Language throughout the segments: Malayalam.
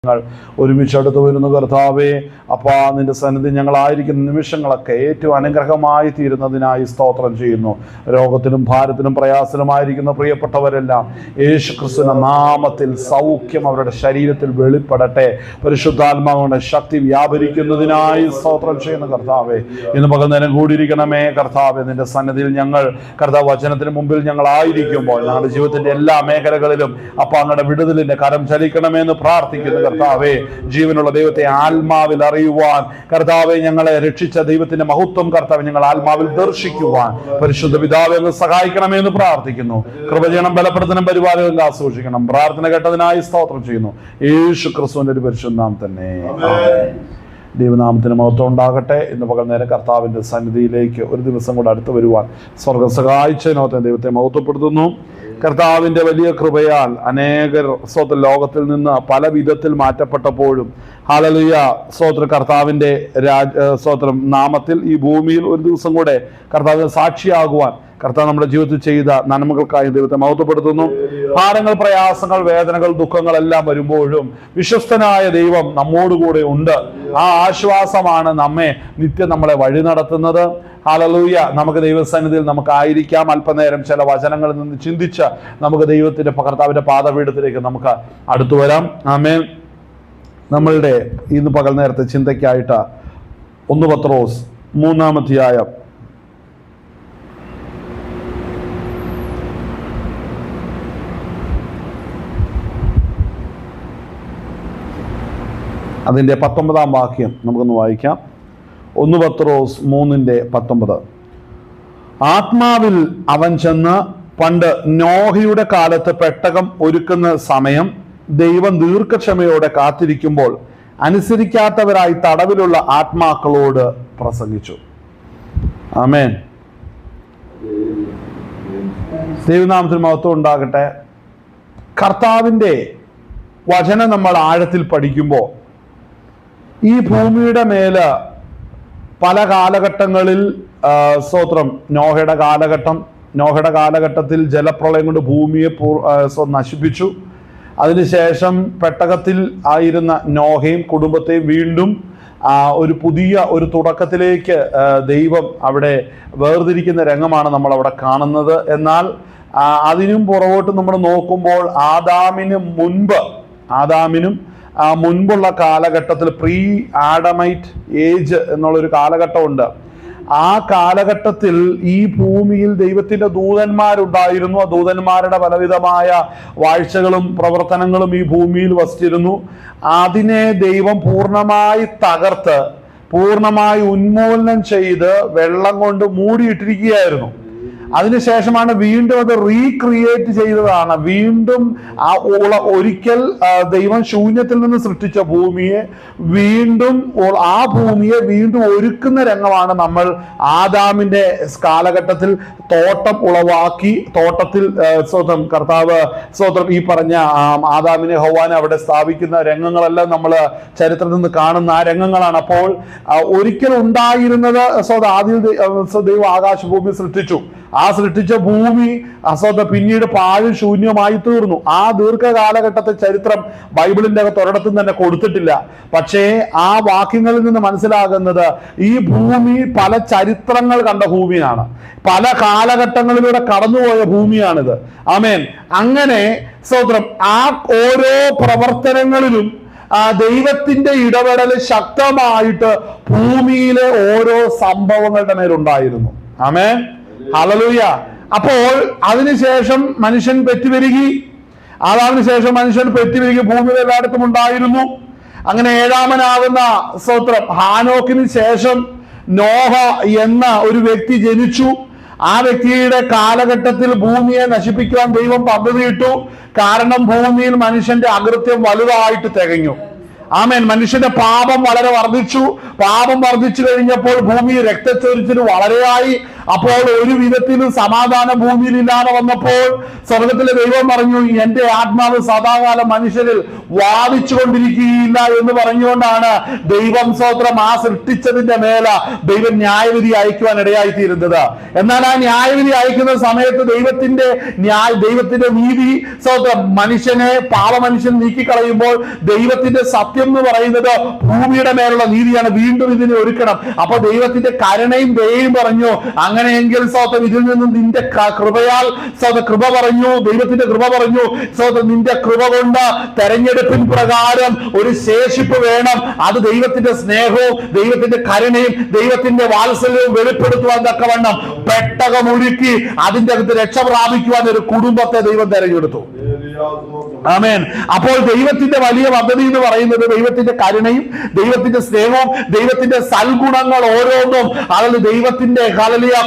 ഒരുമിച്ച് അടുത്ത് വരുന്ന കർത്താവേ, അപ്പാ നിന്റെ സന്നിധി ഞങ്ങളായിരിക്കുന്ന നിമിഷങ്ങളൊക്കെ ഏറ്റവും അനുഗ്രഹമായി തീരുന്നതിനായി സ്തോത്രം ചെയ്യുന്നു. രോഗത്തിനും ഭാരത്തിനും പ്രയാസനുമായിരിക്കുന്ന പ്രിയപ്പെട്ടവരെല്ലാം യേശു ക്രിസ്തുവിന്റെ നാമത്തിൽ സൗഖ്യം അവരുടെ ശരീരത്തിൽ വെളിപ്പെടട്ടെ. പരിശുദ്ധാത്മാവിന്റെ ശക്തി വ്യാപരിക്കുന്നതിനായി സ്തോത്രം ചെയ്യുന്ന കർത്താവേ, ഇന്ന് പകൽ നേരം കൂടിയിരിക്കണമേ കർത്താവേ. നിന്റെ സന്നിധിയിൽ ഞങ്ങൾ കർത്താവ് വചനത്തിന് മുമ്പിൽ ഞങ്ങളായിരിക്കുമ്പോൾ ഞങ്ങളുടെ ജീവിതത്തിന്റെ എല്ലാ മേഖലകളിലും അപ്പ അങ്ങയുടെ വിടുതലിന്റെ കരം ചലിക്കണമെന്ന് പ്രാർത്ഥിക്കുന്നു കർത്താവേ. ജീവനുള്ള ദൈവത്തെ ആത്മാവിൽ അറിയുവാൻ കർത്താവെ, ഞങ്ങളെ രക്ഷിച്ച ദൈവത്തിന്റെ മഹത്വം കർത്താവെ ഞങ്ങൾ ആത്മാവിൽ ദർശിക്കുവാൻ പരിശുദ്ധ പിതാവെ ഒന്ന് സഹായിക്കണമെന്ന് പ്രാർത്ഥിക്കുന്നു. കൃപ ചെയ്യണം, ബലപ്പെടുത്തണം, പരിപാലനം ആസ്വദിക്കണം. പ്രാർത്ഥന കേട്ടതിനായി സ്തോത്രം ചെയ്യുന്നു. യേശു ക്രിസ്തുവിന്റെ ഒരു പരിശുദ്ധ നാമം തന്നെ. ദൈവനാമത്തിന് മഹത്വം ഉണ്ടാകട്ടെ. ഇന്ന് പകൽ നേരം കർത്താവിന്റെ സന്നിധിയിലേക്ക് ഒരു ദിവസം കൂടെ അടുത്ത് വരുവാൻ സ്വർഗം സഹായിച്ചതിനോത്ത് ദൈവത്തെ മഹത്വപ്പെടുത്തുന്നു. കർത്താവിൻ്റെ വലിയ കൃപയാൽ അനേകർ ലോകത്തിൽ നിന്ന് പല വിധത്തിൽ മാറ്റപ്പെട്ടപ്പോഴും ഹല്ലേലൂയ സ്തോത്രം കർത്താവിൻ്റെ സ്തോത്രം നാമത്തിൽ ഈ ഭൂമിയിൽ ഒരു ദിവസം കൂടെ കർത്താവിന് സാക്ഷിയാകുവാൻ കർത്താവ് നമ്മുടെ ജീവിതത്തിൽ ചെയ്ത നന്മകൾക്കായി ദൈവത്തെ മഹത്വപ്പെടുത്തുന്നു. ഭാരങ്ങൾ, പ്രയാസങ്ങൾ, വേദനകൾ, ദുഃഖങ്ങളെല്ലാം വരുമ്പോഴും വിശ്വസ്തനായ ദൈവം നമ്മോടുകൂടെ ഉണ്ട്. ആ ആശ്വാസമാണ് നമ്മെ നിത്യം നമ്മളെ വഴി നടത്തുന്നത്. ഹല്ലേലൂയ. നമുക്ക് ദൈവസന്നിധിയിൽ നമുക്കായിരിക്കാം. അല്പനേരം ചില വചനങ്ങളിൽ നിന്ന് ചിന്തിച്ച് നമുക്ക് ദൈവത്തിന്റെ കർത്താവിന്റെ പാദപീഠത്തിലേക്ക് നമുക്ക് അടുത്തു വരാം. ആമേൻ. നമ്മളുടെ ഇന്ന് പകൽ നേരത്തെ ചിന്തയ്ക്കായിട്ട് 1 പത്രോസ് 3-ാം അധ്യായം അതിൻ്റെ 19-ാം വാക്യം നമുക്കൊന്ന് വായിക്കാം. 1 പത്രോസ് 3:19. ആത്മാവിൽ അവൻ ചെന്ന് പണ്ട് നോഹയുടെ കാലത്ത് പെട്ടകം ഒരുക്കുന്ന സമയം ദൈവം ദീർഘക്ഷമയോടെ കാത്തിരിക്കുമ്പോൾ അനുസരിക്കാത്തവരായി തടവിലുള്ള ആത്മാക്കളോട് പ്രസംഗിച്ചു. ആമേൻ. ദൈവനാമത്തിന് മഹത്വം ഉണ്ടാകട്ടെ. കർത്താവിൻ്റെ വചനം നമ്മൾ ആഴത്തിൽ പഠിക്കുമ്പോൾ ഈ ഭൂമിയുടെ മേല് പല കാലഘട്ടങ്ങളിൽ സ്തോത്രം നോഹയുടെ കാലഘട്ടത്തിൽ ജലപ്രളയം കൊണ്ട് ഭൂമിയെ നശിപ്പിച്ചു. അതിനുശേഷം പെട്ടകത്തിൽ ആയിരുന്ന നോഹയും കുടുംബത്തെയും വീണ്ടും ഒരു പുതിയ ഒരു തുടക്കത്തിലേക്ക് ദൈവം അവിടെ വേർതിരിക്കുന്ന രംഗമാണ് നമ്മൾ അവിടെ കാണുന്നത്. എന്നാൽ അതിനും പുറകോട്ട് നമ്മൾ നോക്കുമ്പോൾ ആദാമിനും മുൻപുള്ള കാലഘട്ടത്തിൽ പ്രീ ആഡമൈറ്റ് ഏജ് എന്നുള്ളൊരു കാലഘട്ടമുണ്ട്. ആ കാലഘട്ടത്തിൽ ഈ ഭൂമിയിൽ ദൈവത്തിന്റെ ദൂതന്മാരുണ്ടായിരുന്നു. ആ ദൂതന്മാരുടെ പലവിധമായ വാഴ്ചകളും പ്രവർത്തനങ്ങളും ഈ ഭൂമിയിൽ വസിച്ചിരുന്നു. അതിനെ ദൈവം പൂർണ്ണമായി തകർത്ത് പൂർണ്ണമായി ഉന്മൂലനം ചെയ്ത് വെള്ളം കൊണ്ട് മൂടിയിട്ടിരിക്കുകയായിരുന്നു. അതിനുശേഷമാണ് വീണ്ടും അത് റീക്രിയേറ്റ് ചെയ്തതാണ്. വീണ്ടും ഒരിക്കൽ ദൈവം ശൂന്യത്തിൽ നിന്ന് സൃഷ്ടിച്ച ഭൂമിയെ വീണ്ടും ഒരുക്കുന്ന രംഗമാണ് നമ്മൾ ആദാമിന്റെ കാലഘട്ടത്തിൽ തോട്ടം ഉളവാക്കി തോട്ടത്തിൽ കർത്താവ് ഈ പറഞ്ഞ ആദാമിനെ ഹവ്വാനെ അവിടെ സ്ഥാപിക്കുന്ന രംഗങ്ങളെല്ലാം നമ്മൾ ചരിത്രത്തിൽ നിന്ന് കാണുന്ന ആ രംഗങ്ങളാണ്. അപ്പോൾ ഒരിക്കൽ ഉണ്ടായിരുന്നത് ആദ്യം ദൈവം ആകാശഭൂമി സൃഷ്ടിച്ചു. ആ സൃഷ്ടിച്ച ഭൂമി പിന്നീട് പാഴും ശൂന്യമായി തീർന്നു. ആ ദീർഘകാലഘട്ടത്തെ ചരിത്രം ബൈബിളിന്റെ അകത്ത് ഒരിടത്തും തന്നെ കൊടുത്തിട്ടില്ല. പക്ഷേ ആ വാക്യങ്ങളിൽ നിന്ന് മനസ്സിലാകുന്നത് ഈ ഭൂമി പല ചരിത്രങ്ങൾ കണ്ട ഭൂമിയാണ്, പല കാലഘട്ടങ്ങളിലൂടെ കടന്നുപോയ ഭൂമിയാണിത്. ആമേൻ. അങ്ങനെ ആ ഓരോ പ്രവർത്തനങ്ങളിലും ദൈവത്തിന്റെ ഇടപെടൽ ശക്തമായിട്ട് ഭൂമിയിലെ ഓരോ സംഭവങ്ങളുടെ മേലുണ്ടായിരുന്നു. ആമേൻ. ഹല്ലേലൂയ. അപ്പോൾ അതിനുശേഷം മനുഷ്യൻ പെറ്റുപെരുകി. അതിനുശേഷം മനുഷ്യൻ പെറ്റുപെരുകി ഭൂമിയിൽ എല്ലായിടത്തും ഉണ്ടായിരുന്നു. അങ്ങനെ 7-ാമനാകുന്ന ഹാനോക്കിന് ശേഷം നോഹ എന്ന ഒരു വ്യക്തി ജനിച്ചു. ആ വ്യക്തിയുടെ കാലഘട്ടത്തിൽ ഭൂമിയെ നശിപ്പിക്കാൻ ദൈവം പദ്ധതിയിട്ടു. കാരണം ഭൂമിയിൽ മനുഷ്യന്റെ അകൃത്യം വലുതായിട്ട് തികഞ്ഞു. ആമേൻ. മനുഷ്യന്റെ പാപം വളരെ വർദ്ധിച്ചു. പാപം വർദ്ധിച്ചു കഴിഞ്ഞപ്പോൾ ഭൂമി രക്തച്ചൊരിച്ചിന് വളരെയായി. അപ്പോൾ ഒരു വിധത്തിലും സമാധാനം ഭൂമിയിൽ ഇല്ലാതെ വന്നപ്പോൾ സ്വർഗത്തിലെ ദൈവം പറഞ്ഞു, എന്റെ ആത്മാവ് സദാകാലം മനുഷ്യരിൽ വാദിച്ചു കൊണ്ടിരിക്കുകയില്ല എന്ന് പറഞ്ഞുകൊണ്ടാണ് ദൈവം സ്തോത്രം ആ സൃഷ്ടിച്ചതിന്റെ മേല ദൈവം ന്യായവിധി അയക്കുവാൻ ഇടയായിത്തീരുന്നത്. എന്നാൽ ആ ന്യായവിധി അയക്കുന്ന സമയത്ത് ദൈവത്തിന്റെ നീതി സ്തോത്രം പാപമനുഷ്യൻ നീക്കിക്കളയുമ്പോൾ ദൈവത്തിന്റെ സത്യം എന്ന് പറയുന്നത് ഭൂമിയുടെ മേലുള്ള നീതിയാണ്. വീണ്ടും ഇതിനെ ഒരുക്കണം. അപ്പൊ ദൈവത്തിന്റെ കരുണയും ദയയും പറഞ്ഞു, അങ്ങനെയെങ്കിൽ സ്തോത്രം ഇതിൽ നിന്നും നിന്റെ കൃപയാൽ കൃപ പറഞ്ഞു, ദൈവത്തിന്റെ കൃപ പറഞ്ഞു, നിന്റെ കൃപ കൊണ്ട് തെരഞ്ഞെടുപ്പിൻ പ്രകാരം ഒരു ശേഷിപ്പ് വേണം. അത് ദൈവത്തിന്റെ സ്നേഹവും ദൈവത്തിന്റെ കരുണയും ദൈവത്തിന്റെ വാത്സല്യവും വെളിപ്പെടുത്തുവാൻ തക്കവണ്ണം പെട്ടകമൊരുക്കി അതിന്റെ അകത്ത് രക്ഷ പ്രാപിക്കുവാൻ ഒരു കുടുംബത്തെ ദൈവം തെരഞ്ഞെടുത്തു. ആമേൻ. അപ്പോൾ ദൈവത്തിന്റെ വലിയ പദ്ധതി എന്ന് പറയുന്നത് ദൈവത്തിന്റെ കരുണയും ദൈവത്തിന്റെ സ്നേഹവും ദൈവത്തിന്റെ സൽഗുണങ്ങൾ ഓരോന്നും അതിൽ ദൈവത്തിന്റെ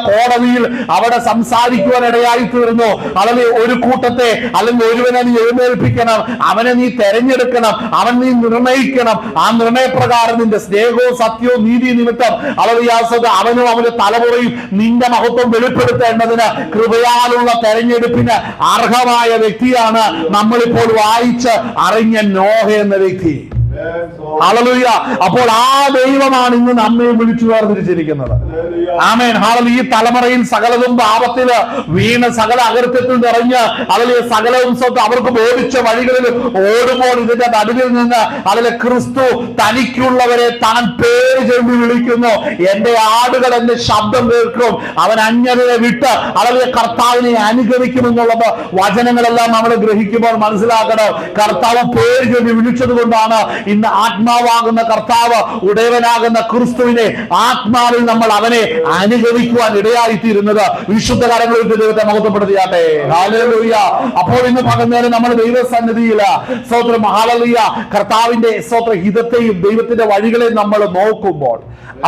കോടതിയിൽ അവിടെ സംസാരിക്കുവാൻ ഇടയായി തീർന്നു. അതിൽ ഒരു കൂട്ടത്തെ അല്ലെങ്കിൽ ഒരുവനെ നീ എഴുന്നേൽപ്പിക്കണം, അവനെ നീ തെരഞ്ഞെടുക്കണം, അവൻ നീ നിർണയിക്കണം. ആ നിർണയപ്രകാരം നിന്റെ സ്നേഹവും സത്യവും നീതി നിമിത്തം അവനും അവന്റെ തലമുറയും നിന്റെ മഹത്വം വെളിപ്പെടുത്തേണ്ടതിന് കൃപയാലുള്ള തെരഞ്ഞെടുപ്പിന് അർഹമായ വ്യക്തിയാണ് നമ്മളിപ്പോൾ വായിച്ച് അറിഞ്ഞ നോഹ എന്ന വ്യക്തി. ഹല്ലേലൂയ. അപ്പോൾ ആ ദൈവമാണ് ഇന്ന് നമ്മെ വിളിച്ചു വേർതിരിച്ചിരിക്കുന്നത്. ആമേൻ. ഹല്ലേലൂയ. ഈ തലമുറയിൽ സകലതും പാപത്തില് വീണ് സകല അകൃത്യത്തിൽ നിറഞ്ഞ് അതിലെ സകലവും അവർക്ക് ബോധിച്ച വഴികളിൽ ഓടുമ്പോൾ ഇതിന്റെ നടുവിൽ നിന്ന് അതിലെ ക്രിസ്തു തനിക്കുള്ളവരെ താൻ പേര് ചൊല്ലി വിളിക്കുന്നു. എന്റെ ആടുകൾ എന്റെ ശബ്ദം കേൾക്കും, അവൻ അന്യരെ വിട്ട് അതിലെ കർത്താവിനെ അനുഗമിക്കുമെന്നുള്ളത് വചനങ്ങളെല്ലാം നമ്മൾ ഗ്രഹിക്കുമ്പോൾ മനസ്സിലാക്കണം. കർത്താവ് പേര് ചൊല്ലി വിളിച്ചത് കൊണ്ടാണ് ഇന്ന് ആത്മാവാകുന്ന കർത്താവ് ഉടയവനാകുന്ന ക്രിസ്തുവിനെ ആത്മാവിൽ നമ്മൾ അവനെ അനുഗമിക്കുവാൻ ഇടയായിത്തീരുന്നത്. വിശുദ്ധ കരങ്ങളിൽ ദൈവത്തെ മഹത്വപ്പെടുത്തിയാട്ടെ. ഹല്ലേലൂയ. അപ്പോൾ ഇന്ന് പകർന്നേരം നമ്മൾ ദൈവസന്നിധിയിൽ സ്തോത്രം ഹല്ലേലൂയ കർത്താവിന്റെ സ്തോത്ര ഹിതത്തെയും ദൈവത്തിന്റെ വഴികളെയും നമ്മൾ നോക്കുമ്പോൾ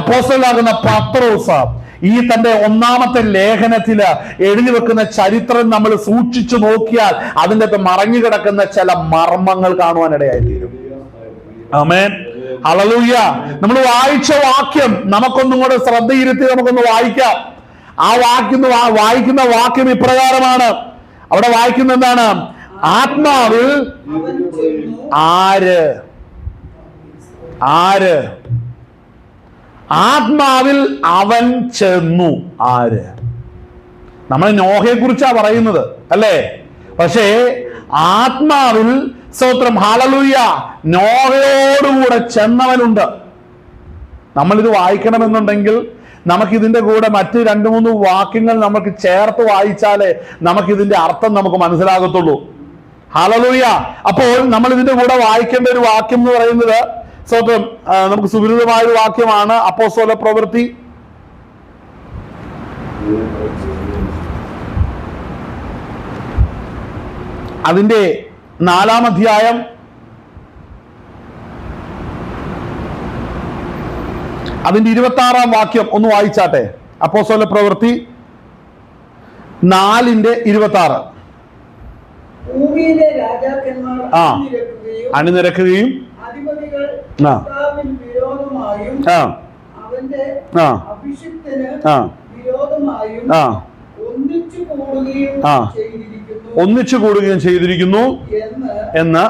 അപ്പോസ്തലനാകുന്ന പത്രോസ് ഈ തന്റെ ഒന്നാമത്തെ ലേഖനത്തില് എഴുതി വെക്കുന്ന ചരിത്രം നമ്മൾ സൂക്ഷിച്ചു നോക്കിയാൽ അതിൻ്റെ അകത്ത് മറഞ്ഞു കിടക്കുന്ന ചില മർമ്മങ്ങൾ കാണുവാനിടയായിത്തീരും. ആമേൻ. ഹല്ലേലൂയ. നമ്മൾ വായിച്ച വാക്യം നമുക്കൊന്നും കൂടെ ശ്രദ്ധയിരുത്തി നമുക്കൊന്ന് വായിക്കാം. ആ വായിക്കുന്ന വാക്യം ഇപ്രകാരമാണ്. അവിടെ വായിക്കുന്ന എന്താണ്? ആത്മാവിൽ ആര് ആത്മാവിൽ അവൻ ചെന്നു. ആര്? നമ്മൾ നോഹയെ കുറിച്ചാ പറയുന്നത് അല്ലേ? പക്ഷേ ആത്മാവിൽ സ്തോത്രം ഹല്ലേലൂയ നോഹയോടുകൂടെ ചെന്നവനുണ്ട്. നമ്മളിത് വായിക്കണമെന്നുണ്ടെങ്കിൽ നമുക്കിതിന്റെ കൂടെ മറ്റ് 2-3 വാക്യങ്ങൾ നമുക്ക് ചേർത്ത് വായിച്ചാലേ നമുക്കിതിന്റെ അർത്ഥം നമുക്ക് മനസ്സിലാകത്തുള്ളൂ. ഹല്ലേലൂയ. അപ്പോൾ നമ്മൾ ഇതിന്റെ കൂടെ വായിക്കേണ്ട ഒരു വാക്യം എന്ന് പറയുന്നത് സ്തോത്രം നമുക്ക് സുപരിചിതമായ ഒരു വാക്യമാണ്. അപ്പോസ്തല പ്രവൃത്തി അതിന്റെ 4-ാം അധ്യായം അതിന്റെ 26-ാം വാക്യം ഒന്ന് വായിച്ചാട്ടെ. അപ്പോസ്തല പ്രവൃത്തി 4:26. അണിനിരക്കുകയും ഒന്നിച്ചു കൂടുകയും ചെയ്തിരിക്കുന്നു എന്ന്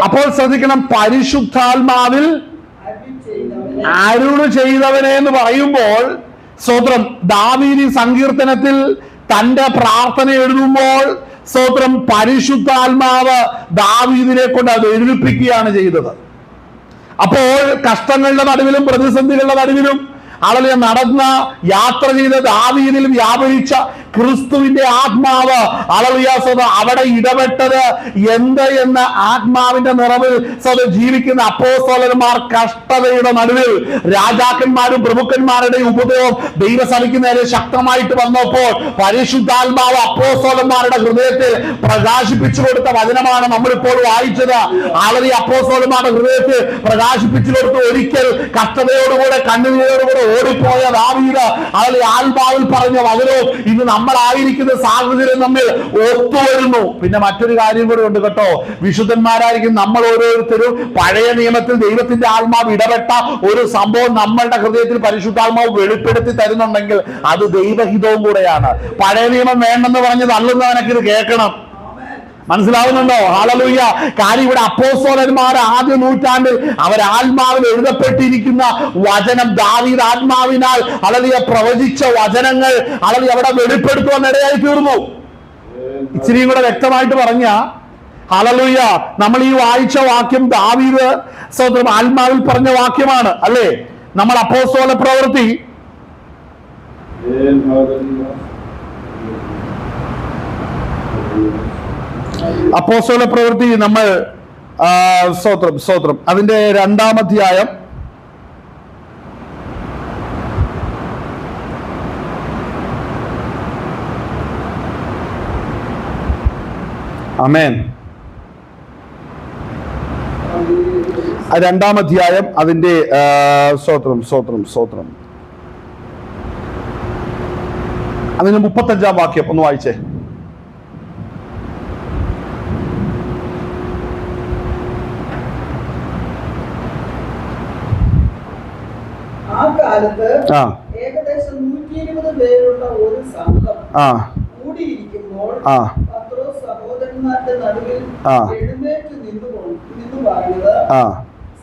അപ്പോൾ ശ്രദ്ധിക്കണം, പരിശുദ്ധാത്മാവിൽ അരുളി ചെയ്തവനെ എന്ന് പറയുമ്പോൾ സ്തോത്രം ദാവീദ് സങ്കീർത്തനത്തിൽ തന്റെ പ്രാർത്ഥന എഴുതുമ്പോൾ സ്തോത്രം പരിശുദ്ധാത്മാവ് ദാവീദിനെ കൊണ്ട് അത് എഴുതിപ്പിക്കുകയാണ് ചെയ്തത്. അപ്പോൾ കഷ്ടങ്ങളുടെ നടുവിലും പ്രതിസന്ധികളുടെ നടുവിലും അവളെ നടന്ന യാത്ര ചെയ്ത ദാവീദിൽ വ്യാപരിച്ച ക്രിസ്തുവിന്റെ ആത്മാവ് അവിടെ ഇടപെട്ടത് എന്ത് എന്ന ആത്മാവിന്റെ നിറവിൽ ജീവിക്കുന്ന അപ്പോസ്തലന്മാർ കഷ്ടതയുടെ നടുവിൽ രാജാക്കന്മാരും പ്രമുഖന്മാരുടെയും ഉപദ്രവം ദൈവസഭയ്ക്ക് നേരെ ശക്തമായിട്ട് വന്നപ്പോൾ പരിശുദ്ധാത്മാവ് അപ്പോസ്തലന്മാരുടെ ഹൃദയത്തിൽ പ്രകാശിപ്പിച്ചു കൊടുത്ത വചനമാണ് നമ്മളിപ്പോൾ വായിച്ചത്. ആളെ അപ്പോസ്തലന്മാരുടെ ഹൃദയത്തിൽ പ്രകാശിപ്പിച്ചു കൊടുത്ത് ഒരിക്കൽ കഷ്ടതയോടുകൂടെ കണ്ണുനീരോടുകൂടെ ഓടിപ്പോയ ദാവീദ് ആത്മാവിൽ പറഞ്ഞ വചനവും ഇന്ന് നമ്മളായിരിക്കുന്ന സാഹചര്യം തമ്മിൽ ഒത്തുവരുന്നു. പിന്നെ മറ്റൊരു കാര്യം കൂടെ ഉണ്ട് കേട്ടോ. വിശുദ്ധന്മാരായിരിക്കും നമ്മൾ ഓരോരുത്തരും പഴയ നിയമത്തിൽ ദൈവത്തിന്റെ ആത്മാവ് ഇടപെട്ട ഒരു സംഭവം നമ്മളുടെ ഹൃദയത്തിൽ പരിശുദ്ധാത്മാവ് വെളിപ്പെടുത്തി തരുന്നുണ്ടെങ്കിൽ അത് ദൈവഹിതവും കൂടെയാണ്. പഴയ നിയമം വേണ്ടെന്ന് പറഞ്ഞ് തള്ളുന്നവനൊക്കെ ഇത് കേൾക്കണം. മനസ്സിലാവുന്നുണ്ടോ? ഹല്ലേലൂയ. കാര്യം ഇവിടെ അപ്പോസ്തലന്മാർ ആദ്യ നൂറ്റാണ്ടിൽ അവർ ആത്മാവിൽ എഴുതപ്പെട്ടിരിക്കുന്ന വചനം ദാവീദ് ആത്മാവിനാൽ ഹല്ലേലൂയ പ്രവചിച്ച വചനങ്ങൾ ഹല്ലേലൂയ അവിടെ വെളിപ്പെടുത്തുവാൻ ഇടയായി തീർന്നു. ഇച്ചിരിയും കൂടെ വ്യക്തമായിട്ട് പറഞ്ഞ ഹല്ലേലൂയ, നമ്മൾ ഈ വായിച്ച വാക്യം ദാവീദ് സ്വന്തം ആത്മാവിൽ പറഞ്ഞ വാക്യമാണ് അല്ലേ? നമ്മൾ അപ്പോസ്തല പ്രവൃത്തി അപ്പോസ്തല പ്രവൃത്തി നമ്മൾ സ്തോത്രം അതിന്റെ 2-ാം അധ്യായം ആമേൻ 2-ാം അധ്യായം അതിന്റെ സ്തോത്രം അതിന് 35-ാം വാക്യം ഒന്ന് വായിച്ചേ. ആ കാലത്ത് ഏകദേശം 120 പേരുള്ള ഒരു സംഘം കൂടിയിരിക്കുമ്പോൾ പത്രോസ് സഹോദരന്മാരുടെ നടുവിൽ എഴുന്നേറ്റ് നിന്നു പറഞ്ഞത്,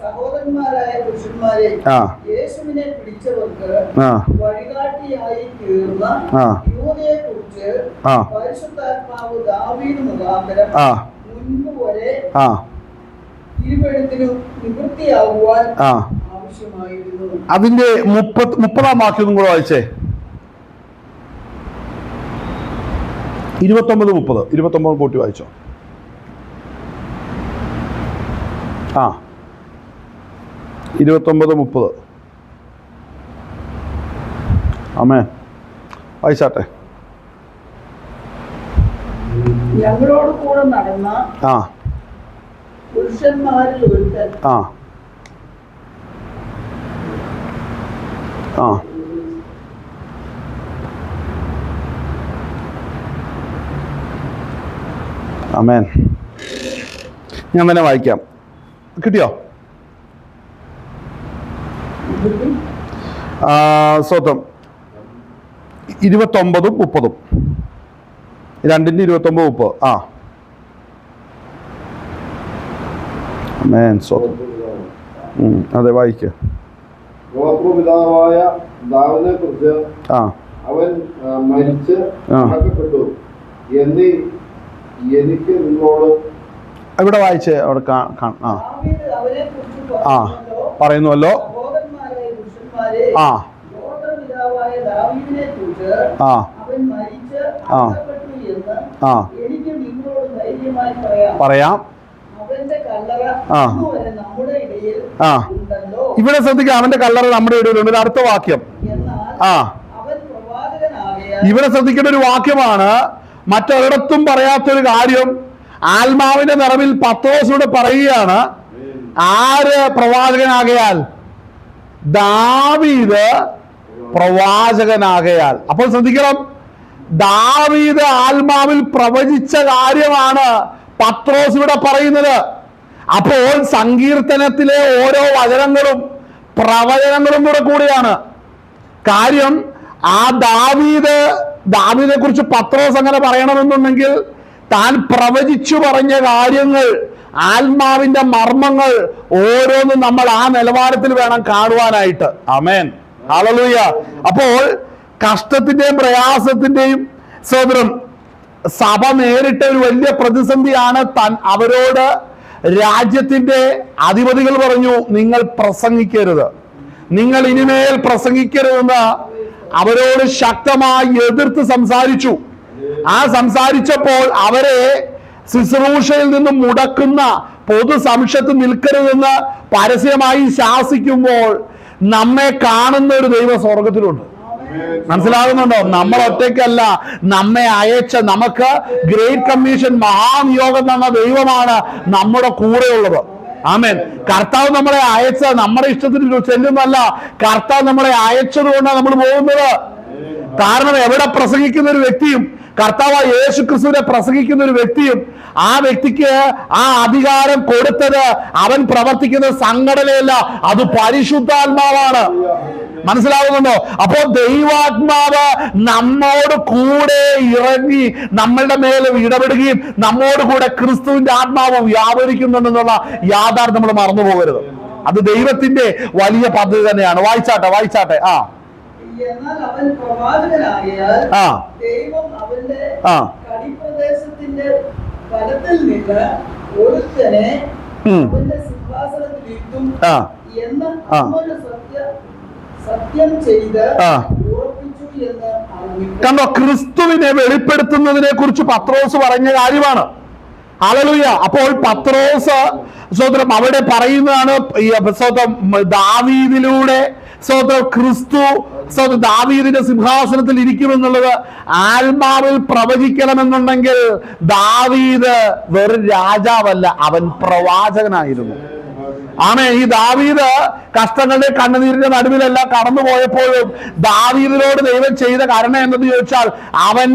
സഹോദരന്മാരായ പുരുഷന്മാരെ, യേശുവിനെ പിടിച്ചവർക്ക് വഴികാട്ടിയായി തീർന്ന യൂദയെ കുറിച്ച് പരിശുദ്ധാത്മാവ് ദാവീദ് മുഖാന്തരം മുൻപ് വരെ തിരുവെഴുത്തിന് നിവൃത്തിയാകുവാൻ അതിന്റെ 30-ാം വാക്യം കൂടെ വായിച്ചേ. 29 കൂട്ടി വായിച്ചോ. 29-30 ആമേൻ. വായിച്ചാട്ടെ. ഞങ്ങളോട് കൂടെ നടന്ന പുരുഷന്മാരിൽ ഒരുത്തൻ ആമേൻ. ഞാൻ തന്നെ വായിക്കാം. കിട്ടിയോ? സ്വന്തം 29-30 2-ന്റെ 29-30 ആമേൻ. സ്വന്തം അതെ വായിക്കുക. ഗോത്രപിതാവായ ദാവീദിനെ കുറിച്ച് അവൻ മരിച്ച് അടക്കപ്പെട്ടു എന്ന് എനിക്ക് നിങ്ങളോട് ഇവിടെ വായിച്ചേ. അവിടെ പറയുന്നുവല്ലോ. പറയാം. ഇവിടെ ശ്രദ്ധിക്കാം, അവന്റെ കല്ലറ നമ്മുടെ ഇടയിലുണ്ട്. അടുത്ത വാക്യം ഇവിടെ ശ്രദ്ധിക്കേണ്ട ഒരു വാക്യമാണ്. മറ്റൊരിടത്തും പറയാത്തൊരു കാര്യം ആത്മാവിന്റെ നിറവിൽ പത്രോസിനോട് പറയുകയാണ്. ആര് പ്രവാചകനാകയാൽ? ദാവീദ് പ്രവാചകനാകയാൽ. അപ്പോൾ ശ്രദ്ധിക്കണം, ദാവീദ് ആത്മാവിൽ പ്രവചിച്ച കാര്യമാണ് പത്രോസ് ഇവിടെ പറയുന്നത്. അപ്പോൾ സങ്കീർത്തനത്തിലെ ഓരോ വചനങ്ങളും പ്രവചനങ്ങളും കൂടെയാണ്. കാര്യം ആ ദാവീദിനെ കുറിച്ച് പത്രോസ് അങ്ങനെ പറയണമെന്നുണ്ടെങ്കിൽ താൻ പ്രവചിച്ചു പറഞ്ഞ കാര്യങ്ങൾ, ആത്മാവിന്റെ മർമ്മങ്ങൾ ഓരോന്നും നമ്മൾ ആ നിലവാരത്തിൽ വേണം കാണുവാനായിട്ട്. ആമേൻ. ഹല്ലേലൂയ. അപ്പോൾ കഷ്ടത്തിന്റെയും പ്രയാസത്തിന്റെയും സഹോദരം സഭ നേരിട്ട ഒരു വലിയ പ്രതിസന്ധിയാണ്. അവരോട് രാജ്യത്തിന്റെ അധിപതികൾ പറഞ്ഞു, നിങ്ങൾ പ്രസംഗിക്കരുത്, നിങ്ങൾ ഇനിമേൽ പ്രസംഗിക്കരുതെന്ന് അവരോട് ശക്തമായി എതിർത്ത് സംസാരിച്ചു. ആ സംസാരിച്ചപ്പോൾ അവരെ ശുശ്രൂഷയിൽ നിന്നും മുടക്കുന്ന, പൊതു സംശയത്ത് നിൽക്കരുതെന്ന് പരസ്യമായി ശാസിക്കുമ്പോൾ നമ്മെ കാണുന്ന ഒരു ദൈവ സ്വർഗത്തിലുണ്ട്. മനസ്സിലാകുന്നുണ്ടോ? നമ്മൾ ഒറ്റയ്ക്കല്ല, നമ്മെ അയച്ച, നമുക്ക് ഗ്രേറ്റ് കമ്മീഷൻ മഹാനിയോഗം തന്ന ദൈവമാണ് നമ്മുടെ കൂടെയുള്ളത്. ആമേൻ. കർത്താവ് നമ്മളെ അയച്ച നമ്മുടെ ഇഷ്ടത്തിന് ചെല്ലുന്നല്ല, കർത്താവ് നമ്മളെ അയച്ചത് കൊണ്ടാണ് നമ്മൾ പോകുന്നത്. കാരണം എവിടെ പ്രസംഗിക്കുന്ന ഒരു വ്യക്തിയും, കർത്താവ് യേശു ക്രിസ്തുവിനെ പ്രസംഗിക്കുന്ന ഒരു വ്യക്തിയും, ആ വ്യക്തിക്ക് ആ അധികാരം കൊടുത്തത് അവൻ പ്രവർത്തിക്കുന്ന സംഘടനയല്ല, അത് പരിശുദ്ധാത്മാവാണ്. മനസ്സിലാവുന്നുണ്ടോ? അപ്പോൾ ദൈവാത്മാവ് നമ്മോട് കൂടെ ഇറങ്ങി നമ്മളുടെ മേലെ ഇടപെടുകയും നമ്മോട് കൂടെ ക്രിസ്തുവിന്റെ ആത്മാവ് വ്യാപരിക്കുന്നുണ്ടെന്നുള്ള യാഥാർത്ഥ്യം നമ്മൾ മറന്നു പോകരുത്. അത് ദൈവത്തിന്റെ വലിയ പദ്ധതി തന്നെയാണ്. വായിച്ചാട്ടെ. എന്നാൽ അവൻ പ്രവാചകനാകിയാൽ ദൈവം അവന്റെ കടിപ്രദേശത്തിന്റെ ഫലത്തിൽ നിന്ന് ഒരുത്തനെ അവന്റെ സിംഹാസനത്തിൽ ഇരുത്തും എന്ന് സത്യം ചെയ്ത് ഉറപ്പിച്ചു എന്ന് അറിഞ്ഞു. കണ്ടോ, ക്രിസ്തുവിനെ വെളിപ്പെടുത്തുന്നതിനെ കുറിച്ച് പത്രോസ് പറഞ്ഞ കാര്യമാണ്. ഹല്ലേലൂയ. അപ്പോൾ പത്രോസ് സ്വതന്ത്രം അവിടെ പറയുന്നതാണ്, ദാവീദിലൂടെ ക്രിസ്തു ദാവീദിന്റെ സിംഹാസനത്തിൽ ഇരിക്കുമെന്നുള്ളത് ആത്മാവിൽ പ്രവചിക്കണമെന്നുണ്ടെങ്കിൽ ദാവീദ് വെറും രാജാവല്ല, അവൻ പ്രവാചകനായിരുന്നു. ഈ ദാവീദ് കഷ്ടങ്ങളുടെ കണ്ണുനീരിന്റെ നടുവിലെല്ലാം കടന്നുപോയപ്പോഴും ദാവീദിനോട് ദൈവം ചെയ്ത കരുണ എന്തെന്ന് ചോദിച്ചാൽ അവൻ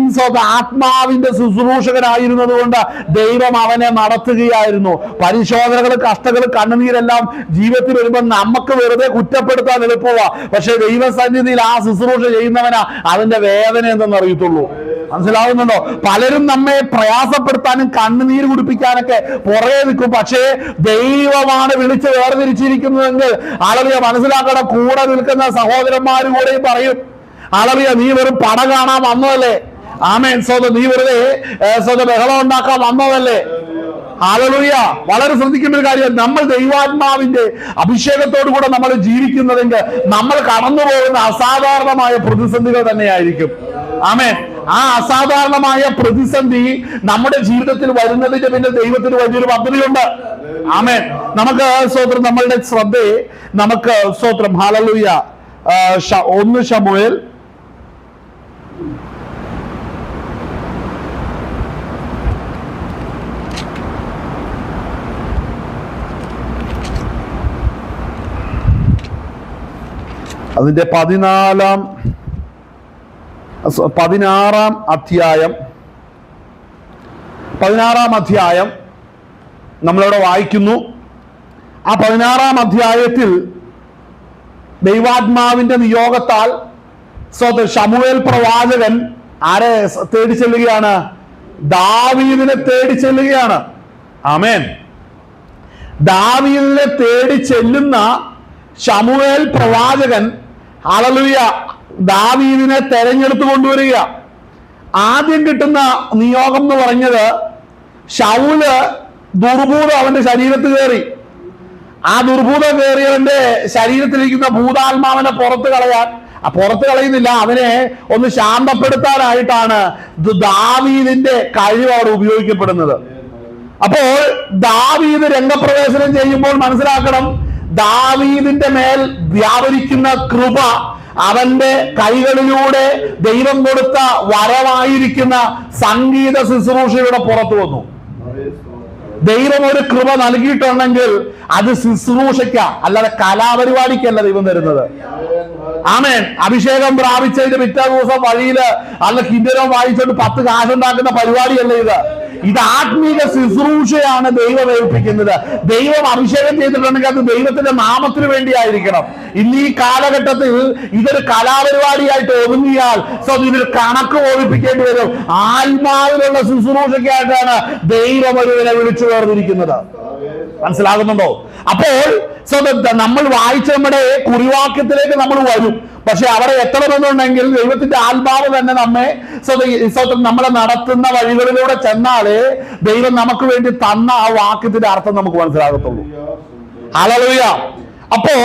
ആത്മാവിന്റെ ശുശ്രൂഷകനായിരുന്നത് കൊണ്ട് ദൈവം അവനെ നടത്തുകയായിരുന്നു. പരിശോധനകൾ, കഷ്ടങ്ങൾ, കണ്ണുനീരെല്ലാം ജീവിതത്തിൽ വരുമ്പോൾ നമുക്ക് വെറുതെ കുറ്റപ്പെടുത്താൻ എളുപ്പമാ. പക്ഷെ ദൈവസന്നിധിയിൽ ആ ശുശ്രൂഷ ചെയ്യുന്നവനാ അതിന്റെ വേദന എന്തെന്ന് അറിയത്തുള്ളൂ. മനസ്സിലാവുന്നുണ്ടോ? പലരും നമ്മെ പ്രയാസപ്പെടുത്താനും കണ്ണുനീര് കുടിപ്പിക്കാനൊക്കെ പുറകെ നിൽക്കും. പക്ഷേ ദൈവമാണ് വിളിച്ച് വേർതിരിച്ചിരിക്കുന്നതെങ്കിൽ ആളുകളെ മനസ്സിലാക്കണം. കൂടെ നിൽക്കുന്ന സഹോദരന്മാര് കൂടെയും പറയും, ആളുകളെ നീ വെറും പട കാണാൻ വന്നതല്ലേ, ആമേൻ, നീ വെറുതെ ബഹളം ഉണ്ടാക്കാൻ വന്നതല്ലേ. ഹല്ലേലൂയ. വളരെ ശ്രദ്ധിക്കേണ്ട ഒരു കാര്യം, നമ്മൾ ദൈവാത്മാവിന്റെ അഭിഷേകത്തോടു കൂടെ നമ്മൾ ജീവിക്കുന്നതെങ്കിൽ നമ്മൾ കടന്നു പോകുന്ന അസാധാരണമായ പ്രതിസന്ധികൾ തന്നെയായിരിക്കും. ആമേൻ. ആ അസാധാരണമായ പ്രതിസന്ധി നമ്മുടെ ജീവിതത്തിൽ വരുന്നതിന്റെ പിന്നെ ദൈവത്തിന് വലിയൊരു പദ്ധതിയുണ്ട്. ആമേൻ. നമുക്ക് സ്തോത്രം, നമ്മളുടെ ശ്രദ്ധയെ നമുക്ക് സ്തോത്രം ഹല്ലേലൂയ 1 ശമൂവേൽ അതിന്റെ 16-ാം അധ്യായം നമ്മളിവിടെ വായിക്കുന്നു. ആ 16-ാം അധ്യായത്തിൽ ദൈവാത്മാവിന്റെ നിയോഗത്താൽ ശമൂവേൽ പ്രവാചകൻ ആരെ തേടി ചെല്ലുകയാണ്? ദാവീദിനെ തേടി ചെല്ലുകയാണ്. ആമേൻ. ദാവീദിനെ തേടി ചെല്ലുന്ന ശമൂവേൽ പ്രവാചകൻ ഹല്ലേലൂയ ദാവീദിനെ തെരഞ്ഞെടുത്തു കൊണ്ടുവരിക. ആദ്യം കിട്ടുന്ന നിയോഗം എന്ന് പറഞ്ഞത്, ശൗല് ദുർഭൂതം അവന്റെ ശരീരത്തിൽ കയറി. ആ ദുർഭൂതം കയറിയവന്റെ ശരീരത്തിലിരിക്കുന്ന ഭൂതാത്മാവിനെ പുറത്തു കളയുന്നില്ല, അവനെ ഒന്ന് ശാന്തപ്പെടുത്താനായിട്ടാണ് ദാവീദിന്റെ കഴിവ് അവിടെ ഉപയോഗിക്കപ്പെടുന്നത്. അപ്പോൾ ദാവീദ് രംഗപ്രവേശനം ചെയ്യുമ്പോൾ മനസ്സിലാക്കണം, ദാവീദിന്റെ മേൽ വ്യാപരിക്കുന്ന കൃപ അവന്റെ കൈകളിലൂടെ ദൈവം കൊടുത്ത വരമായിരിക്കുന്ന സംഗീത ശുശ്രൂഷയുടെ പുറത്തു വന്നു. ദൈവം ഒരു കൃപ നൽകിയിട്ടുണ്ടെങ്കിൽ അത് ശുശ്രൂഷയ്ക്ക, അല്ലാതെ കലാപരിപാടിക്കല്ല ദൈവം തരുന്നത്. ആമേൻ. അഭിഷേകം പ്രാപിച്ചതിന്റെ പിറ്റേ ദിവസം വഴിയില് അല്ല കിന്നരം വായിച്ചോണ്ട് 10 കാശുണ്ടാക്കുന്ന പരിപാടിയല്ല ഇത്. ഇത് ആത്മീക ശുശ്രൂഷയാണ് ദൈവം ഏൽപ്പിക്കുന്നത്. ദൈവം അഭിഷേകം ചെയ്തിട്ടുണ്ടെങ്കിൽ അത് ദൈവത്തിന്റെ നാമത്തിന് വേണ്ടിയായിരിക്കണം. ഇന്ന് ഈ കാലഘട്ടത്തിൽ ഇതൊരു കലാപരിപാടിയായിട്ട് ഒതുങ്ങിയാൽ ഇതിൽ കണക്ക് ഓടിപ്പിക്കേണ്ടി വരും. ആത്മാവിലുള്ള ശുശ്രൂഷയ്ക്കായിട്ടാണ് ദൈവം ഒരുവനെ വിളിച്ചു വേർതിരിക്കുന്നത്. മനസ്സിലാകുന്നുണ്ടോ? അപ്പോൾ നമ്മൾ വായിച്ച നമ്മുടെ കുറിവാക്യത്തിലേക്ക് നമ്മൾ വരും. പക്ഷെ അവിടെ എത്തണമെന്നുണ്ടെങ്കിൽ ദൈവത്തിന്റെ ആത്മാവ് തന്നെ നമ്മളെ നടത്തുന്ന വഴികളിലൂടെ ചെന്നാലേ ദൈവം നമുക്ക് വേണ്ടി തന്ന ആ വാക്യത്തിന്റെ അർത്ഥം നമുക്ക് മനസ്സിലാകത്തുള്ളൂ. ഹല്ലേലൂയ. അപ്പോ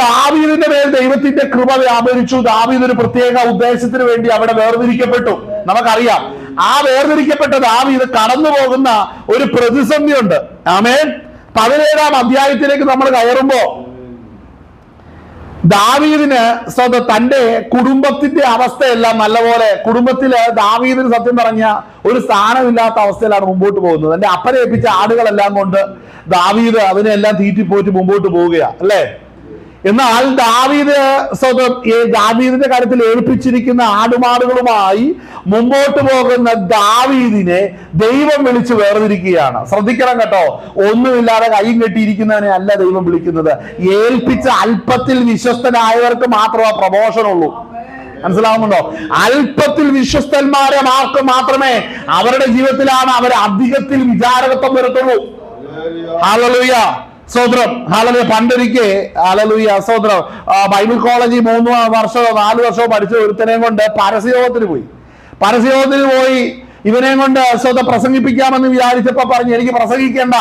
ദാവീദിന്റെ മേൽ ദൈവത്തിന്റെ കൃപ വ്യാപരിച്ചു. ദാവീദ് ഒരു പ്രത്യേക ഉദ്ദേശത്തിന് വേണ്ടി അവിടെ വേർതിരിക്കപ്പെട്ടു. നമുക്കറിയാം, ആ വേർതിരിക്കപ്പെട്ട ദാവീദ് കടന്നു പോകുന്ന ഒരു പ്രതിസന്ധിയുണ്ട്. ആമേൻ. 17-ാം അധ്യായത്തിലേക്ക് നമ്മൾ കയറുമ്പോ ദാവീദിന് തന്റെ കുടുംബത്തിന്റെ അവസ്ഥയെല്ലാം നല്ലപോലെ, കുടുംബത്തില് ദാവീദിന് സത്യം പറഞ്ഞ ഒരു സ്ഥാനമില്ലാത്ത അവസ്ഥയിലാണ് മുമ്പോട്ട് പോകുന്നത്. എന്റെ അപ്പനെ ഏൽപ്പിച്ച ആടുകളെല്ലാം കൊണ്ട് ദാവീദ് അതിനെല്ലാം തീറ്റിപ്പോറ്റ് മുമ്പോട്ട് പോവുകയാ, അല്ലേ? എന്നാൽ ദാവീദിന്റെ കാര്യത്തിൽ ഏൽപ്പിച്ചിരിക്കുന്ന ആടുമാടുകളുമായി മുമ്പോട്ട് പോകുന്ന ദാവീദിനെ ദൈവം വിളിച്ച് വേർതിരിക്കുകയാണ്. ശ്രദ്ധിക്കണം കേട്ടോ, ഒന്നുമില്ലാതെ കൈയും കെട്ടിയിരിക്കുന്നവനെ അല്ല ദൈവം വിളിക്കുന്നത്. ഏൽപ്പിച്ച അല്പത്തിൽ വിശ്വസ്തനായവർക്ക് മാത്രമേ പ്രമോഷൻ ഉള്ളൂ. മനസ്സിലാവുന്നുണ്ടോ? അല്പത്തിൽ വിശ്വസ്തന്മാരെ മാത്രമേ അവരുടെ ജീവിതത്തിലാണ് അവർ അധികത്തിൽ വിചാരകത്വം വരുത്തുള്ളൂ. ഹല്ലേലൂയ, സ്തോത്രം. ഹല്ലേലൂയ. പണ്ടൊരിക്കെ ഹല്ലേലൂയ സ്തോത്രം ബൈബിൾ കോളേജിൽ 3 വർഷമോ 4 വർഷമോ പഠിച്ച ഒരുത്തനെയും കൊണ്ട് പരസ്യയോഗത്തിന് പോയി ഇവനെയും കൊണ്ട് സ്വതം പ്രസംഗിപ്പിക്കാമെന്ന് വിചാരിച്ചപ്പോ പറഞ്ഞു, എനിക്ക് പ്രസംഗിക്കേണ്ട,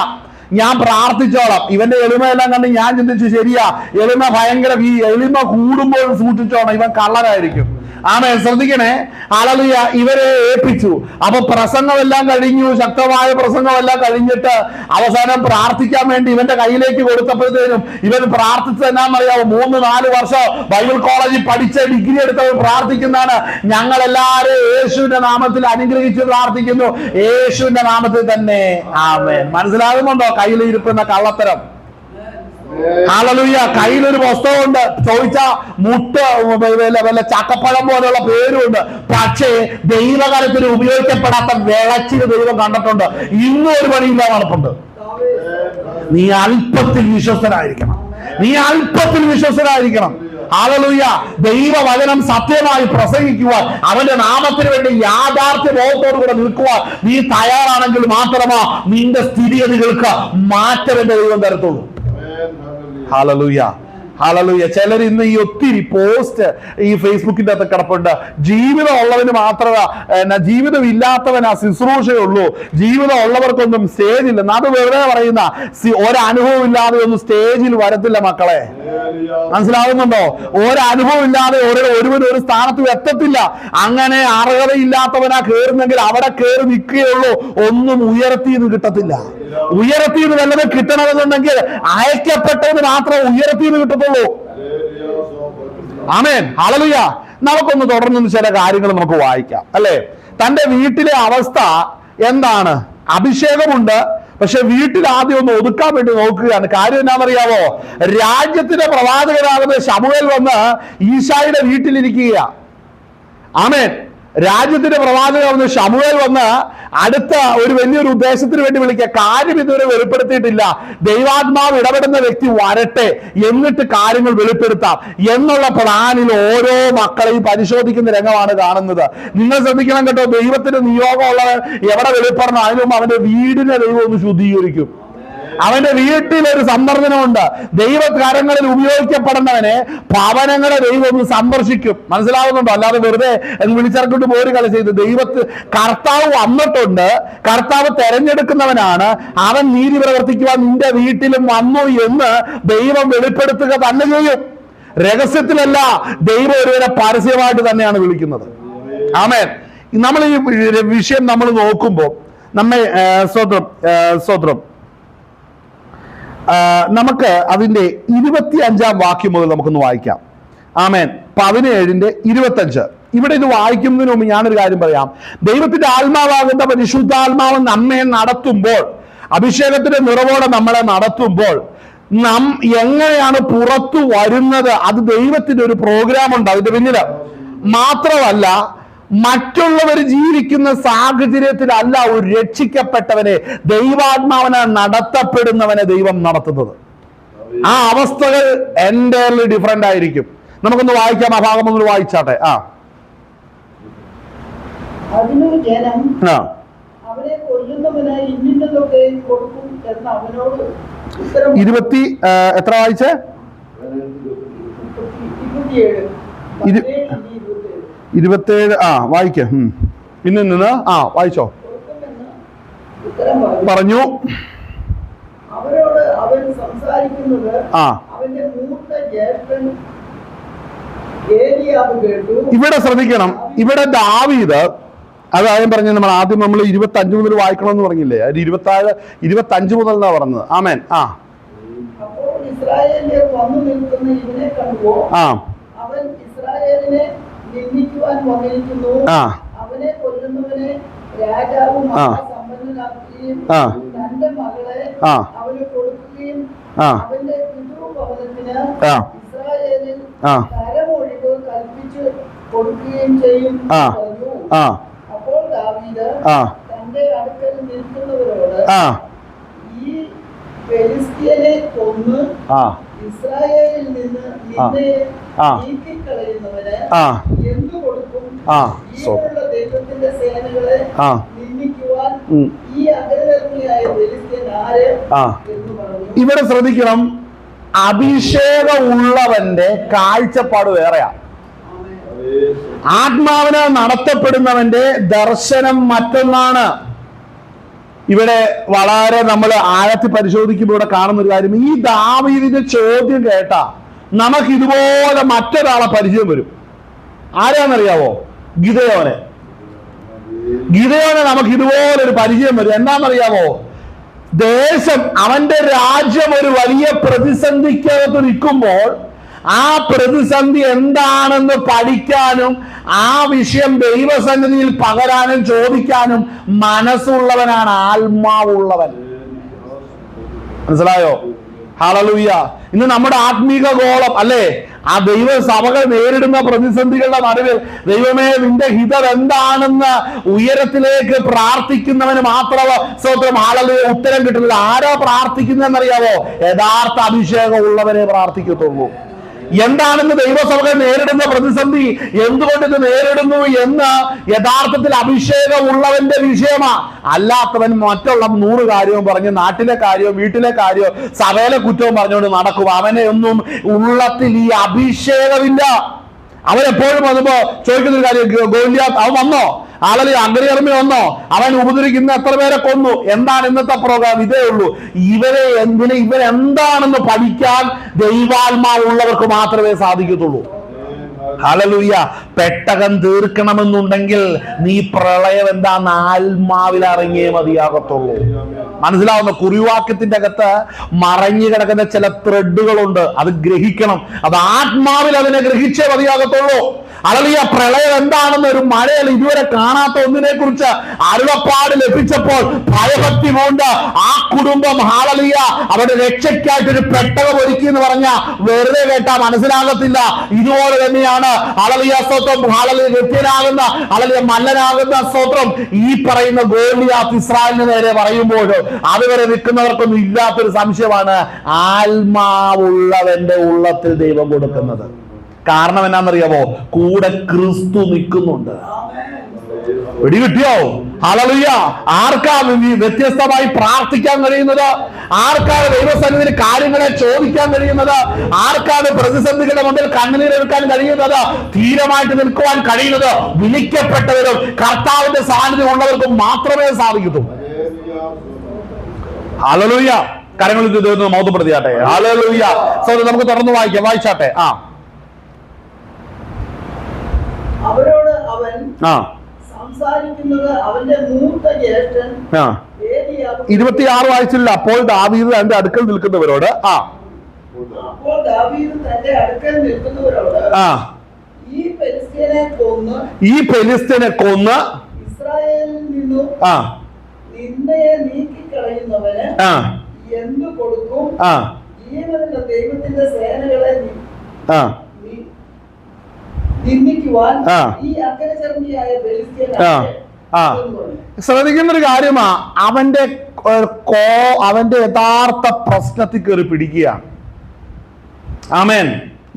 ഞാൻ പ്രാർത്ഥിച്ചോളാം. ഇവന്റെ എളിമയെല്ലാം കണ്ട് ഞാൻ ചിന്തിച്ചു, ശരിയാ, എളിമ ഭയങ്കര, ഈ എളിമ കൂടുമ്പോൾ സൂക്ഷിച്ചോണം, ഇവൻ കള്ളനായിരിക്കും. ആമേൻ. ശ്രദ്ധിക്കണേ. ഹല്ലേലൂയ. ഇവരെ ഏൽപ്പിച്ചു. അപ്പൊ പ്രസംഗമെല്ലാം കഴിഞ്ഞു, ശക്തമായ പ്രസംഗമെല്ലാം കഴിഞ്ഞിട്ട് അവസാനം പ്രാർത്ഥിക്കാൻ വേണ്ടി ഇവന്റെ കയ്യിലേക്ക് കൊടുത്തപ്പോഴത്തേനും ഇവൻ പ്രാർത്ഥിച്ചത് എന്നാന്നറിയാമോ? 3-4 വർഷം ബൈബിൾ കോളേജിൽ പഠിച്ച ഡിഗ്രി എടുത്തവൻ പ്രാർത്ഥിക്കുന്നതാണ്, ഞങ്ങൾ എല്ലാവരും യേശുവിന്റെ നാമത്തിൽ അനുഗ്രഹിച്ച് പ്രാർത്ഥിക്കുന്നു, യേശുവിന്റെ നാമത്തിൽ തന്നെ. ആമേൻ. മനസ്സിലാകുന്നുണ്ടോ കയ്യിലിരിക്കുന്ന കള്ളത്തരം? ഹല്ലേലൂയ. കയ്യിലൊരു പുസ്തകമുണ്ട്, ചോദിച്ച മുട്ട് വല്ല ചക്കപ്പഴം പോലെയുള്ള പേരുണ്ട്, പക്ഷേ ദൈവകാലത്തിന് ഉപയോഗിക്കപ്പെടാത്ത വിളച്ചിന് ദൈവം കണ്ടിട്ടുണ്ട്. ഇന്നും ഒരു പണിയില്ല നടപ്പുണ്ട്. നീ അല്പത്തിൽ വിശ്വസ്തനായിരിക്കണം. ഹല്ലേലൂയ. ദൈവവചനം സത്യമായി പ്രസംഗിക്കുവാൻ, അവന്റെ നാമത്തിന് വേണ്ടി യാഥാർത്ഥ്യ ബോധത്തോടു കൂടെ നിൽക്കുവാൻ നീ തയ്യാറാണെങ്കിൽ മാത്രമേ നിന്റെ സ്ഥിതിഗതികൾക്ക് മാറ്റം എന്റെ ദൈവം തരത്തുള്ളൂ. ഹല്ലേലൂയ. ചിലർ ഇന്ന് ഈ ഒത്തിരി പോസ്റ്റ് ഈ ഫേസ്ബുക്കിന്റെ അകത്ത് കിടപ്പുണ്ട്. ജീവിതം ഉള്ളവന് മാത്രമേ, ജീവിതം ഇല്ലാത്തവന് ആ ശുശ്രൂഷയുള്ളൂ, ജീവിതം ഉള്ളവർക്കൊന്നും സ്റ്റേജില്ല. അത് വെറുതെ പറയുന്ന, ഒരനുഭവം ഇല്ലാതെ ഒന്നും സ്റ്റേജിൽ വരത്തില്ല മക്കളെ. മനസ്സിലാവുന്നുണ്ടോ? ഒരനുഭവം ഇല്ലാതെ ഒരുവൻ ഒരു സ്ഥാനത്ത് എത്തത്തില്ല. അങ്ങനെ അർഹതയില്ലാത്തവനാ കയറുന്നെങ്കിൽ അവിടെ കയറി നിൽക്കുകയുള്ളൂ, ഒന്നും ഉയർത്തിന്ന് കിട്ടത്തില്ല. ഉയർത്തിന്ന് വല്ലതും കിട്ടണമെന്നുണ്ടെങ്കിൽ അയക്കപ്പെട്ടവന് മാത്രം ഉയർത്തിന്ന് കിട്ടത്തുള്ളൂ. ആമേൻ. ഹല്ലേലൂയ. നമുക്കൊന്ന് തുടർന്ന് ചില കാര്യങ്ങൾ നമുക്ക് വായിക്കാം, അല്ലെ? തന്റെ വീട്ടിലെ അവസ്ഥ എന്താണ്? അഭിഷേകമുണ്ട്, പക്ഷെ വീട്ടിൽ ആദ്യം ഒന്ന് ഒതുക്കാൻ വേണ്ടി നോക്കുകയാണ്. കാര്യം എന്താണെന്നറിയാവോ? രാജ്യത്തിന്റെ പ്രവാചകനാകുന്ന ശമൂവേൽ വന്ന് ഈശായുടെ വീട്ടിലിരിക്കുക. ആമേൻ. രാജ്യത്തിന്റെ പ്രവാചകനാകുന്ന ശമൂവേൽ വന്ന് അടുത്ത ഒരു വലിയൊരു ഉദ്ദേശത്തിന് വേണ്ടി വിളിക്കുക. കാര്യം ഇതുവരെ വെളിപ്പെടുത്തിയിട്ടില്ല. ദൈവാത്മാവ് ഇടപെടുന്ന വ്യക്തി വരട്ടെ, എന്നിട്ട് കാര്യങ്ങൾ വെളിപ്പെടുത്താം എന്നുള്ള പ്ലാനിൽ ഓരോ മക്കളെയും പരിശോധിക്കുന്ന രംഗമാണ് കാണുന്നത്. നിങ്ങൾ ശ്രദ്ധിക്കണം കേട്ടോ. ദൈവത്തിന്റെ നിയോഗമുള്ളവൻ എവിടെ വെളിപ്പെടണം, അതിനും അവന്റെ വീടിനെ ദൈവം ഒന്ന് ശുദ്ധീകരിക്കും. അവന്റെ വീട്ടിലൊരു സന്ദർശനമുണ്ട്. ദൈവകാര്യങ്ങളിൽ ഉപയോഗിക്കപ്പെടുന്നവനെ ഭവനങ്ങളെ ദൈവം ഒന്ന് സന്ദർശിക്കും. മനസ്സിലാവുന്നുണ്ടോ? അല്ലാതെ വെറുതെ വിളിച്ചിറക്കിട്ട് പോര് കളി ചെയ്ത് കർത്താവ് വന്നിട്ടുണ്ട്, കർത്താവ് തെരഞ്ഞെടുക്കുന്നവനാണ്, അവൻ നീതി പ്രവർത്തിക്കുവാൻ നിന്റെ വീട്ടിലും വന്നു എന്ന് ദൈവം വെളിപ്പെടുത്തുക തന്നെ ചെയ്യും. രഹസ്യത്തിലല്ല, ദൈവം ഒരുവരെ പരസ്യമായിട്ട് തന്നെയാണ് വിളിക്കുന്നത്. ആമേൻ. നമ്മൾ ഈ വിഷയം നമ്മൾ നോക്കുമ്പോൾ നമ്മെ സ്തോത്രം നമുക്ക് അതിന്റെ 25-ാം വാക്യം മുതൽ നമുക്കൊന്ന് വായിക്കാം. ആമേൻ. 17:25. ഇവിടെ ഇത് വായിക്കുന്നതിന് മുമ്പ് ഞാനൊരു കാര്യം പറയാം. ദൈവത്തിന്റെ ആത്മാവാകുന്ന പരിശുദ്ധാത്മാവ് നമ്മെ നടത്തുമ്പോൾ, അഭിഷേകത്തിന്റെ നിറവോടെ നമ്മളെ നടത്തുമ്പോൾ എങ്ങനെയാണ് പുറത്തു വരുന്നത്? അത് ദൈവത്തിന്റെ ഒരു പ്രോഗ്രാം ഉണ്ട് അതിന്റെ പിന്നില്. മാത്രമല്ല, മറ്റുള്ളവർ ജീവിക്കുന്ന സാഹചര്യത്തിലല്ല ഒരു രക്ഷിക്കപ്പെട്ടവനെ, ദൈവാത്മാവനെ നടത്തപ്പെടുന്നവനെ ദൈവം നടത്തുന്നത്. ആ അവസ്ഥകൾ എൻ്റയർലി ഡിഫറെന്റ് ആയിരിക്കും. നമുക്കൊന്ന് വായിക്കാം, ആ ഭാഗം ഒന്ന് വായിച്ചാട്ടെ. അതിനു ജനം അവനെ കൊല്ലുന്നവന് ഇന്നിന്നതൊക്കെ കൊടുക്കും എന്ന് അവനോട് ഉത്തരം. എത്ര വായിച്ചേ? 27. വായിക്ക. പിന്നെ നിന്ന് വായിച്ചോ. പറഞ്ഞു. അവരോട് അവൻ സംസാരിക്കുന്നത് അവന്റെ മൂത്ത ജ്യേഷ്ഠൻ ഏലിയാവ് കേട്ടു. ഇവിടെ ശ്രദ്ധിക്കണം. ഇവിടെ ദാവീദ്, അതായത് പറഞ്ഞു, നമ്മൾ 25 മുതൽ വായിക്കണമെന്ന് പറഞ്ഞില്ലേ? 25 മുതൽ എന്നാ പറഞ്ഞത്. ആമേൻ. അപ്പോൾ ഇസ്രായേലിൽ വന്നു നിൽക്കുന്ന ഇവനെ കണ്ടുവോ? അവൻ ഇസ്രായേലിനെ നിന്ദിക്കുവാൻ വന്നിരിക്കുന്നു. അവനെ കൊല്ലുന്നവനെ രാജാവും സമ്പന്നനാക്കുകയും തന്റെ മകളെ അവന് കൊടുക്കുകയും അവന്റെ പിതൃഭവനത്തിന് കരമൊഴിവ് കൽപ്പിച്ചു കൊടുക്കുകയും ചെയ്യും പറഞ്ഞു. അപ്പോൾ ദാവീദ് തന്റെ അടുക്കൽ നിൽക്കുന്നവരോട്, ഈ ഫെലിസ്ത്യനെ കൊന്ന് ഇസ്രായേലിൽ നിന്ന് നിന്നെ നീക്കിക്കളയുന്നവന് എന്തു കൊടുക്കും? ജീവനുള്ള ദൈവത്തിന്റെ സേനകളെ നിന്ദിക്കുവാൻ ഈ അഗ്രഹർമ്മിയായ ഫെലിസ്ത്യൻ ആര് എന്ന് പറഞ്ഞു. ഇവിടെ ശ്രദ്ധിക്കണം, അഭിഷേകം ഉള്ളവന്റെ കാഴ്ചപ്പാട് വേറെയാ. ആത്മാവിനെ നടത്തപ്പെടുന്നവന്റെ ദർശനം മറ്റൊന്നാണ്. ഇവിടെ വളരെ നമ്മൾ ആഴത്തിൽ പരിശോധിക്കുമ്പോൾ ഇവിടെ കാണുന്ന ഒരു കാര്യം, ഈ ദാവീദിന്റെ ചോദ്യം കേട്ടാ നമുക്ക് ഇതുപോലെ മറ്റൊരാളെ പരിചയം വരും. ആരാന്നറിയാവോ? ഗിദെയോനെ നമുക്ക് ഇതുപോലെ ഒരു പരിചയം വരും. എന്താണെന്നറിയാവോ? ദേശം, അവന്റെ രാജ്യം ഒരു വലിയ പ്രതിസന്ധിക്കകത്ത് നിൽക്കുമ്പോൾ ആ പ്രതിസന്ധി എന്താണെന്ന് പഠിക്കാനും ആ വിഷയം ദൈവസന്നിധിയിൽ പകരാനും ചോദിക്കാനും മനസ്സുള്ളവനാണ് ആത്മാവുള്ളവൻ. മനസ്സിലായോ? ഹല്ലേലൂയ. ഇന്ന് നമ്മുടെ ആത്മീക ഗോളം അല്ലേ, ആ ദൈവ സഭകൾ നേരിടുന്ന പ്രതിസന്ധികളുടെ നടുവിൽ ദൈവമേ നിന്റെ ഹിതം എന്താണെന്ന് ഉയരത്തിലേക്ക് പ്രാർത്ഥിക്കുന്നവന് മാത്രമേ സ്തോത്രം ഹല്ലേലൂയ ഉത്തരം കിട്ടുന്നത്. ആരോ പ്രാർത്ഥിക്കുന്നതെന്നറിയാവോ? യഥാർത്ഥ അഭിഷേകം ഉള്ളവരെ പ്രാർത്ഥിക്കത്തുള്ളൂ. എന്താണെന്ന് ദൈവസഭകൾ നേരിടുന്ന പ്രതിസന്ധി, എന്തുകൊണ്ട് ഇത് നേരിടുന്നു എന്ന് യഥാർത്ഥത്തിൽ അഭിഷേകം ഉള്ളവന്റെ വിഷയമാ. അല്ലാത്തവൻ മറ്റുള്ള 100 കാര്യവും പറഞ്ഞ് നാട്ടിലെ കാര്യവും വീട്ടിലെ കാര്യവും സഭയിലെ കുറ്റവും പറഞ്ഞുകൊണ്ട് നടക്കും. അവനെ ഒന്നും ഉള്ളത്തിൽ ഈ അഭിഷേകമില്ല. അവരെപ്പോഴും വന്നപ്പോ ചോദിക്കുന്നൊരു കാര്യം, ഗോലിയാത്ത് അവൻ വന്നോ? ആളെ അഗ്രഹർമ്മി വന്നോ? അവൻ ഉപദ്രവിക്കുന്ന എത്ര പേരെ കൊന്നു? എന്താണ് ഇന്നത്തെ പ്രോഗ്രാം? ഇതേ ഉള്ളൂ. ഇവരെന്താണെന്ന് പഠിക്കാൻ ദൈവാത്മാവുള്ളവർക്ക് മാത്രമേ സാധിക്കത്തുള്ളൂ. ഹല്ലേലൂയ. പെട്ടകം തീർക്കണമെന്നുണ്ടെങ്കിൽ നീ പ്രളയം എന്താന്ന് ആത്മാവിൽ ഇറങ്ങിയേ മതിയാകത്തുള്ളൂ. മനസ്സിലാവുന്ന കുറിവാക്യത്തിന്റെ അകത്ത് മറഞ്ഞു കിടക്കുന്ന ചില ത്രെഡുകളുണ്ട്, അത് ഗ്രഹിക്കണം. അത് ആത്മാവിൽ അതിനെ ഗ്രഹിച്ചേ മതിയാകത്തുള്ളൂ. ഹല്ലേലൂയ. പ്രളയം എന്താണെന്ന് ഒരു മഴയിൽ ഇതുവരെ കാണാത്ത ഒന്നിനെ കുറിച്ച് അരുളപ്പാട് ലഭിച്ചപ്പോൾ ഭയഭക്തി കൊണ്ട് ആ കുടുംബം ഹല്ലേലൂയ അവരുടെ രക്ഷയ്ക്കായിട്ടൊരു പെട്ടകം ഒരുക്കി എന്ന് പറഞ്ഞ വെറുതെ കേട്ടാ മനസ്സിലാകത്തില്ല. ഇതുപോലെ തന്നെയാണ് ഹല്ലേലൂയ സ്തോത്രം ഹല്ലേലൂയ വ്യക്തിനാകുന്ന ഹല്ലേലൂയ മല്ലനാകുന്ന സ്തോത്രം ഈ പറയുന്ന ഗോലിയാത്ത് ഇസ്രായേലിന് നേരെ പറയുമ്പോൾ അതുവരെ നിൽക്കുന്നവർക്കൊന്നും ഇല്ലാത്തൊരു സംശയമാണ് ആത്മാവുള്ളവന്റെ ഉള്ളത്തിൽ ദൈവം കൊടുക്കുന്നത്. കാരണം എന്നാന്നറിയാമോ? കൂടെ ക്രിസ്തു നിൽക്കുന്നുണ്ട്. പിടികിട്ടിയോ? ഹല്ലേലൂയ. ആർക്കാ വ്യത്യസ്തമായി പ്രാർത്ഥിക്കാൻ കഴിയുന്നത്? ആർക്കാണ് ദൈവസന്നിധിയിൽ കാര്യങ്ങളെ ചോദിക്കാൻ കഴിയുന്നത്? ആർക്കാണ് പ്രതിസന്ധികളുടെ മുമ്പിൽ കണ്ണുനീരെടുക്കാൻ കഴിയുന്നത്? ധീരമായിട്ട് നിൽക്കുവാൻ കഴിയുന്നത് വിളിക്കപ്പെട്ടവരും കർത്താവിന്റെ സാന്നിധ്യം ഉള്ളവർക്കും മാത്രമേ സാധിക്കൂ. ഹല്ലേലൂയ. കരങ്ങളിൽ ദൈവത്തെ മഹത്വപ്പെടുത്തിയാട്ടെ. ഹല്ലേലൂയ. നമുക്ക് തുടർന്ന് വായിച്ചാട്ടെ. അവരോട് അവൻ സംസാരിക്കുന്നത് അവന്റെ മൂത്ത ജ്യേഷ്ഠൻ 26 വായിച്ചില്ല. അപ്പോൾ ദാവീദ് തന്റെ അടുക്കൽ നിൽക്കുന്നവരോട് ഈ ഫെലിസ്ത്യനെ കൊന്ന് ഇസ്രായേലിൽ നിന്നും നിന്നയെ നീക്കിക്കളയുന്നവന് എന്തു കൊടുക്കും? ജീവനുള്ള ദൈവത്തിന്റെ സേനകളെ നിന്ദിക്കുവാൻ ഈ അഗ്രചർമ്മിയായ ഫെലിസ്ത്യൻ ശ്രദ്ധിക്കുന്ന ഒരു കാര്യമാ, അവന്റെ യഥാർത്ഥ പ്രശ്നത്തിൽ കയറി പിടിക്കുകയാണ്. ആമേൻ.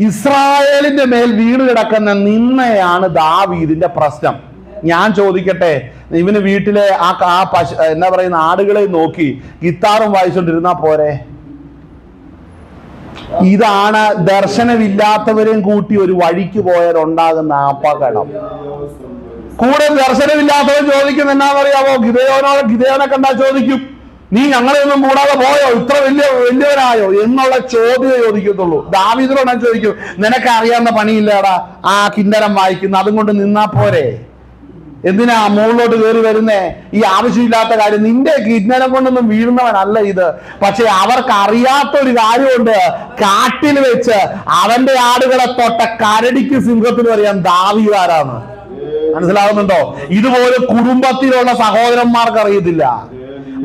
ഇസ്രായേലിന്റെ മേൽ വീണ് കിടക്കുന്ന നിന്നയാണ് ദാവീദിന്റെ പ്രശ്നം. ഞാൻ ചോദിക്കട്ടെ, ഇവന് വീട്ടിലെ എന്നാ പറയുന്ന ആടുകളെ നോക്കി ഗിത്താറും വായിച്ചോണ്ടിരുന്നാ പോരെ? ഇതാണ് ദർശനമില്ലാത്തവരെയും കൂട്ടി ഒരു വഴിക്ക് പോയാലുണ്ടാകുന്ന അപകടം. കൂടെ ദർശനമില്ലാത്തവൻ ചോദിക്കുന്ന എന്നാന്നറിയാവോ? ഗിദെയോനെ കണ്ടാ ചോദിക്കും, നീ ഞങ്ങളെയൊന്നും കൂടാതെ പോയോ? ഇത്ര വലിയവനായോ എന്നുള്ള ചോദ്യം ചോദിക്കത്തുള്ളൂ. ദാവീദിനോട് ചോദിക്കും, നിനക്ക് അറിയാവുന്ന പണിയില്ലാടാ ആ കിന്നരം വായിക്കുന്ന, അതും കൊണ്ട് നിന്നാ പോരെ? എന്തിനാ മുകളിലോട്ട് കയറി വരുന്നേ? ഈ ആവശ്യമില്ലാത്ത കാര്യം. നിന്റെ കിന്നരം കൊണ്ടൊന്നും വീഴുന്നവനല്ല ഇത്. പക്ഷെ അവർക്ക് അറിയാത്തൊരു കാര്യമുണ്ട്. കാട്ടിൽ വെച്ച് അവന്റെ ആടുകളെ തൊട്ട കരടിക്ക് സിംഹത്തിന് അറിയാം ദാവീദ് ആരാണ്. മനസ്സിലാകുന്നുണ്ടോ? ഇതുപോലെ കുടുംബത്തിലുള്ള സഹോദരന്മാർക്ക് അറിയത്തില്ല.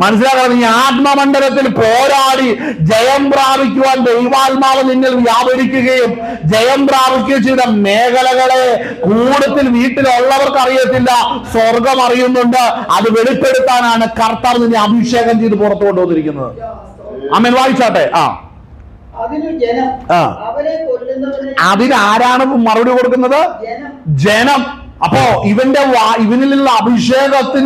മനസ്സിലാക്കണം. ഈ ആത്മമണ്ഡലത്തിൽ പോരാടി ജയം പ്രാപിക്കുവാൻ ദൈവാത്മാവ് നിങ്ങൾ വ്യാപരിക്കുകയും ജയം പ്രാപിക്കുകയും ചെയ്ത മേഖലകളെ കൂടുതൽ വീട്ടിലുള്ളവർക്ക് അറിയത്തില്ല, സ്വർഗം അറിയുന്നുണ്ട്. അത് വെളിപ്പെടുത്താനാണ് കർത്താവ് നിന്നെ അഭിഷേകം ചെയ്ത് പുറത്തു കൊണ്ടുവന്നിരിക്കുന്നത്. ആമേൻ. വായിച്ചാട്ടെ. അതിനാരാണ് മറുപടി കൊടുക്കുന്നത്? ജനം. അപ്പോ ഇവനിലുള്ള അഭിഷേകത്തിൽ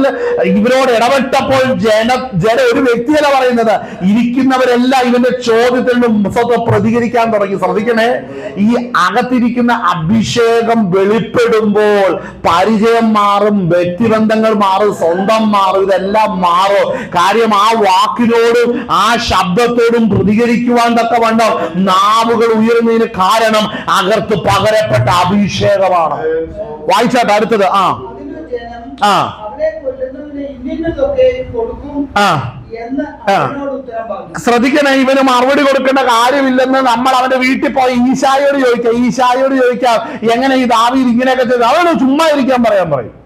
ഇവരോട് ഇടപെട്ടപ്പോൾ ജന ഒരു വ്യക്തിയല്ല പറയുന്നത്, ഇരിക്കുന്നവരെല്ലാം ഇവന്റെ ചോദ്യത്തിനും പ്രതികരിക്കാൻ തുടങ്ങി. ശ്രദ്ധിക്കണേ, ഈ അകത്തിരിക്കുന്ന അഭിഷേകം വെളിപ്പെടുമ്പോൾ പരിചയം മാറും, വ്യക്തിബന്ധങ്ങൾ മാറും, സ്വന്തം മാറും, ഇതെല്ലാം മാറും. കാര്യം ആ വാക്കിനോടും ആ ശബ്ദത്തോടും പ്രതികരിക്കുവാൻ തക്കവണ്ണം നാവുകൾ ഉയരുന്നതിന് കാരണം അകത്ത് പകരപ്പെട്ട അഭിഷേകമാണ്. വായിച്ചാട്ടെ അടുത്തത്. ശ്രദ്ധിക്കണേ, ഇവന് മറുപടി കൊടുക്കേണ്ട കാര്യമില്ലെന്ന് നമ്മൾ അവന്റെ വീട്ടിൽ പോയി ഈശായോട് ചോദിക്കാം എങ്ങനെ ഈ ദാവീദ് ഇങ്ങനെയൊക്കെ ചെയ്ത്. അവനോട് ചുമ്മാ ഇരിക്കാൻ പറയും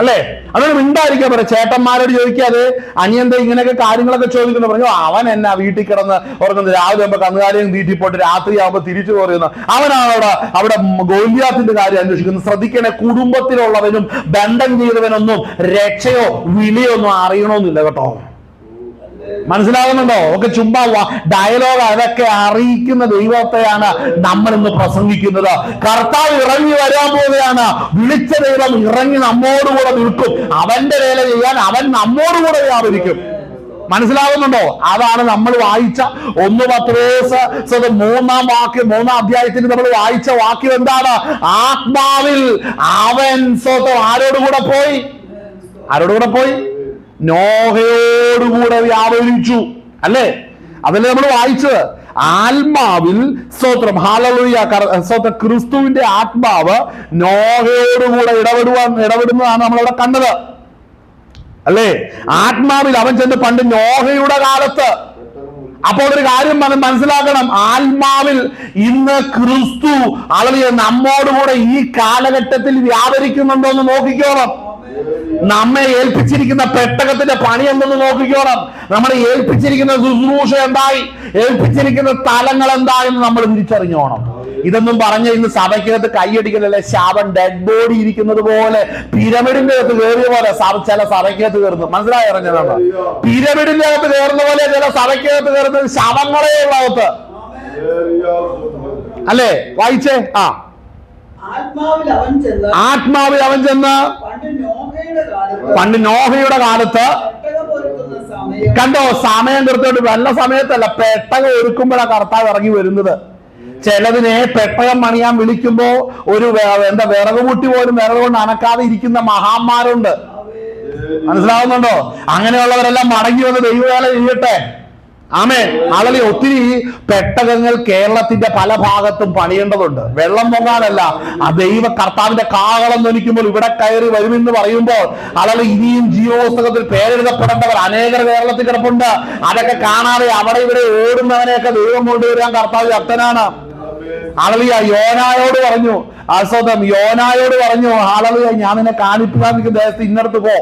അല്ലേ? അവനോട് മിണ്ടായിരിക്കാൻ പറയും. ചേട്ടന്മാരോട് ചോദിക്കാതെ അനിയന്ത ഇങ്ങനെയൊക്കെ കാര്യങ്ങളൊക്കെ ചോദിക്കുന്നു. പറഞ്ഞു അവൻ എന്നാ വീട്ടിൽ കിടന്ന് ഉറങ്ങുന്നത്, രാവിലെ ആകുമ്പോ കന്നുകാലിയും തീറ്റി പോയിട്ട് രാത്രി ആകുമ്പോ തിരിച്ചു പോരുന്നു. അവനാണ് അവിടെ ഗോലിയാത്തിന്റെ കാര്യം അന്വേഷിക്കുന്നത്. ശ്രദ്ധിക്കണേ, കുടുംബത്തിലുള്ളവനും ബന്ധം ചെയ്തവനൊന്നും രക്ഷയോ വിളിയോ ഒന്നും അറിയണമെന്നില്ല കേട്ടോ. മനസ്സിലാകുന്നുണ്ടോ? ഒക്കെ ചുമ്മാ ഡയലോഗ്. അതൊക്കെ അറിയിക്കുന്ന ദൈവത്തെയാണ് നമ്മൾ ഇന്ന് പ്രസംഗിക്കുന്നത്. കർത്താവ് ഇറങ്ങി വരാൻ പോവുകയാണ്. വിളിച്ച ദൈവം ഇറങ്ങി നമ്മോടുകൂടെ നിൽക്കും. അവന്റെ വേല ചെയ്യാൻ അവൻ നമ്മോടുകൂടെ വ്യാപരിക്കും. മനസ്സിലാകുന്നുണ്ടോ? അതാണ് നമ്മൾ വായിച്ച 1 പത്രോസ് 3 അധ്യായത്തിൽ നമ്മൾ വായിച്ച വാക്യം എന്താണ്? ആത്മാവിൽ അവൻ ആരോടുകൂടെ പോയി? നോഹയോടുകൂടെ വ്യാപരിച്ചു അല്ലേ? അതല്ലേ നമ്മൾ വായിച്ചത്. ആത്മാവിൽ സ്തോത്രം, ഹല്ലേലൂയ, സ്തോത്രം. ക്രിസ്തുവിന്റെ ആത്മാവ് നോഹയോടുകൂടെ ഇടപെടുന്നതാണ് നമ്മളവിടെ കണ്ടത് അല്ലേ? ആത്മാവിൽ അവൻ ചെന്ന് പണ്ട് നോഹയുടെ കാലത്ത്. അപ്പോൾ ഒരു കാര്യം മനസ്സിലാക്കണം, ആത്മാവിൽ ഇന്ന് ക്രിസ്തു നമ്മോടുകൂടെ ഈ കാലഘട്ടത്തിൽ വ്യാപരിക്കുന്നുണ്ടോ എന്ന് നോക്കിക്കോണം. നമ്മെ ഏൽപ്പിച്ചിരിക്കുന്ന പെട്ടകത്തിന്റെ പണി എന്തെന്ന് നോക്കിക്കോണം. നമ്മളെ ഏൽപ്പിച്ചിരിക്കുന്ന ശുശ്രൂഷ എന്തായി, ഏൽപ്പിച്ചിരിക്കുന്ന തലങ്ങൾ എന്തായെന്ന് നമ്മൾ തിരിച്ചറിഞ്ഞോണം. ഇതൊന്നും പറഞ്ഞ ഇന്ന് സഭയ്ക്കകത്ത് കൈയടിക്കലല്ലേ, ശാപം ഡെഡ് ബോഡി ഇരിക്കുന്നത് പോലെ പിരമിഡിന്റെ അകത്ത് കയറിയ പോലെ ചില സഭയ്ക്കകത്ത് കയറുന്നു. മനസ്സിലായി ഇറങ്ങുന്നത്? പിരമിഡിന്റെ അകത്ത് കയറുന്ന പോലെ ചില സഭയ്ക്കകത്ത് കയറുന്നത് ശവങ്ങളെ ഉള്ളകത്ത് അല്ലേ? വായിച്ചേ. ആത്മാവിൽ അവൻ ചെന്ന് പണ്ട് നോഹയുടെ കാലത്ത് കണ്ടോ, സമയം കൃത്യമായിട്ട് വല്ല സമയത്തല്ല, പെട്ടകം ഒരുക്കുമ്പോഴാണ് കർത്താവ് ഇറങ്ങി വരുന്നത്. ചിലതിനെ പെട്ടകം പണിയാൻ വിളിക്കുമ്പോ ഒരു വിറക് മുട്ടി പോലും വിറക് കൊണ്ട് അനക്കാതെ ഇരിക്കുന്ന മഹാന്മാരുണ്ട്. മനസ്സിലാവുന്നുണ്ടോ? അങ്ങനെയുള്ളവരെല്ലാം മടങ്ങി വന്ന് ദൈവവേല ചെയ്യട്ടെ. ആമേൻ. ആളെ ഒത്തിരി പെട്ടകങ്ങൾ കേരളത്തിന്റെ പല ഭാഗത്തും പണിയേണ്ടതുണ്ട്. വെള്ളം പൊങ്ങാനല്ല, ആ ദൈവ കർത്താവിന്റെ കാഹളം ധ്വനിക്കുമ്പോൾ ഇവിടെ കയറി വരുമെന്ന് പറയുമ്പോൾ ആളുകൾ ഇനിയും ജീവപുസ്തകത്തിൽ പേരെഴുതപ്പെടേണ്ടവർ അനേകർ കേരളത്തിൽ കിടപ്പുണ്ട്. അതൊക്കെ കാണാതെ അവിടെ ഇവിടെ ഓടുന്നവനെയൊക്കെ ദൈവം കൊണ്ടുവരാൻ കർത്താവ് ശക്തനാണ്. ആളുകൾ യോനായോട് പറഞ്ഞു, യോനായോട് പറഞ്ഞു, ആളുകൾ ഞാൻ നിന്നെ കാണിപ്പിക്കാൻ ദേശത്ത് ഇന്നടത്ത് പോ,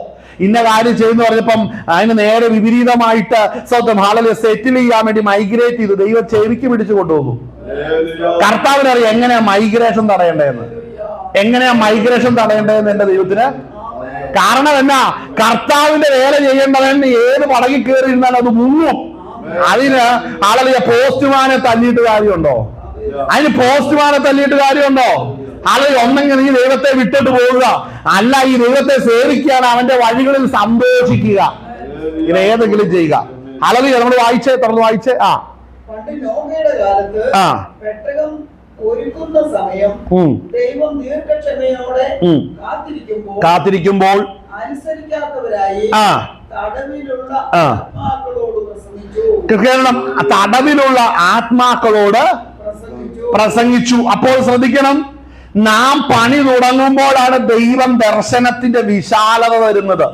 ഇന്ന കാര്യം ചെയ്യുന്നു പറഞ്ഞപ്പം അതിന് നേരെ വിപരീതമായിട്ട് സ്വന്തം ഹാളലെ സെറ്റിൽ ചെയ്യാൻ വേണ്ടി മൈഗ്രേറ്റ് ചെയ്തു. ദൈവം ചെവിക്ക് പിടിച്ചു കൊണ്ടുപോകും. കർത്താവിനറിയാം എങ്ങനെയാ മൈഗ്രേഷൻ തടയേണ്ടതെന്ന്, എന്റെ ദൈവത്തിന്. കാരണം എന്നാ, കർത്താവിന്റെ വേല ചെയ്യേണ്ടവൻ ഏത് പടകിൽ കയറിയിരുന്നാലും അത് മുങ്ങും. അതിന് ആളുകളെ പോസ്റ്റ്മാനെ തല്ലിയിട്ട് കാര്യമുണ്ടോ? ആളുകൾ ഒന്നെങ്കിൽ ഈ ദൈവത്തെ വിട്ടിട്ട് പോവുക, അല്ല ഈ ദൈവത്തെ സേവിക്കുകയാണ്, അവന്റെ വഴികളിൽ സന്തോഷിക്കുക, ഇത് ഏതെങ്കിലും ചെയ്യുക. ആളുകൾ നമ്മൾ തുറന്ന് വായിച്ചേ. പണ്ട് നോഹയുടെ കാലത്ത് പെട്ടകം ഒരുക്കുന്ന സമയം ദൈവം ദീർഘക്ഷമയോടെ കാത്തിരിക്കുമ്പോൾ അനുസരിക്കാത്തവരായി തടവിലുള്ള ആത്മാക്കളോട് പ്രസംഗിച്ചു. അപ്പോൾ ശ്രദ്ധിക്കണം, നാം പണി തുടങ്ങുമ്പോഴാണ് ദൈവം ദർശനത്തിന്റെ വിശാലത വരുന്നത്.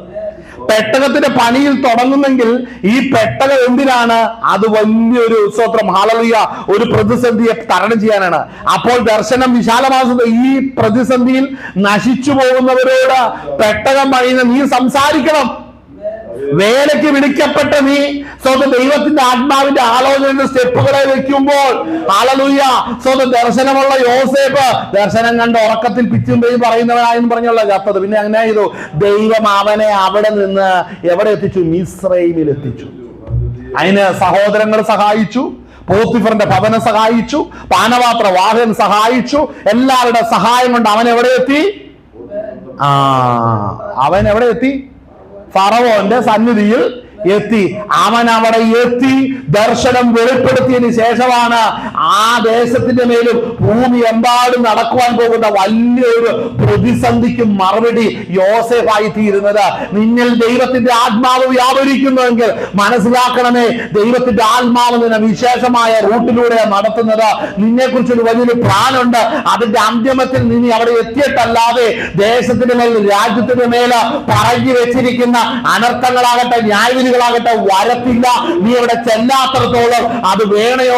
പെട്ടകത്തിന്റെ പണിയിൽ തുടങ്ങുന്നെങ്കിൽ ഈ പെട്ടകം എന്തിനാണ്? അത് വലിയൊരു സ്തോത്രം, ഹല്ലേലൂയ, ഒരു പ്രതിസന്ധിയെ തരണം ചെയ്യാനാണ്. അപ്പോൾ ദർശനം വിശാലമാകുന്നത് ഈ പ്രതിസന്ധിയിൽ നശിച്ചു പോകുന്നവരോട് പെട്ടകം പണിയുന്ന നീ സംസാരിക്കണം. വേലയ്ക്ക് വിളിക്കപ്പെട്ട നീ സ്വന്തം ദൈവത്തിന്റെ ആത്മാവിന്റെ ആലോചനയുടെ സ്റ്റെപ്പുകളെ വെക്കുമ്പോൾ ഹല്ലേലൂയ, സ്വന്തം ദർശനമുള്ള യോസേഫ് ദർശനം കണ്ട് ഉറക്കത്തിൽ പിച്ചും പേര് പറയുന്നവനായെന്ന് പറഞ്ഞുള്ള ചത്തത്. പിന്നെ അങ്ങനെ ചെയ്തു, ദൈവം അവനെ അവിടെ നിന്ന് എവിടെ എത്തിച്ചു? മിസ്രൈമിൽ എത്തിച്ചു. അതിന് സഹോദരങ്ങൾ സഹായിച്ചു, പോത്തിഫറിന്റെ ഭവനം സഹായിച്ചു, പാനപാത്ര വാഹകൻ സഹായിച്ചു. എല്ലാവരുടെ സഹായം കൊണ്ട് അവൻ എവിടെ എത്തി? അവൻ എവിടെ എത്തി? ഫറവോന്റെ സന്നിധിയിൽ എത്തി. അവൻ അവിടെ എത്തി ദർശനം വെളിപ്പെടുത്തിയതിന് ശേഷമാണ് ആ ദേശത്തിന്റെ മേലും ഭൂമി എമ്പാടും നടക്കുവാൻ പോകുന്ന വലിയൊരു പ്രതിസന്ധിക്ക് മറുപടി യോസേഫായി തീരുന്നത്. നിന്നിൽ ദൈവത്തിന്റെ ആത്മാവ് വ്യാപരിക്കുന്നുവെങ്കിൽ മനസ്സിലാക്കണമേ, ദൈവത്തിന്റെ ആത്മാവ് നിന്നെ വിശേഷമായ റൂട്ടിലൂടെ നടത്തുന്നത്. നിന്നെ കുറിച്ചൊരു വലിയൊരു പ്ലാനുണ്ട്. അതിന്റെ അന്തിമത്തിൽ നീ അവിടെ എത്തിയിട്ടല്ലാതെ ദേശത്തിന്റെ മേൽ, രാജ്യത്തിന്റെ മേൽ പറഞ്ഞു വെച്ചിരിക്കുന്ന അനർത്ഥങ്ങളാകട്ടെ, ന്യായവിധികളാകട്ടെ വരത്തില്ല. നീ അവിടെ ചെല്ലാത്തടത്തോളം അത് വേണയോ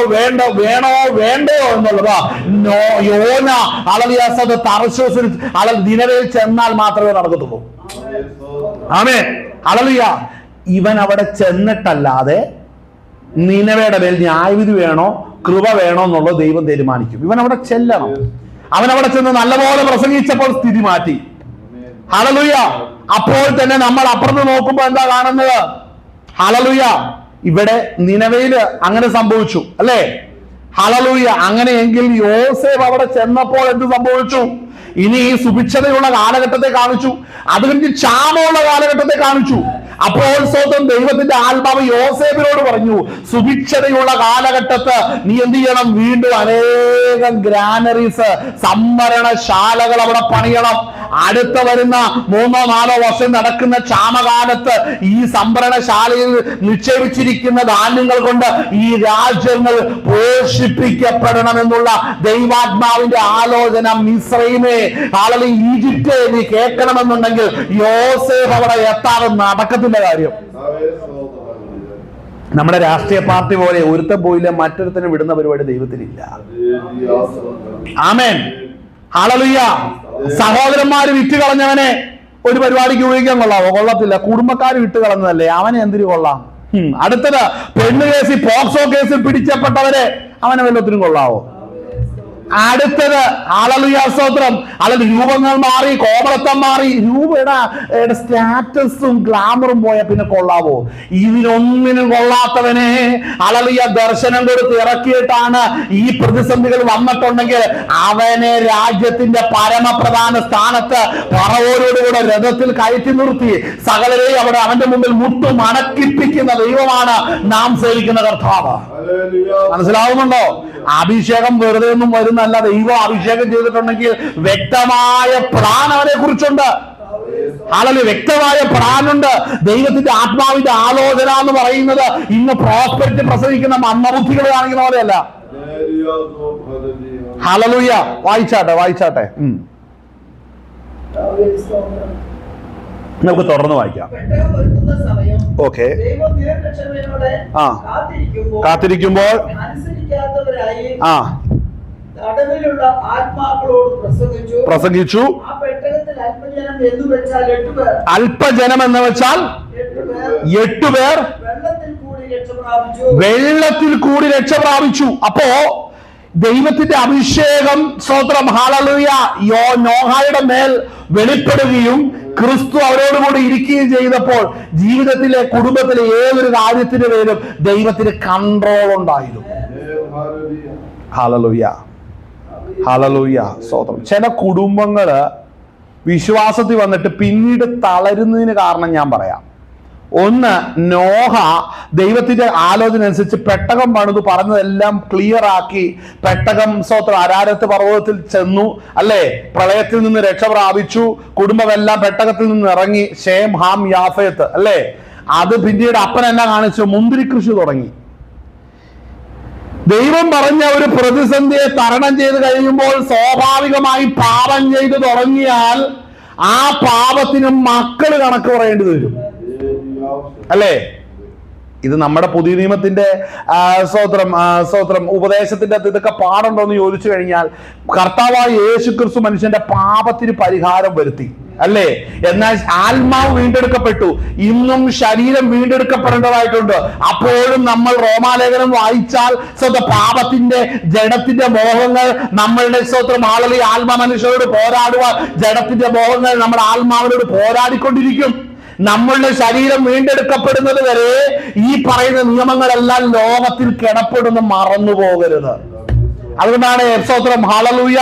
വേണ്ടയോ എന്നുള്ളത് യോന അളവിയാസത് തർശൂസിൽ ദിനവേൽ ചെന്നാൽ മാത്രമേ നടക്കത്തുള്ളൂ. ആമേൻ, ഹല്ലേലൂയ. ഇവൻ അവിടെ ചെന്നിട്ടല്ലാതെ നിനവയുടെ മേൽ ന്യായവിധി വേണോ കൃപ വേണോ എന്നുള്ളത് ദൈവം തീരുമാനിക്കും. ഇവൻ അവിടെ ചെല്ലണം. അവൻ അവിടെ ചെന്ന് നല്ലപോലെ പ്രസംഗിച്ചപ്പോൾ സ്ഥിതി മാറ്റി. ഹല്ലേലൂയ. അപ്പോൾ തന്നെ നമ്മൾ അപ്പുറത്ത് നോക്കുമ്പോൾ എന്താ കാണുന്നത്? ഹല്ലേലൂയ, ഇവിടെ നിനവയില് അങ്ങനെ സംഭവിച്ചു അല്ലേ? ഹല്ലേലൂയ. അങ്ങനെയെങ്കിൽ യോസേഫ് അവിടെ ചെന്നപ്പോൾ എന്ത് സംഭവിച്ചു? ഇനി ഈ സുഭിക്ഷതയുള്ള കാലഘട്ടത്തെ കാണിച്ചു, അത് കഴിഞ്ഞ് ക്ഷാമമുള്ള കാലഘട്ടത്തെ കാണിച്ചു. അപ്പോൾ സ്വന്തം ദൈവത്തിന്റെ ആത്മാവ് യോസേഫിനോട് പറഞ്ഞു, സുഭിക്ഷതയുള്ള കാലഘട്ടത്ത് നീ എന്ത് ചെയ്യണം? വീണ്ടും അനേകം ഗ്രാനറീസ്, സംഭരണശാലകൾ അവിടെ പണിയണം. അടുത്ത വരുന്ന 3-4 വർഷം നടക്കുന്ന ക്ഷാമകാലത്ത് ഈ സംഭരണശാലയിൽ നിക്ഷേപിച്ചിരിക്കുന്ന ധാന്യങ്ങൾ കൊണ്ട് ഈ രാജ്യങ്ങൾ പോഷിപ്പിക്കപ്പെടണമെന്നുള്ള ദൈവാത്മാവിന്റെ ആലോചന മിസ്രൈമേ, ആളുകൾ ഈജിപ്റ്റ് നീ കേൾക്കണമെന്നുണ്ടെങ്കിൽ യോസേഫ് അവിടെ എത്താതെ നടക്കത്തില്ല കാര്യം. നമ്മുടെ രാഷ്ട്രീയ പാർട്ടി പോലെ ഒരുത്തൻ പോയില്ല മറ്റൊരുത്തനെ വിടുന്ന പരിപാടി ദൈവത്തിനില്ല. ആമേൻ, ഹല്ലേലൂയ. സഹോദരന്മാര് വിറ്റ് കളഞ്ഞവനെ ഒരു പരിപാടിക്ക് ഉപയോഗിക്കാൻ കൊള്ളാവോ? കൊള്ളത്തില്ല. കുടുംബക്കാര് വിട്ട് കളഞ്ഞതല്ലേ, അവനെ എന്തിനു കൊള്ളാം? അടുത്തത് പെണ്ണ് കേസിൽ, പോക്സോ കേസിൽ പിടിച്ചപ്പെട്ടവരെ അവനെ വല്ലത്തിനും കൊള്ളാവോ? അടുത്തത് ഹല്ലേലൂയ സ്തോത്രം, അല്ലെങ്കിൽ രൂപങ്ങൾ മാറി, കോമളത്വം മാറി, രൂപയുടെ സ്റ്റാറ്റസും ഗ്ലാമറും പോയാൽ പിന്നെ കൊള്ളാവോ? ഇതിനൊന്നിനും കൊള്ളാത്തവനെ ഹല്ലേലൂയ ദർശനം കൊടുത്ത് ഇറക്കിയിട്ടാണ് ഈ പ്രതിസന്ധികൾ വന്നിട്ടുണ്ടെങ്കിൽ അവനെ രാജ്യത്തിന്റെ പരമപ്രധാന സ്ഥാനത്ത് ഫറവോനോടുകൂടെ രഥത്തിൽ കയറ്റി നിർത്തി സകലരെയും അവിടെ അവന്റെ മുമ്പിൽ മുട്ടും അടക്കിപ്പിക്കുന്ന ദൈവമാണ് നാം സേവിക്കുന്ന കർത്താവ്. മനസ്സിലാവുന്നുണ്ടോ? അഭിഷേകം വെറുതെ ഒന്നും വരുന്നല്ല. ദൈവം അഭിഷേകം ചെയ്തിട്ടുണ്ടെങ്കിൽ വ്യക്തമായ പ്ലാൻ അവനെ കുറിച്ചുണ്ട്. ആളല്ലേ, വ്യക്തമായ പ്ലാനുണ്ട്. ദൈവത്തിന്റെ ആത്മാവിന്റെ ആലോചന എന്ന് പറയുന്നത് ഇന്ന് പ്രോസ്പെരിറ്റി പ്രസവിക്കുന്ന മന്ദബുദ്ധികൾ കാണിക്കുന്ന പോലെയല്ല. ഹല്ലേലൂയ. വായിച്ചാട്ടെ നമുക്ക് തുടർന്ന് വായിക്കാം. ഓക്കെ. കാത്തിരിക്കുമ്പോൾ തടവിലുള്ള ആത്മാക്കളോട് പ്രസംഗിച്ചു. അല്പജനം എന്ന് വെച്ചാൽ 8 പേർ വെള്ളത്തിൽ കൂടി രക്ഷ പ്രാപിച്ചു. അപ്പോ ദൈവത്തിന്റെ അഭിഷേകം സ്തോത്രം ഹല്ലേലൂയ നോഹയുടെ മേൽ വെളിപ്പെടുകയും ക്രിസ്തു അവരോടുകൂടി ഇരിക്കുകയും ചെയ്തപ്പോൾ ജീവിതത്തിലെ, കുടുംബത്തിലെ ഏതൊരു കാര്യത്തിന് മേലും ദൈവത്തിന് കൺട്രോൾ ഉണ്ടായിരുന്നു. ഹല്ലേലൂയ, ഹല്ലേലൂയ സ്തോത്രം. ചില കുടുംബങ്ങള് വിശ്വാസത്തിൽ വന്നിട്ട് പിന്നീട് തളരുന്നതിന് കാരണം ഞാൻ പറയാം. ഒന്ന്, നോഹ ദൈവത്തിന്റെ ആലോചന അനുസരിച്ച് പെട്ടകം പണിതു, പറഞ്ഞതെല്ലാം ക്ലിയർ ആക്കി പെട്ടകം സ്തോത്രം അരാരത്ത് പർവ്വതത്തിൽ ചെന്നു അല്ലേ, പ്രളയത്തിൽ നിന്ന് രക്ഷ പ്രാപിച്ചു, കുടുംബമെല്ലാം പെട്ടകത്തിൽ നിന്ന് ഇറങ്ങി, ഷേം ഹാം യാഫേത്ത് അല്ലേ. അത് പിന്നീട് അപ്പൻ എന്നാ കാണിച്ചു? മുന്തിരി കൃഷി തുടങ്ങി. ദൈവം പറഞ്ഞ ഒരു പ്രതിസന്ധിയെ തരണം ചെയ്ത് കഴിയുമ്പോൾ സ്വാഭാവികമായി പാപം ചെയ്ത് തുടങ്ങിയാൽ ആ പാപത്തിന് മക്കള് കണക്ക് പറയേണ്ടി വരും അല്ലേ. ഇത് നമ്മുടെ പുതിയ നിയമത്തിന്റെ സ്തോത്രം ഉപദേശത്തിന്റെ ഇതൊക്കെ പാടുണ്ടോ എന്ന് ചോദിച്ചു കഴിഞ്ഞാൽ കർത്താവായ യേശു ക്രിസ്തു മനുഷ്യന്റെ പാപത്തിന് പരിഹാരം വരുത്തി അല്ലേ? എന്നാൽ ആത്മാവ് വീണ്ടെടുക്കപ്പെട്ടു. ഇന്നും ശരീരം വീണ്ടെടുക്കപ്പെടേണ്ടതായിട്ടുണ്ട്. അപ്പോഴും നമ്മൾ റോമാലേഖനം വായിച്ചാൽ പാപത്തിന്റെ ജഡത്തിന്റെ മോഹങ്ങൾ നമ്മളുടെ ആത്മ മനുഷ്യരോട് പോരാടുവാൻ ജഡത്തിന്റെ മോഹങ്ങൾ നമ്മുടെ ആത്മാവിനോട് പോരാടിക്കൊണ്ടിരിക്കും. നമ്മളുടെ ശരീരം വീണ്ടെടുക്കപ്പെടുന്നത് വരെ ഈ പറയുന്ന നിയമങ്ങളെല്ലാം ലോകത്തിൽ കിടപ്പെടുന്ന മറന്നു പോകരുത്. അതുകൊണ്ടാണ് സ്തോത്രം ഹല്ലേലൂയ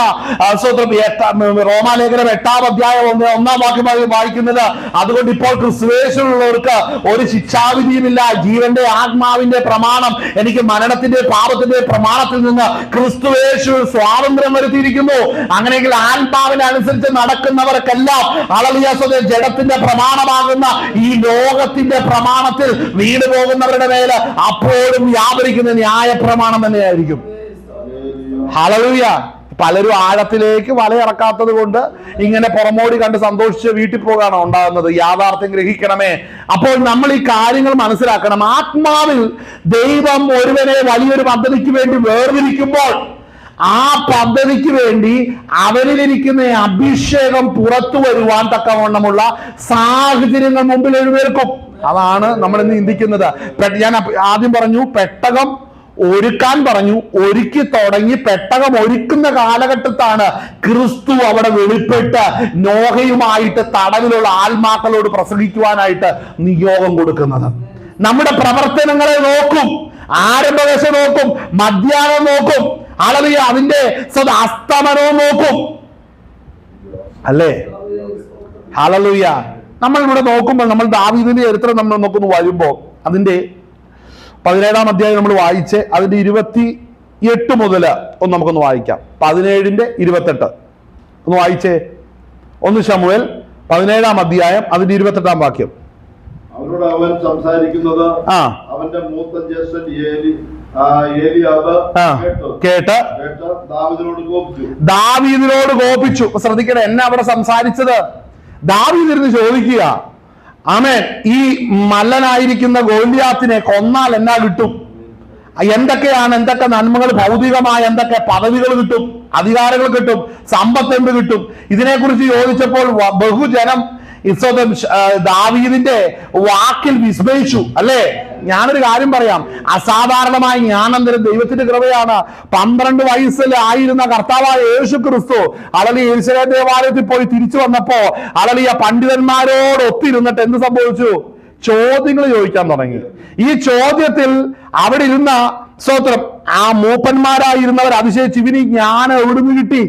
റോമാലേഖനം 8-ാം അധ്യായം 1-ാം വാക്യമായി വായിക്കുന്നത്. അതുകൊണ്ട് ഇപ്പോൾ ക്രിസ്തുയേശുവിലുള്ളവർക്ക് ഒരു ശിക്ഷാവിധിയുമില്ല. ജീവന്റെ ആത്മാവിന്റെ പ്രമാണം എനിക്ക് മരണത്തിന്റെ പാപത്തിന്റെ പ്രമാണത്തിൽ നിന്ന് ക്രിസ്തുയേശു സ്വാതന്ത്ര്യം വരുത്തിയിരിക്കുന്നു. അങ്ങനെയെങ്കിൽ ആത്മാവിനനുസരിച്ച് നടക്കുന്നവർക്കെല്ലാം ഹല്ലേലൂയ ജഡത്തിന്റെ പ്രമാണമാകുന്ന ഈ ലോകത്തിന്റെ പ്രമാണത്തിൽ വീണ് പോകുന്നവരുടെ മേല് അപ്പോഴും വ്യാപരിക്കുന്ന ന്യായ പ്രമാണം തന്നെയായിരിക്കും. ഹല്ലേലൂയ. പലരും ആഴത്തിലേക്ക് വലയിറക്കാത്തത് കൊണ്ട് ഇങ്ങനെ പുറമോടി കണ്ട് സന്തോഷിച്ച് വീട്ടിൽ പോകാണ് ഉണ്ടാകുന്നത്. യാഥാർത്ഥ്യം ഗ്രഹിക്കണമേ. അപ്പോൾ നമ്മൾ ഈ കാര്യങ്ങൾ മനസ്സിലാക്കണം. ആത്മാവിൽ ദൈവം ഒരുവനെ വലിയൊരു പദ്ധതിക്ക് വേണ്ടി വേർതിരിക്കുമ്പോൾ ആ പദ്ധതിക്ക് വേണ്ടി അവനിലിരിക്കുന്ന അഭിഷേകം പുറത്തു വരുവാൻ തക്കവണ്ണമുള്ള സാഹചര്യങ്ങൾ മുമ്പിൽ എഴുന്നേൽക്കും. അതാണ് നമ്മൾ ഇന്ന് ചിന്തിക്കുന്നത്. ഞാൻ ആദ്യം പറഞ്ഞു പെട്ടകം ഒരുക്കാൻ പറഞ്ഞു. ഒരുക്കി തുടങ്ങി പെട്ടകം ഒരുക്കുന്ന കാലഘട്ടത്താണ് ക്രിസ്തു അവിടെ വെളിപ്പെട്ട് നോഹയുമായിട്ട് തടവിലുള്ള ആത്മാക്കളോട് പ്രസംഗിക്കുവാനായിട്ട് നിയോഗം കൊടുക്കുന്നത്. നമ്മുടെ പ്രവർത്തനങ്ങളെ നോക്കും, ആരംഭദശ നോക്കും, മധ്യാഹ്നം നോക്കും, ഹല്ലേലൂയ അതിന്റെ അസ്തമനവും നോക്കും, അല്ലേ? ഹല്ലേലൂയ. നമ്മൾ ഇവിടെ നോക്കുമ്പോൾ നമ്മൾ ദാവീദിന്റെ ചരിത്രം നമ്മൾ നോക്കുന്നു വരുമ്പോൾ അതിന്റെ 17-ാം അധ്യായം നമ്മൾ വായിച്ച് അതിന്റെ 28 മുതൽ ഒന്ന് നമുക്കൊന്ന് വായിക്കാം. 17-ന്റെ 28 ഒന്ന് വായിച്ചേ. 1 ശമൂവേൽ 17-ാം അധ്യായം അതിന്റെ 28-ാം വാക്യം. അവരോട് അവൻ സംസാരിക്കുന്നത് അവന്റെ മൂത്ത ജ്യേഷ്ഠൻ ഏലിയാബ് കേട്ട് ദാവീദിനോട് കോപിച്ചു. ശ്രദ്ധിക്കണേ, എന്നെ അവിടെ സംസാരിച്ചത് ദാവീദിരുന്ന് ചോദിക്കുക, ആമേൻ, ഈ മല്ലനായിരിക്കുന്ന ഗോലിയാത്തിനെ കൊന്നാൽ എന്നാ കിട്ടും? എന്തൊക്കെ നന്മകൾ, ഭൗതികമായ എന്തൊക്കെ പദവികൾ കിട്ടും, അധികാരങ്ങൾ കിട്ടും, സമ്പത്ത് എന്ത് കിട്ടും? ഇതിനെക്കുറിച്ച് ചോദിച്ചപ്പോൾ ബഹുജനം ദാവീദിന്റെ വാക്കിൽ വിസ്മയിച്ചു. അല്ലേ? ഞാനൊരു കാര്യം പറയാം. അസാധാരണമായി ജ്ഞാനന്തരം ദൈവത്തിന്റെ കൃപയാണ്. 12 വയസ്സിൽ ആയിരുന്ന കർത്താവായ യേശു ക്രിസ്തു യെരൂശലേം ദേവാലയത്തിൽ പോയി തിരിച്ചു വന്നപ്പോ പണ്ഡിതന്മാരോട് ഒത്തിരുന്നിട്ട് എന്ത് സംഭവിച്ചു? ചോദ്യങ്ങൾ ചോദിക്കാൻ തുടങ്ങി. ഈ ചോദ്യത്തിൽ അവിടെ ഇരുന്ന സ്തോത്രം ആ മൂപ്പന്മാരായിരുന്നവർ അതിശയിച്ച് ഇവന് ജ്ഞാനം എവിടുന്ന് കിട്ടി?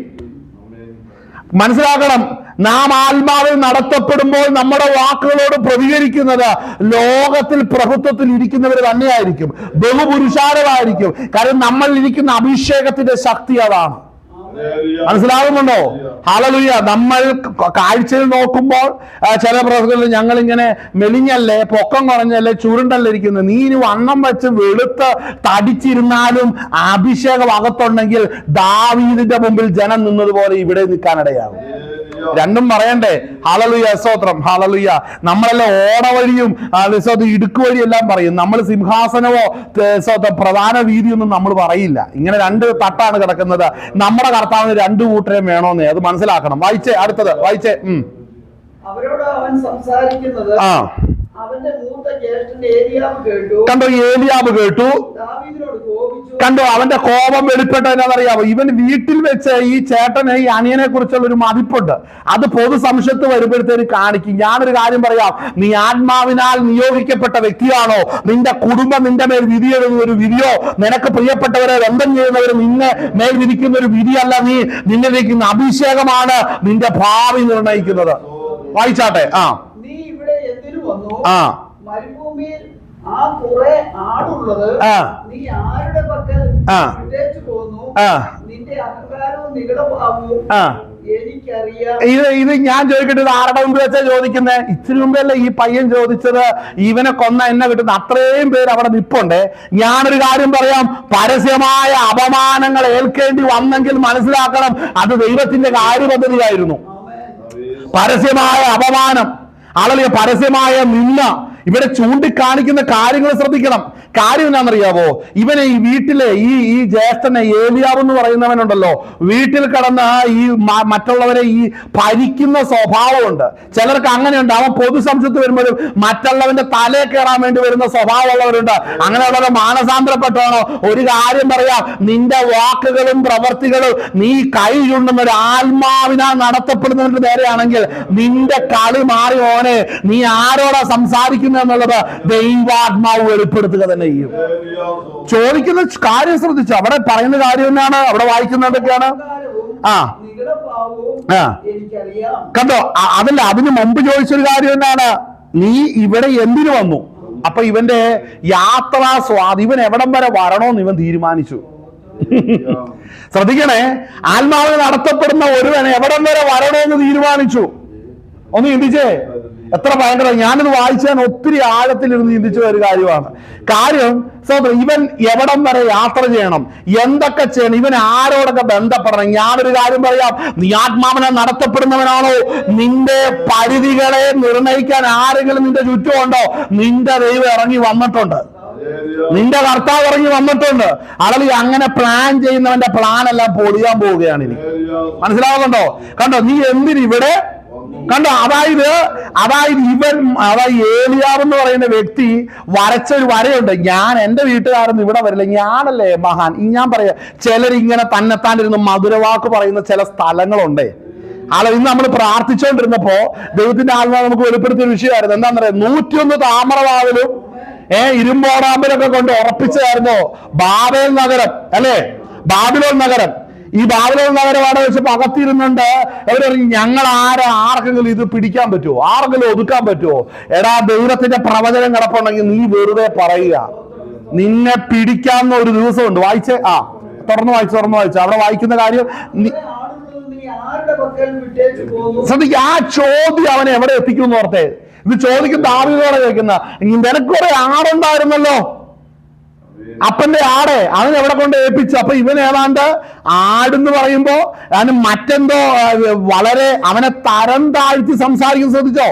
മനസ്സിലാക്കണം, നാം ആത്മാവിൽ നടത്തപ്പെടുമ്പോൾ നമ്മുടെ വാക്കുകളോട് പ്രതികരിക്കുന്നത് ലോകത്തിൽ പ്രഭുത്വത്തിൽ ഇരിക്കുന്നവർ തന്നെയായിരിക്കും, ബഹുപുരുഷാരമായിരിക്കും. കാരണം നമ്മൾ ഇരിക്കുന്ന അഭിഷേകത്തിന്റെ ശക്തി അതാണ്. മനസ്സിലാകുന്നുണ്ടോ? ഹല്ലേലൂയ. നമ്മൾ കാഴ്ചയിൽ നോക്കുമ്പോൾ ചില പ്രവർത്തനങ്ങളിൽ ഞങ്ങളിങ്ങനെ മെലിഞ്ഞല്ലേ, പൊക്കം കുറഞ്ഞല്ലേ, ചുരുണ്ടല്ലേ ഇരിക്കുന്നത്. നീ ഇനി വണ്ണം വെച്ച് വെളുത്ത് തടിച്ചിരുന്നാലും അഭിഷേകം അകത്തുണ്ടെങ്കിൽ ദാവീദിന്റെ മുമ്പിൽ ജനം നിന്നതുപോലെ ഇവിടെ നിൽക്കാനിടയാകും. രണ്ടും പറയണ്ടേ? ഹല്ലേലൂയ, സ്തോത്രം, ഹല്ലേലൂയ. നമ്മളെല്ലാം ഓടവഴിയും ഇടുക്ക് വഴി എല്ലാം പറയും. നമ്മൾ സിംഹാസനമോ പ്രധാന വീതിയൊന്നും നമ്മൾ പറയില്ല. ഇങ്ങനെ 2 തട്ടാണ് കിടക്കുന്നത്. നമ്മുടെ കർത്താവിന് 2 കൂട്ടരെയും വേണോന്നേ, അത് മനസ്സിലാക്കണം. വായിച്ചേ, അടുത്തത് വായിച്ചേ. അവരോട് അവൻ സംസാരിക്കുന്നത് അവന്റെ മൂത്ത ജ്യേഷ്ഠൻ ഏലിയാബ് കേട്ടു. കണ്ടോ? ഏലിയാബ് കേട്ടു. ദാവീദിനോട് കോപിച്ചു. കണ്ടോ? അവന്റെ കോപം വെളിപ്പെട്ടതെന്നറിയാമോ? ഇവൻ വീട്ടിൽ വെച്ച് ഈ ചേട്ടനെ, ഈ അനിയനെ കുറിച്ചുള്ള ഒരു മതിപ്പുണ്ട്. അത് പൊതു സംശയത്ത് വരുമ്പോഴത്തേന് കാണിക്കും. ഞാനൊരു കാര്യം പറയാം, നീ ആത്മാവിനാൽ നിയോഗിക്കപ്പെട്ട വ്യക്തിയാണോ? നിന്റെ കുടുംബം നിന്റെ മേൽ വിധി എഴുതുന്ന ഒരു വിധിയോ, നിനക്ക് പ്രിയപ്പെട്ടവരെ ബന്ധം ചെയ്യുന്നവർ നിന്നെ മേൽ വിധിക്കുന്ന ഒരു വിധിയല്ല. നിന്നെ വിധിക്കുന്ന അഭിഷേകമാണ് നിന്റെ ഭാവി നിർണയിക്കുന്നത്. വായിച്ചാട്ടെ. നീ ഇവിടെ എന്തിനു വന്നു? മരുഭൂമിയിൽ ആ കുറെ ആടുള്ളത് നീ ആരുടെ പക്കൽ വിട്ടേച്ചു പോന്നു? നിന്റെ അഹങ്കാരവും നിഗളഭാവവും എനിക്കറിയാം. ഇത് ഞാൻ ചോദിക്കട്ടെ, ഇത് ആരുടെ മുമ്പ് വെച്ചാ ചോദിക്കുന്നേ? ഇച്ചിരി മുമ്പല്ലേ ഈ പയ്യൻ ചോദിച്ചത്, ഇവനെ കൊന്ന എന്നെ കിട്ടുന്ന അത്രയും പേര് അവിടെ നിപ്പുണ്ട്. ഞാനൊരു കാര്യം പറയാം, പരസ്യമായ അപമാനങ്ങൾ ഏൽക്കേണ്ടി വന്നെങ്കിൽ മനസ്സിലാക്കണം, അത് ദൈവത്തിന്റെ കാര്യപദ്ധതിയായിരുന്നു. പരസ്യമായ അപമാനം, പരസ്യമായ നിന്ന, ഇവിടെ ചൂണ്ടിക്കാണിക്കുന്ന കാര്യങ്ങൾ ശ്രദ്ധിക്കണം. കാര്യം എന്താണെന്നറിയാവോ? ഇവനെ ഈ വീട്ടിലെ ഈ ജ്യേഷ്ഠനെ ഏലിയാവ് എന്ന് പറയുന്നവനുണ്ടല്ലോ, വീട്ടിൽ കിടന്ന് ഈ മറ്റുള്ളവരെ ഈ ഭരിക്കുന്ന സ്വഭാവമുണ്ട്. ചിലർക്ക് അങ്ങനെയുണ്ട്. അവൻ പൊതുസംശത്ത് വരുമ്പോഴും മറ്റുള്ളവന്റെ തലേ കയറാൻ വേണ്ടി വരുന്ന സ്വഭാവമുള്ളവരുണ്ട്. അങ്ങനെയുള്ളവരെ മാനസാന്തരപ്പെട്ടാണോ? ഒരു കാര്യം പറയാം, നിന്റെ വാക്കുകളും പ്രവർത്തികളും നീ കൈ ചുണ്ടുന്ന ഒരു ആത്മാവിനാൽ നടത്തപ്പെടുന്നതിന്റെ നേരെയാണെങ്കിൽ നിന്റെ കളി മാറി ഓനെ. നീ ആരോടാ സംസാരിക്കുന്നത് എന്നുള്ളത് ദൈവാത്മാവ് വെളിപ്പെടുത്തുക തന്നെ ചെയ്യും. ചോദിക്കുന്ന കാര്യം ശ്രദ്ധിച്ചു. അവിടെ പറയുന്ന കാര്യം തന്നെയാണ്, അവിടെ വായിക്കുന്നതൊക്കെയാണ്. കണ്ടോ? അതല്ല, അതിന് മുമ്പ് ചോദിച്ചൊരു കാര്യം തന്നെയാണ്, നീ ഇവിടെ എന്തിനു വന്നു? അപ്പൊ ഇവന്റെ യാത്രാ ഇവൻ എവിടം വരെ വരണോന്ന് ഇവൻ തീരുമാനിച്ചു. ശ്രദ്ധിക്കണേ, ആത്മാവിൽ നടത്തപ്പെടുന്ന ഒരുവൻ എവിടം വരെ വരണോന്ന് തീരുമാനിച്ചു. ഒന്ന് ചിന്തിച്ചേ, എത്ര ഭയങ്കര. ഞാനിത് വായിച്ചാൽ ഒത്തിരി ആഴത്തിലിരുന്ന് ചിന്തിച്ച ഒരു കാര്യമാണ്. കാര്യം ഇവൻ എവിടം വരെ യാത്ര ചെയ്യണം, എന്തൊക്കെ ചെയ്യണം, ഇവൻ ആരോടൊക്കെ ബന്ധപ്പെടണം. ഞാനൊരു കാര്യം പറയാം, നീ ആത്മാവിനെ നടത്തപ്പെടുന്നവനാണോ? നിന്റെ പരിധികളെ നിർണയിക്കാൻ ആരെങ്കിലും നിന്റെ ചുറ്റുമുണ്ടോ? നിന്റെ ദൈവം ഇറങ്ങി വന്നിട്ടുണ്ട്, നിന്റെ കർത്താവ് ഇറങ്ങി വന്നിട്ടുണ്ട്. അല്ലെങ്കിൽ അങ്ങനെ പ്ലാൻ ചെയ്യുന്നവന്റെ പ്ലാൻ എല്ലാം പൊളിയാൻ പോവുകയാണ്. ഇനി മനസ്സിലാവുന്നുണ്ടോ? കണ്ടോ, നീ എന്തിനിവിടെ കണ്ടോ? അതായത് ഏലിയാവ് എന്ന് പറയുന്ന വ്യക്തി വരച്ചൊരു വരയുണ്ട്. ഞാൻ എന്റെ വീട്ടുകാരൊന്നും ഇവിടെ വരില്ല, ഞാനല്ലേ മഹാൻ. ഞാൻ പറയാ, ചിലരിങ്ങനെ തന്നെത്താണ്ടിരുന്ന് മധുരവാക്ക് പറയുന്ന ചില സ്ഥലങ്ങളുണ്ട്. ഇന്ന് നമ്മൾ പ്രാർത്ഥിച്ചുകൊണ്ടിരുന്നപ്പോ ദൈവത്തിന്റെ ആത്മാവ് നമുക്ക് വെളിപ്പെടുത്തിയ ഒരു വിഷയമായിരുന്നു. എന്താണെന്ന് പറയാം, 101 താമ്രവാതിലും ഇരുമ്പോടാമ്പലൊക്കെ കൊണ്ട് ഉറപ്പിച്ചതായിരുന്നു ബാബേൽ നഗരം, അല്ലെ? ബാബിലോൺ നഗരം. ഈ ബാബിലോൺ നഗരം അവിടെ വെച്ചപ്പോ അകത്തിരുന്നുണ്ട് അവരറിഞ്ഞു, ഞങ്ങൾ ആർക്കെങ്കിലും ഇത് പിടിക്കാൻ പറ്റുമോ? ആർക്കെങ്കിലും ഒതുക്കാൻ പറ്റുമോ? എടാ, ദൈവത്തിന്റെ പ്രവചനം കിടപ്പുണ്ടെങ്കിൽ നീ വെറുതെ പറയുക, നിന്നെ പിടിക്കാവുന്ന ഒരു ദിവസമുണ്ട്. വായിച്ചേ, തുറന്നു വായിച്ചു. അവിടെ വായിക്കുന്ന കാര്യം ശ്രദ്ധിക്കുക. ആ ചോദ്യം അവനെ എവിടെ എത്തിക്കും ഓർത്തേ. ഇത് ചോദിക്കും ദാവീദോടെ ചോദിക്കുന്ന, നിനക്കൊരു ആടുണ്ടായിരുന്നല്ലോ, അപ്പന്റെ ആട്, അതിന് എവിടെ കൊണ്ട് ഏൽപ്പിച്ചു? അപ്പൊ ഇവൻ ഏതാണ്ട് ആടെന്ന് പറയുമ്പോ അവന് മറ്റെന്തോ വളരെ അവനെ തരം താഴ്ത്തി സംസാരിക്കും. ശ്രദ്ധിച്ചോ?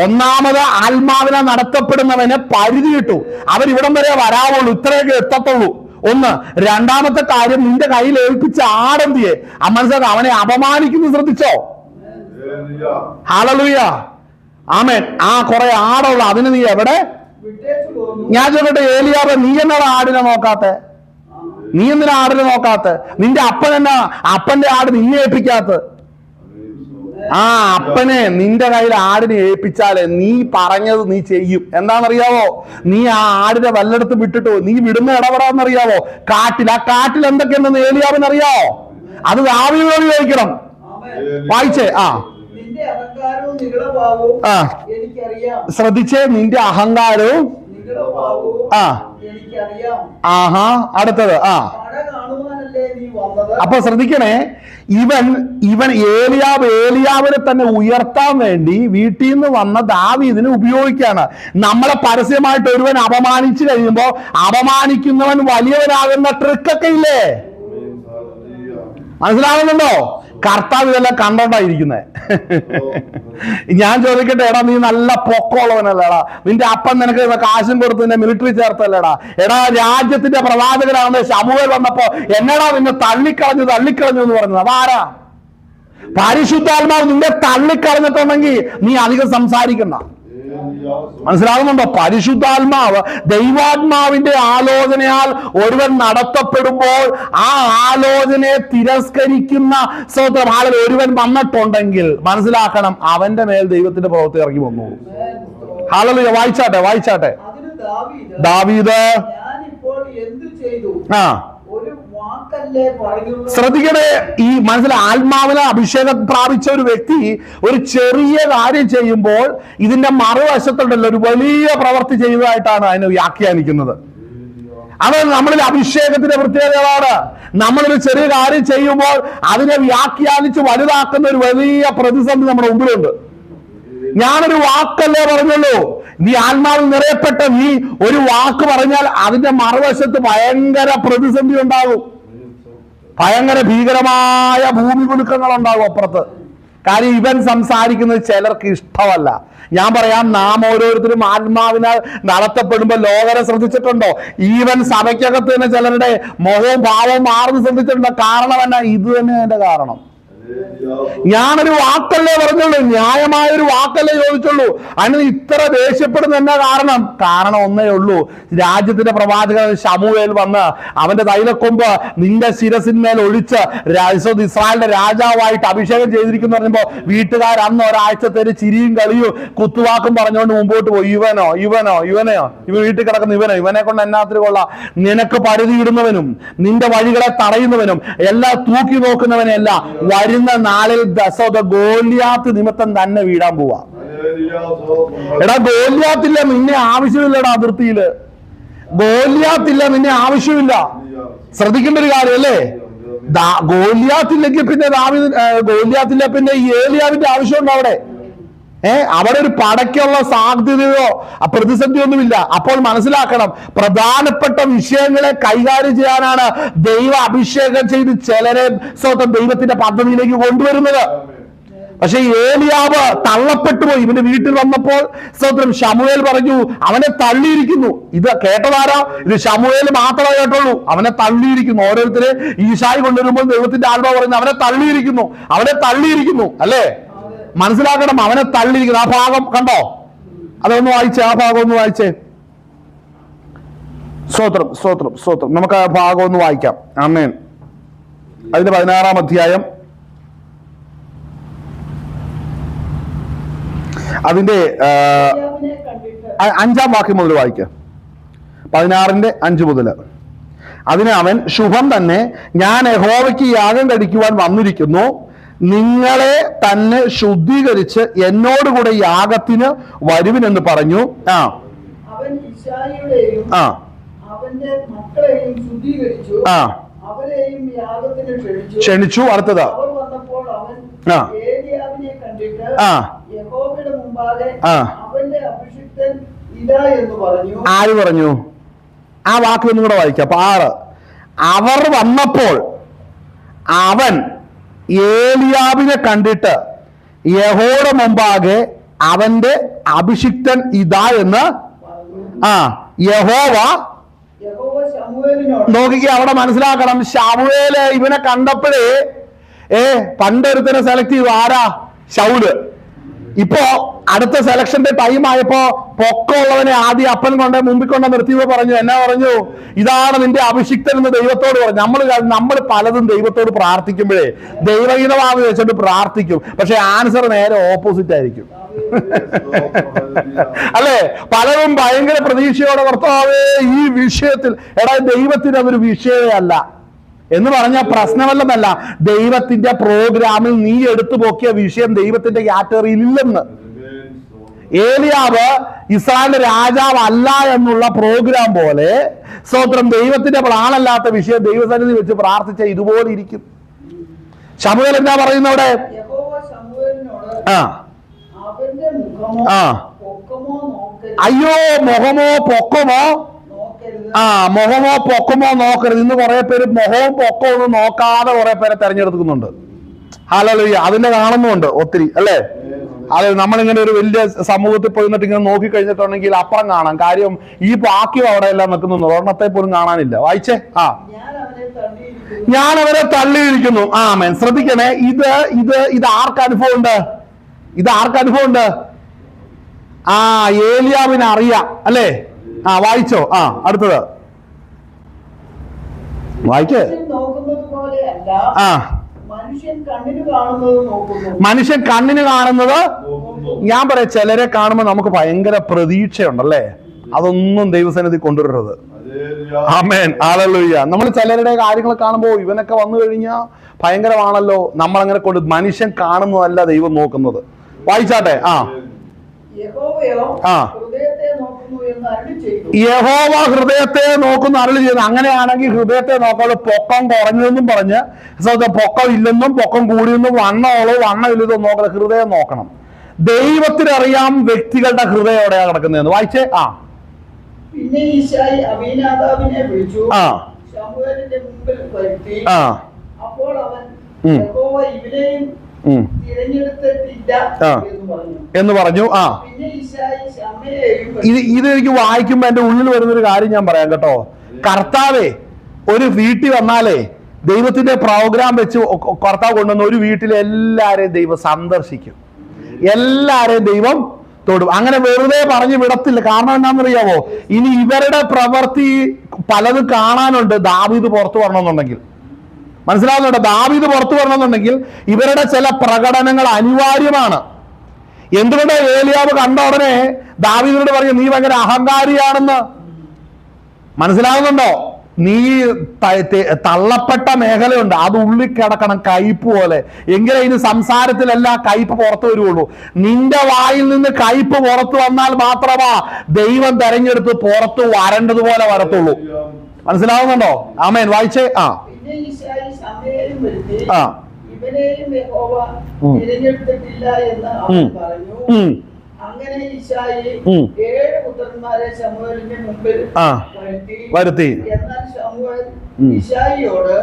ഒന്നാമത് ആത്മാവിനെ നടത്തപ്പെടുന്നവന് പരിധി കിട്ടു. അവരിവിടം വരെ വരാവുള്ളൂ, ഇത്രയൊക്കെ എത്തത്തുള്ളൂ. ഒന്ന്. രണ്ടാമത്തെ കാര്യം, നിന്റെ കയ്യിൽ ഏൽപ്പിച്ച ആടെന്തിയെ മനസ്സിലാക്കുക, അവനെ അപമാനിക്കുന്നു. ശ്രദ്ധിച്ചോ? ഹല്ലേലൂയ, ആമേൻ. കുറെ ആടുള്ള അതിന് നീ എവിടെ? ഞാൻ ചോദിക്കട്ടെ, ഏലിയാവ്, നീ എന്നാണ് ആടിനെ നോക്കാത്തെ? നീ എന്തിനാ ആടിനെ നോക്കാത്തെ? നിന്റെ അപ്പന്റെ ആട് നിന്നെ ഏൽപ്പിക്കാത്ത? അപ്പനെ നിന്റെ കയ്യിൽ ആടിനെ ഏൽപ്പിച്ചാലേ നീ പറഞ്ഞത് നീ ചെയ്യും. എന്താണെന്നറിയാവോ? നീ ആ ആടിനെ വല്ലയിടത്ത് വിട്ടിട്ടോ, നീ വിടുന്ന ഇടപെടാന്നറിയാവോ? കാട്ടിൽ. ആ കാട്ടിൽ എന്തൊക്കെയുണ്ടെന്ന് ഏലിയാവിനറിയാവോ? അത് ദാവീദോട് ചോദിക്കണം. വായിച്ചേ. ശ്രദ്ധിച്ചേ, നിന്റെ അഹങ്കാരവും അടുത്തത്. അപ്പൊ ശ്രദ്ധിക്കണേ, ഇവൻ ഏലിയാവിനെ തന്നെ ഉയർത്താൻ വേണ്ടി വീട്ടിൽ നിന്ന് വന്ന ദാവീദിനെ ഉപയോഗിക്കുകയാണ്. നമ്മളെ പരസ്യമായിട്ട് ഒരുവൻ അപമാനിച്ചു കഴിയുമ്പോ അപമാനിക്കുന്നവൻ വലിയവനാകുന്ന ട്രിക്കൊക്കെ ഇല്ലേ? മനസ്സിലാവുന്നുണ്ടോ? കർത്താവ് ഇതെല്ലാം കണ്ടോണ്ടായിരിക്കുന്നേ. ഞാൻ ചോദിക്കട്ടെ, എടാ, നീ നല്ല പൊക്കമുള്ളവനല്ലേടാ? നിന്റെ അപ്പൻ നിനക്ക് കാശും കൊടുത്ത് നിന്നെ മിലിറ്ററി ചേർത്തല്ലേടാ? എടാ, രാജ്യത്തിന്റെ പ്രവാചകനാണെന്ന് ശമൂവേൽ വന്നപ്പോ എന്നടാ നിന്നെ തള്ളിക്കളഞ്ഞു എന്ന് പറഞ്ഞത്? അതാരാ? പരിശുദ്ധാത്മാവ് നിന്നെ തള്ളിക്കളഞ്ഞിട്ടുണ്ടെങ്കിൽ നീ അധികം സംസാരിക്കണ്ട. മനസ്സിലാകുന്നുണ്ടോ? പരിശുദ്ധാത്മാവ്, ദൈവാത്മാവിന്റെ ആലോചനയാൽ ഒരുവൻ നടത്തപ്പെടുമ്പോൾ ആ ആലോചനയെ തിരസ്കരിക്കുന്ന ഒരുവൻ വന്നിട്ടുണ്ടെങ്കിൽ മനസ്സിലാക്കണം, അവന്റെ മേൽ ദൈവത്തിന്റെ പ്രവൃത്തി ഇറങ്ങി വന്നു. ഹല്ലേലൂയ. വായിച്ചാട്ടെ. ദാവീദ് ശ്രദ്ധിക്കണേ, ഈ ആത്മാവിനെ അഭിഷേകം പ്രാപിച്ച ഒരു വ്യക്തി ഒരു ചെറിയ കാര്യം ചെയ്യുമ്പോൾ ഇതിന്റെ മറുവശത്തുണ്ടല്ലോ ഒരു വലിയ പ്രവൃത്തി ചെയ്തതായിട്ടാണ് അതിനെ വ്യാഖ്യാനിക്കുന്നത്. അത് നമ്മളിൽ അഭിഷേകത്തിന്റെ പ്രത്യേകതയാണ്. നമ്മളൊരു ചെറിയ കാര്യം ചെയ്യുമ്പോൾ അതിനെ വ്യാഖ്യാനിച്ച് വലുതാക്കുന്ന ഒരു വലിയ പ്രതിസന്ധി നമ്മുടെ മുമ്പിലുണ്ട്. ഞാനൊരു വാക്കല്ലേ പറഞ്ഞുള്ളൂ. നീ ആത്മാവിൽ നിറയപ്പെട്ട നീ ഒരു വാക്ക് പറഞ്ഞാൽ അതിന്റെ മറുവശത്ത് ഭയങ്കര പ്രതിസന്ധി ഉണ്ടാകും, ഭയങ്കര ഭീകരമായ ഭൂമി കുലുക്കങ്ങൾ ഉണ്ടാകും അപ്പുറത്ത്. കാര്യം ഇവൻ സംസാരിക്കുന്നത് ചിലർക്ക് ഇഷ്ടമല്ല. ഞാൻ പറയാം, നാം ഓരോരുത്തരും ആത്മാവിനാൽ നടത്തപ്പെടുമ്പോൾ ലോകരെ ശ്രദ്ധിച്ചിട്ടുണ്ടോ? ഈവൻ സഭയ്ക്കകത്ത് തന്നെ ചിലരുടെ മുഖവും ഭാവവും മാറുന്ന ശ്രദ്ധിച്ചിട്ടുണ്ടോ? കാരണം എന്നാ? ഇത് തന്നെ അതിന്റെ കാരണം. ഞാനൊരു വാക്കല്ലേ പറഞ്ഞുള്ളൂ, ന്യായമായൊരു വാക്കല്ലേ ചോദിച്ചുള്ളൂ. അതിന് ഇത്ര ദേഷ്യപ്പെടുന്ന എന്നാ കാരണം? കാരണം ഒന്നേ ഉള്ളൂ. രാജ്യത്തിന്റെ പ്രവാചകൻ ശമൂവേൽ വന്ന് അവന്റെ തൈലക്കൊമ്പ് നിന്റെ ശിരസിന്മേൽ ഒഴിച്ച് ഇസ്രായേലിന്റെ രാജാവായിട്ട് അഭിഷേകം ചെയ്തിരിക്കുന്നു പറഞ്ഞപ്പോ വീട്ടുകാർ അന്ന് ഒരാഴ്ചത്തേക്ക് ചിരിയും കളിയും കുത്തുവാക്കും പറഞ്ഞുകൊണ്ട് മുമ്പോട്ട് പോയി. ഇവൻ വീട്ടിൽ കിടക്കുന്ന ഇവനെ കൊണ്ട് എന്നാത്തിന് കൊള്ളാം? നിനക്ക് പരിധി ഇടുന്നവനും നിന്റെ വഴികളെ തടയുന്നവനും എല്ലാം തൂക്കി നോക്കുന്നവനെയല്ല വരുന്ന നാളിൽ ഗോലിയാത്ത് നിമിത്തം തന്നെ വീഴാൻ പോവാ. എടാ, ഗോലിയാത്തില്ല, നിന്നെ ആവശ്യമില്ലടാ. അതിർത്തിയില് ഗോലിയാത്തില്ല, നിന്നെ ആവശ്യമില്ല. ശ്രദ്ധിക്കേണ്ട ഒരു കാര്യം അല്ലേ? ഗോലിയാത്തില്ലെങ്കിൽ പിന്നെ ഗോലിയാത്തില്ല പിന്നെ ഈ ഏലിയാവിന്റെ ആവശ്യമുണ്ടോ അവിടെ? അവിടെ ഒരു പടയ്ക്കുള്ള സാധ്യതയോ പ്രതിസന്ധി ഒന്നുമില്ല. അപ്പോൾ മനസ്സിലാക്കണം, പ്രധാനപ്പെട്ട വിഷയങ്ങളെ കൈകാര്യം ചെയ്യാനാണ് ദൈവ അഭിഷേകം ചെയ്ത് ചിലരെ സ്വന്തം ദൈവത്തിന്റെ പദ്ധതിയിലേക്ക് കൊണ്ടുവരുന്നത്. പക്ഷെ ഏലിയാവ് തള്ളപ്പെട്ടു പോയി. ഇവന്റെ വീട്ടിൽ വന്നപ്പോൾ സ്വന്തം ശമൂവേൽ പറഞ്ഞു അവനെ തള്ളിയിരിക്കുന്നു. ഇത് കേട്ടതാരാ? ഇത് ശമൂവേൽ മാത്രമേ കേട്ടുള്ളൂ. അവനെ തള്ളിയിരിക്കുന്നു. ഓരോരുത്തരെ ഈശായി കൊണ്ടുവരുമ്പോൾ ദൈവത്തിന്റെ ആത്മാവ് പറയുന്നു അവനെ തള്ളിയിരിക്കുന്നു. അല്ലേ? മനസ്സിലാക്കണം, അവനെ തള്ളിയിരിക്കുന്നു. ആ ഭാഗം കണ്ടോ? അതൊന്ന് വായിച്ചേ, ആ ഭാഗം ഒന്ന് വായിച്ചേ. സ്തോത്രം. നമുക്ക് ആ ഭാഗം ഒന്ന് വായിക്കാം. ആമേൻ. അതിന്റെ 16-ാം അധ്യായം അതിന്റെ 5-ാം വാക്യം മുതൽ വായിക്കാം. 16-ന്റെ 5 മുതൽ. അതിന് അവൻ, ശുഭം തന്നെ, ഞാൻ യഹോവയ്ക്ക് യാഗം കഴിക്കുവാൻ വന്നിരിക്കുന്നു. നിങ്ങളെ തന്നെ ശുദ്ധീകരിച്ച് എന്നോടുകൂടെ യാഗത്തിന് വരുവിനെന്ന് പറഞ്ഞു. അവൻ ഇശായിയുടെയും അവന്റെ മക്കളെയും ശുദ്ധീകരിച്ചു, അവരെയും യാഗത്തിന് ക്ഷണിച്ചു. അടുത്തത്, അവർ വന്നപ്പോൾ അവൻ ഏലിയാവിനെ കണ്ടിട്ട് യഹോവയുടെ മുമ്പാകെ അവന്റെ അഭിഷിക്തൻ ഇതാ എന്ന് പറഞ്ഞു. ആര് പറഞ്ഞു? ആ വാക്ക് ഒന്നും കൂടെ വായിക്കാം. 6. അവർ വന്നപ്പോൾ അവൻ ഏലിയാവിനെ കണ്ടിട്ട് യഹോവയുടെ മുമ്പാകെ അവന്റെ അഭിഷിക്തൻ ഇതാ എന്ന്. യഹോവ നോക്കിക്കേ, അവിടെ മനസ്സിലാക്കണം. ശമൂവേല് ഇവനെ കണ്ടപ്പോഴേ പണ്ടൊരുത്തനെ സെലക്ട് ചെയ്തു. ആരാ? ശൗല്. ഇപ്പോ അടുത്ത സെലക്ഷന്റെ ടൈം ആയപ്പോ പൊക്കമുള്ളവനെ ആദ്യം അപ്പൻ മുമ്പിൽ കൊണ്ട് നിർത്തിയപ്പോ പറഞ്ഞു, എന്നാ പറഞ്ഞു? ഇതാണ് നിന്റെ അഭിഷിക്തൻ എന്ന് ദൈവത്തോട് പറഞ്ഞു. നമ്മൾ പലതും ദൈവത്തോട് പ്രാർത്ഥിക്കുമ്പോഴേ ദൈവഹീനമാണെന്ന് വെച്ചിട്ട് പ്രാർത്ഥിക്കും, പക്ഷെ ആൻസർ നേരെ ഓപ്പോസിറ്റ് ആയിരിക്കും. അല്ലെ? പലരും ഭയങ്കര പ്രതീക്ഷയോടെ കർത്താവേ ഈ വിഷയത്തിൽ, എടാ ദൈവത്തിന് അതൊരു വിഷയമേ അല്ല എന്ന് പറഞ്ഞാൽ പ്രശ്നമല്ലെന്നല്ല. ദൈവത്തിന്റെ പ്രോഗ്രാമിൽ നീ എടുത്തു പോക്കിയ വിഷയം ദൈവത്തിന്റെ കാറ്റഗറിയിൽ ഇല്ലെന്ന്. ഏലിയാവ് ഇസ്രായേലിന്റെ രാജാവ് അല്ല എന്നുള്ള പ്രോഗ്രാം പോലെ സ്തോത്രം ദൈവത്തിന്റെ പ്ലാനല്ലാത്ത വിഷയം ദൈവസന്നിധി വെച്ച് പ്രാർത്ഥിച്ച ഇതുപോലെ ഇരിക്കും. ശമൂവേൽ എന്താ പറയുന്നവിടെ? അയ്യോ, മുഖമോ പൊക്കമോ നോക്കരുത്. ഇന്ന് കുറെ പേര് മുഖവും പൊക്കവും ഒന്നും നോക്കാതെ കുറെ പേരെ തെരഞ്ഞെടുക്കുന്നുണ്ട്. ഹല്ലേലൂയ. അതിന്റെ കാണുന്നുണ്ട് ഒത്തിരി, അല്ലേ? അതെ, നമ്മളിങ്ങനെ ഒരു വലിയ സമൂഹത്തിൽ പോയി നിന്നിട്ട് ഇങ്ങനെ നോക്കി കഴിഞ്ഞിട്ടുണ്ടെങ്കിൽ അപ്പുറം കാണാം. കാര്യം ഈ ബാക്കി അവിടെ എല്ലാം നിൽക്കുന്നുണ്ട്, ഒരെണ്ണത്തെ പോലും കാണാനില്ല. വായിച്ചേ. ഞാൻ അവരെ തള്ളിയിരിക്കുന്നു. ആമേൻ. ശ്രദ്ധിക്കണേ, ഇത് ആർക്ക് അനുഭവമുണ്ട്? ഏലിയാവിനെ അറിയാം, അല്ലേ? വായിച്ചോ. അടുത്തത് വായിക്കേ. മനുഷ്യൻ കണ്ണിന് കാണുന്നത്. ഞാൻ പറയാം, ചിലരെ കാണുമ്പോൾ നമുക്ക് ഭയങ്കര പ്രതീക്ഷയുണ്ടല്ലേ, അതൊന്നും ദൈവസന്നിധി കൊണ്ടുവരരുത്. ആമേൻ. ഹല്ലേലൂയ. നമ്മൾ ചിലരുടെ കാര്യങ്ങൾ കാണുമ്പോൾ ഇവനൊക്കെ വന്നു കഴിഞ്ഞാൽ ഭയങ്കരമാണല്ലോ, നമ്മളങ്ങനെ കൊണ്ട്. മനുഷ്യൻ കാണുന്നതല്ല ദൈവം നോക്കുന്നത്. വായിച്ചാട്ടെ. യഹോവ ഹൃദയത്തെ നോക്കുന്നു അരുളി ചെയ്യുന്നു. അങ്ങനെയാണെങ്കിൽ ഹൃദയത്തെ നോക്കാതെ പൊക്കം കുറഞ്ഞെന്നും പറഞ്ഞ് പൊക്കം ഇല്ലെന്നും പൊക്കം കൂടിയെന്നും വണ്ണമുള്ളൂ വണ്ണം ഇല്ലെന്നും നോക്കണം. ഹൃദയം നോക്കണം. ദൈവത്തിനറിയാം വ്യക്തികളുടെ ഹൃദയം എവിടെയാണ് കിടക്കുന്നതെന്ന്. വായിച്ചേ. പിന്നെ ഈശായി അബീനാദാബിനെ വിളിച്ചു, ശമൂവേലിന്റെ മുമ്പിൽ വരുത്തി. അപ്പോൾ അവൻ യഹോവ ഇവനെയും തിരഞ്ഞെടുത്തിട്ടില്ല എന്ന് പറഞ്ഞു. പിന്നെ ഈശായി ശമയെയും ഇത് എനിക്ക് വായിക്കുമ്പോ എന്റെ ഉള്ളിൽ വരുന്നൊരു കാര്യം ഞാൻ പറയാം കേട്ടോ. കർത്താവേ ഒരു വീട്ടിൽ വന്നാലേ ദൈവത്തിന്റെ പ്രോഗ്രാം വെച്ച് കർത്താവ് കൊണ്ടുവന്ന ഒരു വീട്ടിലെ എല്ലാരെയും ദൈവം സന്ദർശിക്കും, എല്ലാരെയും ദൈവം തൊടും. അങ്ങനെ വെറുതെ പറഞ്ഞു വിടത്തില്ല. കാരണം എന്താണെന്നറിയാമോ, ഇനി ഇവരുടെ പ്രവൃത്തി പലതും കാണാനുണ്ട്. ദാവീദ് പുറത്തു വരണമെന്നുണ്ടെങ്കിൽ, മനസ്സിലാവുന്നുണ്ടോ? ദാവീദ് പുറത്തു വരണമെന്നുണ്ടെങ്കിൽ ഇവരുടെ ചില പ്രകടനങ്ങൾ അനിവാര്യമാണ്. എന്തുകൊണ്ട് ഏലിയാവ് കണ്ട ഉടനെ ദാവീദിനോട് പറഞ്ഞു, നീ ഭയങ്കര അഹങ്കാരിയാണെന്ന്. മനസ്സിലാവുന്നുണ്ടോ? നീ തള്ളപ്പെട്ട മേഖലയുണ്ട്, അത് ഉള്ളിൽ കിടക്കണം കയ്പ് പോലെ. എങ്കിലേ ഇനി സംസാരത്തിലെല്ലാം കയ്പ് പുറത്തു വരുള്ളൂ. നിന്റെ വായിൽ നിന്ന് കയ്പ് പുറത്തു വന്നാൽ മാത്രമാ ദൈവം തെരഞ്ഞെടുത്ത് പുറത്തു വരേണ്ടതുപോലെ വരത്തുള്ളൂ. മനസ്സിലാവുന്നുണ്ടോ? ആമേൻ. വായിച്ചേ. പിന്നെ ഈശായി ശമയെയും വരുത്തി, ഇവനെയും യഹോവ തിരഞ്ഞെടുത്തിട്ടില്ല എന്ന് അവൻ പറഞ്ഞു. അങ്ങനെ ഈശായി 7 പുത്രന്മാരെ ശമൂവേലിന്റെ മുമ്പിൽ വരുത്തി. എന്നാൽ ശമൂവേൽ ഈശായിയോട്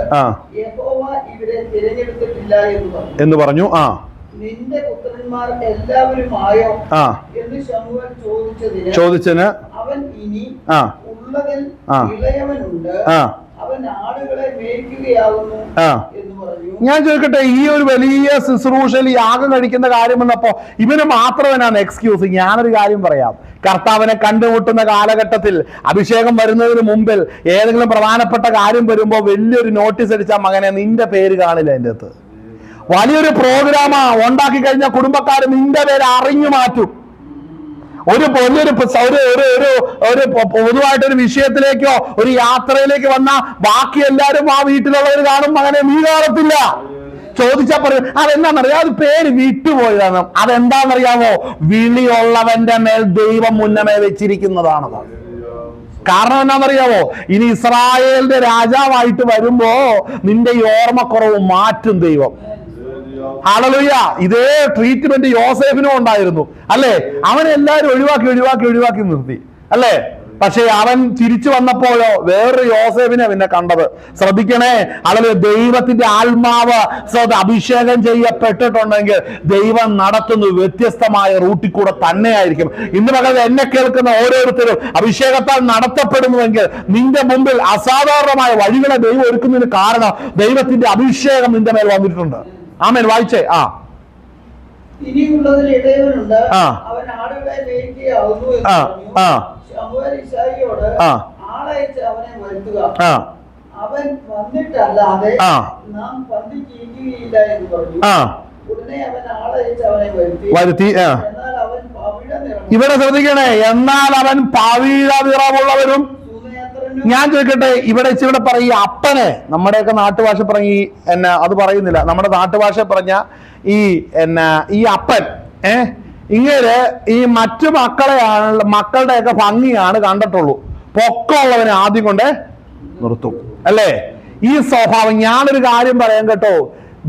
യഹോവ ഇവരെ തിരഞ്ഞെടുത്തിട്ടില്ല എന്ന് പറഞ്ഞു. നിന്റെ പുത്രന്മാർ എല്ലാവരും ആയോ എന്ന് ശമൂവേൽ ചോദിച്ചതിന് അവൻ ഇനി ഉള്ളതിൽ ഇളയവനുണ്ട്, അവൻ ആടുകളെ മേയ്ക്കുകയാകുന്നു എന്ന് പറഞ്ഞു. ഞാൻ ചോദിക്കട്ടെ, ഈ ഒരു വലിയ ശുശ്രൂഷയിൽ യാഗം കഴിക്കുന്ന കാര്യം വന്നപ്പോ ഇവന് മാത്രമെന്നാണ് എക്സ്ക്യൂസ്? ഞാനൊരു കാര്യം പറയാം. കർത്താവിനെ കണ്ടുമുട്ടുന്ന കാലഘട്ടത്തിൽ അഭിഷേകം വരുന്നതിന് മുമ്പിൽ ഏതെങ്കിലും പ്രധാനപ്പെട്ട കാര്യം വരുമ്പോ വലിയൊരു നോട്ടീസ് അടിച്ചാൽ മകനെ നിന്റെ പേര് കാണില്ല. അതിൻ്റെ അകത്ത് വലിയൊരു പ്രോഗ്രാമാ ഉണ്ടാക്കി കഴിഞ്ഞാൽ കുടുംബക്കാർ നിന്റെ പേര് അറിഞ്ഞു മാറ്റും. ഒരു പൊതുവായിട്ടൊരു വിഷയത്തിലേക്കോ ഒരു യാത്രയിലേക്ക് വന്ന ബാക്കി എല്ലാവരും ആ വീട്ടിലുള്ളവർ കാണും, മകനെ നീ കാണത്തില്ല. ചോദിച്ചാൽ പറയും അതെന്താണെന്നറിയാം, അത് പേര് വിട്ടുപോയതാണ്. അതെന്താണെന്നറിയാമോ? വിളിയുള്ളവന്റെ മേൽ ദൈവം മുന്നമേ വെച്ചിരിക്കുന്നതാണത്. കാരണം എന്താണെന്നറിയാമോ? ഇനി ഇസ്രായേലിന്റെ രാജാവായിട്ട് വരുമ്പോ നിന്റെ ഈ ഓർമ്മക്കുറവ് മാറ്റും ദൈവം. ഹല്ലേലൂയ. ഇതേ ട്രീറ്റ്മെന്റ് യോസേഫിനും ഉണ്ടായിരുന്നു, അല്ലേ? അവൻ എല്ലാവരും ഒഴിവാക്കി നിർത്തി, അല്ലേ? പക്ഷെ അവൻ തിരിച്ചു വന്നപ്പോഴോ വേറൊരു യോസേഫിനെ പിന്നെ കണ്ടത്. ശ്രദ്ധിക്കണേ, അല്ലെങ്കിൽ ദൈവത്തിന്റെ ആത്മാവ് അഭിഷേകം ചെയ്യപ്പെട്ടിട്ടുണ്ടെങ്കിൽ ദൈവം നടത്തുന്ന വ്യത്യസ്തമായ റൂട്ടിൽ കൂടെ തന്നെയായിരിക്കും. ഇന്ന് പകരം എന്നെ കേൾക്കുന്ന ഓരോരുത്തരും അഭിഷേകത്താൽ നടത്തപ്പെടുന്നുവെങ്കിൽ നിന്റെ മുമ്പിൽ അസാധാരണമായ വഴികളെ ദൈവം ഒരുക്കുന്നതിന് കാരണം ദൈവത്തിന്റെ അഭിഷേകം നിന്റെ മേൽ വന്നിട്ടുണ്ട്. ആമേൻ. വായിച്ചേ. ഇനിയുള്ളതിൽ ഇടയവനുണ്ട്, അവൻ ആടുകളെ മേയ്ക്കുകയാകുന്നു എന്ന് പറഞ്ഞു. ശമൂവേൽ ഈശായിയോട് ആളയച്ച് അവനെ വരുത്തുക, അവൻ വന്നിട്ടല്ലാതെ നാം പന്തി കീഴുകയില്ല എന്ന് പറഞ്ഞു. ഉടനെ അവൻ ആളയച്ച് അവനെ വരുത്തി. എന്നാൽ അവൻ പവിഴ നിറം. ഇവിടെ ശ്രദ്ധിക്കണേ, എന്നാൽ അവൻ പവിഴ നിറമുള്ളവരും. ഞാൻ ചോദിക്കട്ടെ, ഇവിടെ പറയും അപ്പനെ, നമ്മുടെയൊക്കെ നാട്ടുഭാഷ പറഞ്ഞ അത് പറയുന്നില്ല, നമ്മുടെ നാട്ടുഭാഷ പറഞ്ഞ ഈ അപ്പൻ ഇങ്ങനെ ഈ മറ്റു മക്കളുടെയൊക്കെ ഭംഗിയാണ് കണ്ടിട്ടുള്ളൂ. പൊക്കമുള്ളവനെ ആദ്യം കൊണ്ട് നിർത്തും, അല്ലേ? ഈ സ്വഭാവം. ഞാനൊരു കാര്യം പറയാം കേട്ടോ,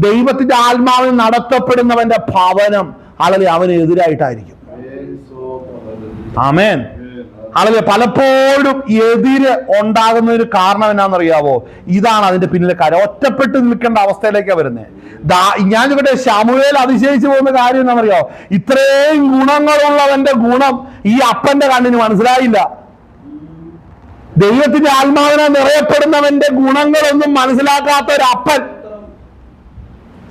ദൈവത്തിന്റെ ആത്മാവിൽ നടത്തപ്പെടുന്നവന്റെ ഭവനം അല്ലെങ്കിൽ അവന് എതിരായിട്ടായിരിക്കും. ആമേൻ. അല്ലെങ്കിൽ പലപ്പോഴും എതിര് ഉണ്ടാകുന്നതിന് കാരണം എന്നാണെന്നറിയാവോ? ഇതാണ് അതിന്റെ പിന്നിലെ കാര്യം. ഒറ്റപ്പെട്ട് നിൽക്കേണ്ട അവസ്ഥയിലേക്കാണ് വരുന്നത്. ഞാൻ ഇവിടെ ശമൂവേൽ അതിശയിച്ചു പോകുന്ന കാര്യം എന്താണെന്നറിയാവോ? ഇത്രയും ഗുണങ്ങളുള്ളവന്റെ ഗുണം ഈ അപ്പന്റെ കണ്ണിന് മനസ്സിലായില്ല. ദൈവത്തിന്റെ ആത്മാവിനെ നിറയപ്പെടുന്നവന്റെ ഗുണങ്ങളൊന്നും മനസ്സിലാക്കാത്ത ഒരു അപ്പൻ.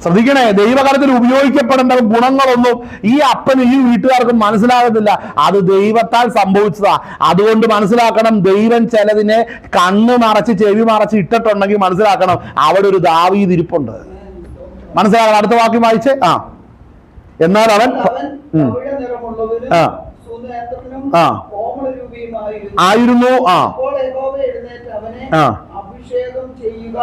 ശ്രദ്ധിക്കണേ, ദൈവകരത്തിൽ ഉപയോഗിക്കപ്പെടേണ്ട ഗുണങ്ങളൊന്നും ഈ അപ്പന് ഈ വീട്ടുകാർക്കും മനസ്സിലാകത്തില്ല. അത് ദൈവത്താൽ സംഭവിച്ചതാ. അതുകൊണ്ട് മനസ്സിലാക്കണം, ദൈവം ചിലതിനെ കണ്ണ് മറച്ച് ചെവി മറച്ച് ഇട്ടിട്ടുണ്ടെങ്കിൽ മനസ്സിലാക്കണം അവിടെ ഒരു ദാവീദ് ഇരിപ്പുണ്ട്. മനസ്സിലാക്കണം. അടുത്ത വാക്യം വായിച്ചേ. എന്നാൽ അവൻ ആയിരുന്നു. അഭിഷേകം ചെയ്യുക,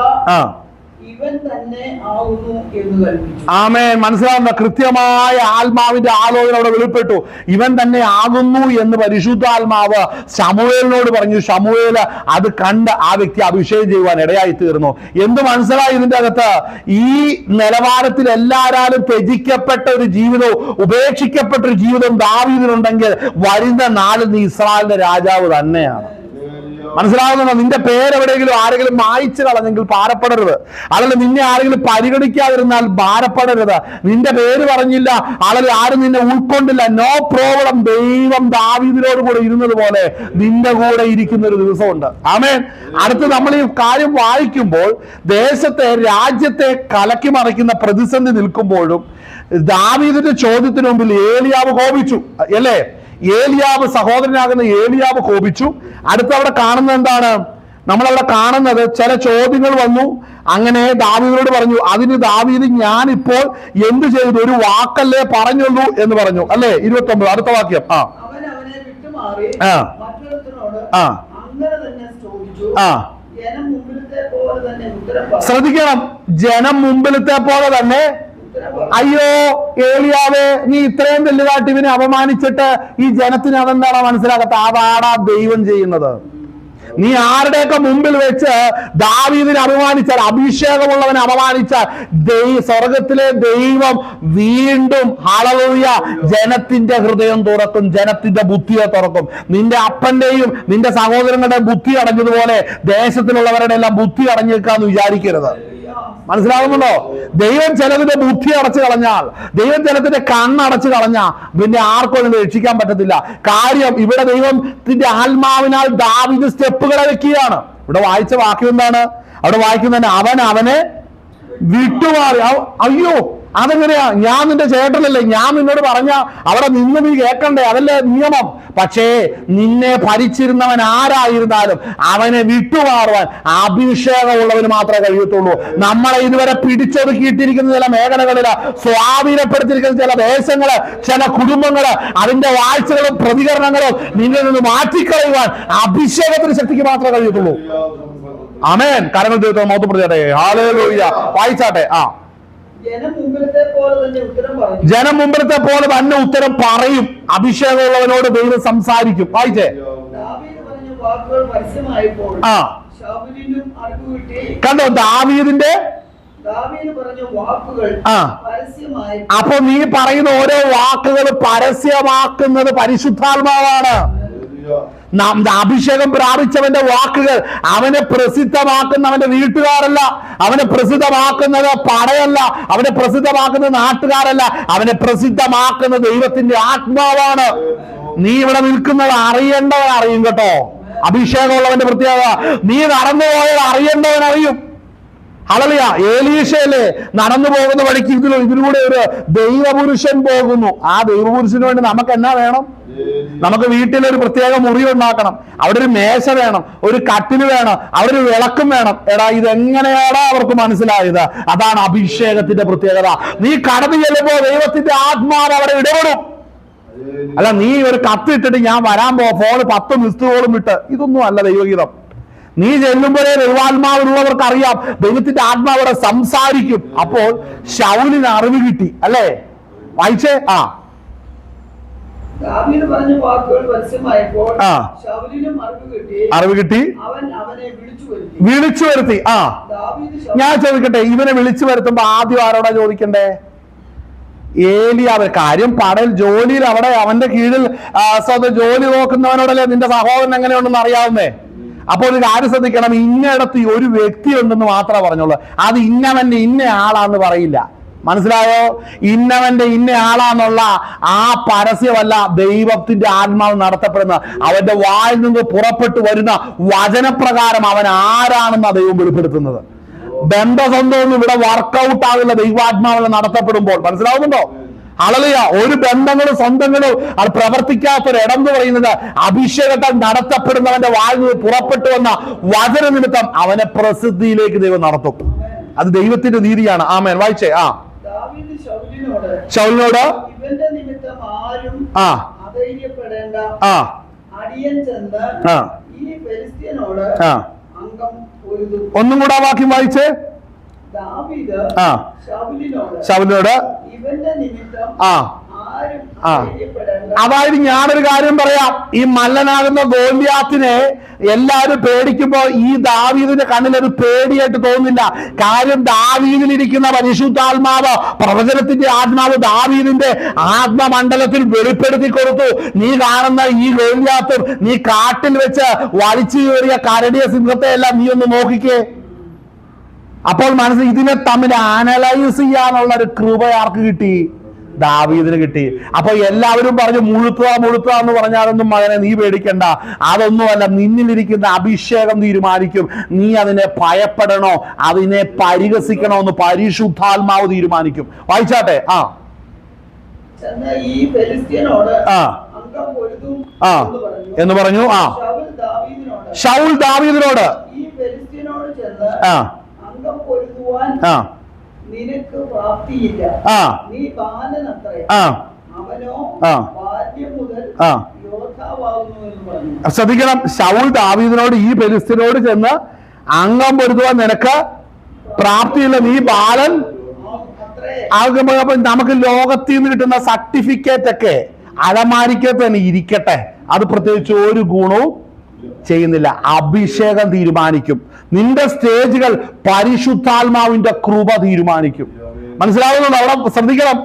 ഇവൻ തന്നെ ആവുന്നു എന്ന് കൽപ്പിച്ചു. ആമേൻ. മനസ്സിലാവുന്ന കൃത്യമായ ആത്മാവിന്റെ ആലോചന അവിടെ വെളിപ്പെട്ടു. ഇവൻ തന്നെ ആകുന്നു എന്ന് പരിശുദ്ധാത്മാവ് ശമൂവേലിനോട് പറഞ്ഞു. ശമൂവേല് അത് കണ്ട് ആ വ്യക്തി അഭിഷേകം ചെയ്യുവാൻ ഇടയായി തീർന്നു. എന്ത് മനസ്സിലായി ഇതിന്റെ അകത്ത്? ഈ നിലവാരത്തിൽ എല്ലാവരും ത്യജിക്കപ്പെട്ട ഒരു ജീവിതവും ഉപേക്ഷിക്കപ്പെട്ട ഒരു ജീവിതവും ദാവീദിനുണ്ടെങ്കിൽ വരുന്ന നാളിൽ നീ ഇസ്രായേലിന്റെ രാജാവ് തന്നെയാണ്. മനസ്സിലാവുന്നുണ്ടോ? നിന്റെ പേരെവിടെയെങ്കിലും ആരെങ്കിലും മായ്ച്ചു കളഞ്ഞെങ്കിൽ ഭാരപ്പെടരുത്. അതല്ല, നിന്നെ ആരെങ്കിലും പരിഗണിക്കാതിരുന്നാൽ ഭാരപ്പെടരുത്. നിന്റെ പേര് പറഞ്ഞില്ല, ആരും നിന്നെ ഉൾക്കൊണ്ടില്ല, നോ പ്രോബ്ലം. ദൈവം ദാവീദിനോട് കൂടെ ഇരുന്നത് പോലെ നിന്റെ കൂടെ ഇരിക്കുന്ന ഒരു ദിവസമുണ്ട്. ആമേൻ. അടുത്ത് നമ്മൾ ഈ കാര്യം വായിക്കുമ്പോൾ ദേശത്തെ, രാജ്യത്തെ കലക്കി മറിക്കുന്ന പ്രതിസന്ധി നിൽക്കുമ്പോഴും ദാവീദിന്റെ ചോദ്യത്തിന് മുമ്പിൽ ഏലിയാവ് കോപിച്ചു, അല്ലേ? ഏലിയാവ്, സഹോദരനാകുന്ന ഏലിയാവ് കോപിച്ചു. അടുത്തവിടെ കാണുന്നത് എന്താണ്? നമ്മളവിടെ കാണുന്നത് ചില ചോദ്യങ്ങൾ വന്നു. അങ്ങനെ ദാവീദിനോട് പറഞ്ഞു. അതിന് ദാവീദ്, ഞാനിപ്പോൾ എന്ത് ചെയ്തു? ഒരു വാക്കല്ലേ പറഞ്ഞുള്ളൂ എന്ന് പറഞ്ഞു, അല്ലേ? 29 അടുത്ത വാക്യം. ശ്രദ്ധിക്കണം, ജനം മുമ്പിലത്തെ പോലെ തന്നെ. അയ്യോ ഏലിയാവേ, നീ ഇത്രയും വലുതായിട്ട് ഇവനെ അപമാനിച്ചിട്ട് ഈ ജനത്തിന് അതെന്താണോ മനസ്സിലാക്കാത്ത? അതാടാ ദൈവം ചെയ്യുന്നത്. നീ ആരുടെയൊക്കെ മുമ്പിൽ വെച്ച് ദാവീദിനെ അപമാനിച്ചാൽ, അഭിഷേകമുള്ളവനെ അപമാനിച്ചാൽ, സ്വർഗത്തിലെ ദൈവം വീണ്ടും ഹല്ലേലൂയ ജനത്തിന്റെ ഹൃദയം തുറക്കും, ജനത്തിന്റെ ബുദ്ധിയെ തുറക്കും. നിന്റെ അപ്പന്റെയും നിന്റെ സഹോദരങ്ങളുടെയും ബുദ്ധി അടഞ്ഞതുപോലെ ദേശത്തിലുള്ളവരുടെ എല്ലാം ബുദ്ധി അടഞ്ഞേക്കാന്ന് വിചാരിക്കരുത്. മനസ്സിലാവുന്നുണ്ടോ? ദൈവം ചിലതിന്റെ ബുദ്ധി അടച്ചു കളഞ്ഞാൽ, ദൈവം ചിലതിന്റെ കണ്ണടച്ചു കളഞ്ഞാൽ പിന്നെ ആർക്കും അതിനെ രക്ഷിക്കാൻ പറ്റത്തില്ല. കാര്യം ഇവിടെ ദൈവത്തിന്റെ ആത്മാവിനാൽ ദാവീദ് സ്റ്റെപ്പുകളെ വെക്കുകയാണ്. ഇവിടെ വായിച്ച വാക്യം എന്താണ്? അവിടെ വായിക്കുന്നതന്നെ, അവനെ വിട്ടുമാറി. അയ്യോ, അതെങ്ങനെയാ? ഞാൻ നിന്റെ ചേട്ടനല്ലേ, ഞാൻ നിന്നോട് പറഞ്ഞ അവിടെ നിന്ന് നീ കേൾക്കണ്ടേ? അതല്ലേ നിയമം. പക്ഷേ നിന്നെ ഭരിച്ചിരുന്നവൻ ആരായിരുന്നാലും അവനെ വിട്ടുമാറുവാൻ അഭിഷേകമുള്ളവന് മാത്രമേ കഴിയത്തുള്ളൂ. നമ്മളെ ഇതുവരെ പിടിച്ചൊതുക്കിയിട്ടിരിക്കുന്ന ചില മേഖലകളില്, സ്വാധീനപ്പെടുത്തിയിരിക്കുന്ന ചില ദേശങ്ങള്, ചില കുടുംബങ്ങള്, അതിന്റെ വാഴ്ചകളും പ്രതികരണങ്ങളും നിന്നിൽ നിന്ന് മാറ്റിക്കളയുവാൻ അഭിഷേകത്തിന് ശക്തിക്ക് മാത്രമേ കഴിയത്തുള്ളൂ. ആമേൻ. കരങ്ങൾ ദൈവത്തെ മഹത്വപ്പെടുത്തട്ടെ. ഹല്ലേലൂയ. വായിച്ചാട്ടെ. ജനം മുമ്പിലത്തെ പോലെ തന്നെ ഉത്തരം പറയും. അഭിഷേകമുള്ളവനോട് ദൈവം സംസാരിക്കും. വായിച്ചേ. കണ്ടോ ദാവീദിന്റെ? അപ്പൊ നീ പറയുന്ന ഓരോ വാക്കുകൾ പരസ്യമാക്കുന്നത് പരിശുദ്ധാത്മാവാണ്. അഭിഷേകം പ്രാപിച്ചവന്റെ വാക്കുകൾ അവനെ പ്രസിദ്ധമാക്കുന്നവന്റെ വീട്ടുകാരല്ല, അവനെ പ്രസിദ്ധമാക്കുന്നത് പടയല്ല, അവനെ പ്രസിദ്ധമാക്കുന്നത് നാട്ടുകാരല്ല, അവനെ പ്രസിദ്ധമാക്കുന്ന ദൈവത്തിന്റെ ആത്മാവാണ്. നീ ഇവിടെ നിൽക്കുന്നത് അറിയേണ്ടവൻ അറിയും കേട്ടോ. അഭിഷേകമുള്ളവന്റെ പ്രത്യേകത, നീ നടന്നുപോയത് അറിയേണ്ടവൻ അറിയും. ഹല്ലേലൂയ. ഏലീശയല്ലേ നടന്നു പോകുന്ന വഴിക്ക് ഇതിലൂടെ ഒരു ദൈവപുരുഷൻ പോകുന്നു. ആ ദൈവപുരുഷന് വേണ്ടി നമുക്ക് എന്നാ വേണം? നമുക്ക് വീട്ടിലൊരു പ്രത്യേക മുറി ഉണ്ടാക്കണം, അവിടെ ഒരു മേശ വേണം, ഒരു കട്ടില് വേണം, അവിടെ ഒരു വിളക്കും വേണം. എടാ, ഇതെങ്ങനെയാടാ അവർക്ക് മനസ്സിലായത്? അതാണ് അഭിഷേകത്തിന്റെ പ്രത്യേകത. നീ കടന്നു ചെല്ലുമ്പോ ദൈവത്തിന്റെ ആത്മാവ് അവിടെ ഇടപെടും. അല്ല, നീ ഒരു കത്തിട്ടിട്ട് ഞാൻ വരാൻ ഫോണ് 10 മിസ്ഡ് കോളും വിട്ട്, ഇതൊന്നും അല്ല ദൈവഗീതം. നീ ചെല്ലുമ്പോഴേ ദൈവാത്മാവിനുള്ളവർക്ക് അറിയാം ദൈവത്തിന്റെ ആത്മാവ് അവിടെ സംസാരിക്കും. അപ്പോൾ ശൗലിന് അറിവ് കിട്ടി, അല്ലേ? വായിച്ചേ. അറിവ് കിട്ടി, വിളിച്ചു വരുത്തി. ഞാൻ ചോദിക്കട്ടെ, ഇവനെ വിളിച്ചു വരുത്തുമ്പോ ആദ്യം ആരോടാ ചോദിക്കണ്ടേ? ഏലിയാവ്. കാര്യം പടൽ ജോലിയിൽ അവിടെ അവന്റെ കീഴിൽ ജോലി നോക്കുന്നവനോടല്ലേ നിന്റെ സഹോദരൻ എങ്ങനെയുണ്ടെന്ന് അറിയാവുന്നേ. അപ്പോൾ ഒരു കാര്യം ശ്രദ്ധിക്കണം, ഇന്നയിടത്ത് ഒരു വ്യക്തി ഉണ്ടെന്ന് മാത്രമേ പറഞ്ഞോളൂ. അത് ഇന്നവന്റെ ഇന്ന ആളാന്ന് പറയില്ല. മനസ്സിലായോ? ഇന്നവന്റെ ഇന്ന ആളാന്നുള്ള ആ പരസ്യമല്ല ദൈവത്തിന്റെ ആത്മാവ് നടത്തപ്പെടുന്ന, അവന്റെ വായിൽ നിന്ന് പുറപ്പെട്ടു വരുന്ന വചനപ്രകാരം അവൻ ആരാണെന്ന് ദൈവം വെളിപ്പെടുത്തുന്നത്. ബന്ധസന്ധമൊന്നും ഇവിടെ വർക്കൗട്ട് ആകില്ല ദൈവാത്മാവിൽ നടത്തപ്പെടുമ്പോൾ. മനസ്സിലാവുന്നുണ്ടോ? ഹല്ലേലൂയ. ഒരു ബന്ധങ്ങളും സ്വന്തങ്ങളും അത് പ്രവർത്തിക്കാത്തൊരു ഇടം എന്ന് പറയുന്നത് അഭിഷേകത്താൽ നടത്തപ്പെടുന്നവന്റെ വായിൽ നിന്ന് പുറപ്പെട്ടു വന്ന വചന നിമിത്തം അവനെ പ്രസിദ്ധിയിലേക്ക് ദൈവം നടത്തും. അത് ദൈവത്തിന്റെ നീതിയാണ്. ആമേൻ. വായിച്ചേ. ശൗലിനോട് ഒന്നും കൂടെ ആ വാക്യം വായിച്ചേ. ശൗലിനോട് ആരും ആ. ധൈര്യപ്പെടേണ്ട. അതായത് ഞാനൊരു കാര്യം പറയാം, ഈ മല്ലനാകുന്ന ഗോലിയാത്തിനെ എല്ലാവരും പേടിക്കുമ്പോ ഈ ദാവീദിന്റെ കണ്ണിൽ ഒരു പേടിയായിട്ട് തോന്നുന്നില്ല. കാര്യം ദാവീദിലിരിക്കുന്ന പരിശുദ്ധാത്മാവ്, പ്രവചനത്തിന്റെ ആത്മാവ് ദാവീദിന്റെ ആത്മമണ്ഡലത്തിൽ വെളിപ്പെടുത്തി കൊടുത്തു. നീ കാണുന്ന ഈ ഗോലിയാത്തും നീ കാട്ടിൽ വെച്ച് വലിച്ചു കയറിയ കരടിയ സിംഹത്തെ എല്ലാം നീ ഒന്ന് നോക്കിക്കേ. അപ്പോൾ മനസ്സിൽ ഇതിനെ തമ്മിൽ അനലൈസ് ചെയ്യാനുള്ള ഒരു കൃപ ആർക്ക് കിട്ടി? ദാവീദിന് കിട്ടി. അപ്പൊ എല്ലാവരും പറഞ്ഞു മുഴുത്തുക എന്ന് പറഞ്ഞാലൊന്നും മകനെ നീ പേടിക്കണ്ട, അതൊന്നുമല്ല, നിന്നിലിരിക്കുന്ന അഭിഷേകം തീരുമാനിക്കും. നീ അതിനെ ഭയപ്പെടണോ അതിനെ പരിഹസിക്കണോ എന്ന് പരിശുദ്ധാത്മാവ് തീരുമാനിക്കും. വായിച്ചാട്ടെ. ഈ ഫെലിസ്ത്യനോട് അംഗം പൊരുതും എന്ന് പറഞ്ഞു. ശൗൽ ദാവീദിനോട് ഈ ഫെലിസ്ത്യനോട് ചെന്ന് അംഗം പൊരുതുവാൻ നിനക്ക് പ്രാപ്തിയില്ല, നീ ബാലനത്രേ, അവനോ ബാല്യം മുതൽ യോദ്ധാവാകുന്നു എന്ന് പറഞ്ഞു. ശ്രദ്ധിക്കണം, ശൗൽ ദാവീദിനോട് ഈ ഫെലിസ്ത്യനോട് ചെന്ന് അംഗം പൊരുതുവാൻ നിനക്ക് പ്രാപ്തിയില്ല, നീ ബാലൻ. അപ്പൊ നമുക്ക് ലോകത്തിൽ നിന്ന് കിട്ടുന്ന സർട്ടിഫിക്കറ്റ് ഒക്കെ അലമാരിക്കകത്ത് തന്നെ ഇരിക്കട്ടെ, അത് പ്രത്യേകിച്ച് ഒരു ഗുണവും ചെയ്യുന്നില്ല. അഭിഷേകം തീരുമാനിക്കും. നിന്റെ സ്റ്റേജുകൾ പരിശുദ്ധാത്മാവിന്റെ കൃപ തീരുമാനിക്കും. മനസ്സിലാവുന്നുണ്ടോ? അവിടെ ശ്രദ്ധിക്കണം.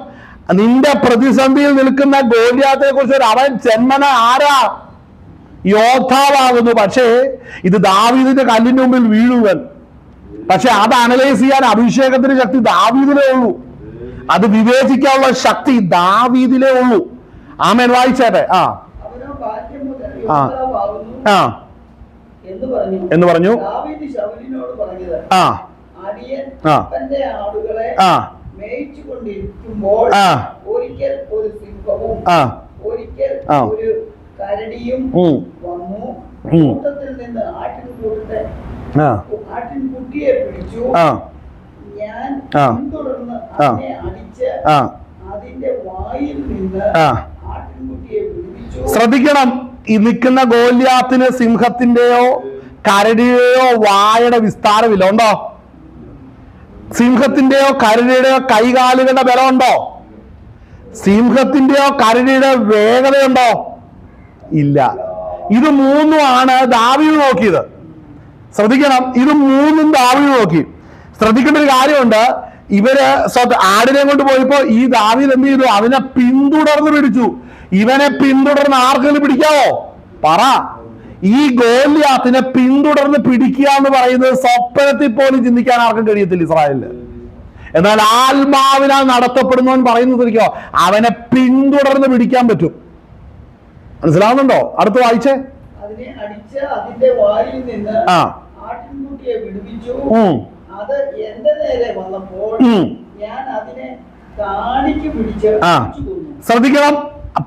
നിന്റെ പ്രതിസന്ധിയിൽ നിൽക്കുന്ന ഗോലിയാത്തിനെ കുറിച്ച് അവൻ ജന്മന ആരാ? യോദ്ധാവാകുന്നു. പക്ഷേ ഇത് ദാവീദിന്റെ കല്ലിന്റെ മുമ്പിൽ വീഴുവൻ. പക്ഷെ അത് അനലൈസ് ചെയ്യാൻ അഭിഷേകത്തിന്റെ ശക്തി ദാവീദിലേ ഉള്ളൂ. അത് വിവേചിക്കാനുള്ള ശക്തി ദാവീദിലേ ഉള്ളൂ. ആമേൻ. വായിച്ചേട്ടെ. എന്ന് പറഞ്ഞു. ഒരിക്കൽ ഒരു സിംഹവും ഒരിക്കൽ ഒരു കരടിയും വന്നു, കൂട്ടത്തിൽ നിന്ന് ആട്ടിൻകുട്ടിയെ പിടിച്ചു. ഞാൻ പിന്തുടർന്ന് അതിനെ അടിച്ച് അതിന്റെ വായിൽ നിന്ന് ആട്ടിൻകുട്ടിയെ പിടിപ്പിച്ചു. ശ്രദ്ധിക്കണം, ഈ നിൽക്കുന്ന ഗോലിയാത്തിന് സിംഹത്തിന്റെയോ കരടിയുടെയോ വായുടെ വിസ്താരമില്ല. ഉണ്ടോ? സിംഹത്തിന്റെയോ കരടിയുടെയോ കൈകാലുകളുടെ ബലമുണ്ടോ? സിംഹത്തിന്റെയോ കരടിയുടെ വേഗതയുണ്ടോ? ഇല്ല. ഇത് മൂന്നുമാണ് ദാവീദ് നോക്കിയത്. ശ്രദ്ധിക്കണം, ഇത് മൂന്നും ദാവീദ് നോക്കി. ശ്രദ്ധിക്കേണ്ട ഒരു കാര്യമുണ്ട്, ഇവര് ആടിനെ കൊണ്ട് പോയപ്പോ ഈ ദാവീദ് എന്ത് ചെയ്തു? അവനെ പിന്തുടർന്ന് പിടിച്ചു. ഇവനെ പിന്തുടർന്ന് ആർക്കെങ്കിലും പിടിക്കാവോ? പറ. ഈ ഗോലിയാത്തിനെ പിന്തുടർന്ന് പിടിക്കുക എന്ന് പറയുന്നത് സ്വപ്നത്തിൽ പോലും ചിന്തിക്കാൻ ആർക്കും കഴിയത്തില്ല ഇസ്രായേലില്. എന്നാൽ ആത്മാവിനാൽ നടത്തപ്പെടുന്നവൻ പറയുന്നത് ശരിക്കോ അവനെ പിന്തുടർന്ന് പിടിക്കാൻ പറ്റും. മനസ്സിലാവുന്നുണ്ടോ? അടുത്ത് വായിച്ചേ. അതിനെ അടിച്ച് അതിന്റെ വായിൽ നിന്ന് ആട്ടിൻകുട്ടിയെ വിടുവിച്ചു. അത് എന്റെ നേരെ വന്നപ്പോൾ ഞാൻ അതിനെ താടിക്ക് പിടിച്ച് ശ്രദ്ധിക്കണം,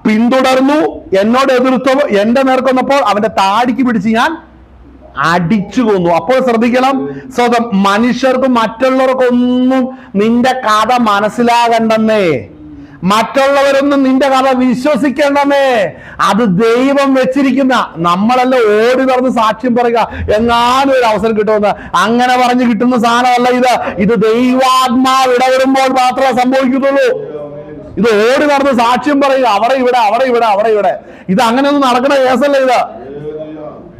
പിന്തുടർന്നു, എന്നോട് എതിർത്തു, എന്റെ നേർക്ക് വന്നപ്പോൾ അവന്റെ താടിക്ക് പിടിച്ച് ഞാൻ അടിച്ചു കൊന്നു. അപ്പോൾ ശ്രദ്ധിക്കണം, സ്വന്തം മനുഷ്യർക്ക് മറ്റുള്ളവർക്കൊന്നും നിന്റെ കഥ മനസ്സിലാകണ്ടെന്നേ, മറ്റുള്ളവരൊന്നും നിന്റെ കഥ വിശ്വസിക്കണ്ടെന്നേ. അത് ദൈവം വെച്ചിരിക്കുന്ന, നമ്മളെല്ലാം ഓടി നടന്ന് സാക്ഷ്യം പറയുക എങ്ങാനും ഒരു അവസരം കിട്ടുമെന്ന് അങ്ങനെ പറഞ്ഞു കിട്ടുന്ന സാധനമല്ല ഇത് ദൈവാത്മാവ് ഇടപെടുമ്പോൾ മാത്രമേ സംഭവിക്കത്തുള്ളൂ. ഇത് ഓടി നടന്ന് സാക്ഷ്യം പറയുക അവിടെ ഇവിടെ ഇത് അങ്ങനെയൊന്നും നടക്കുന്ന കേസല്ല.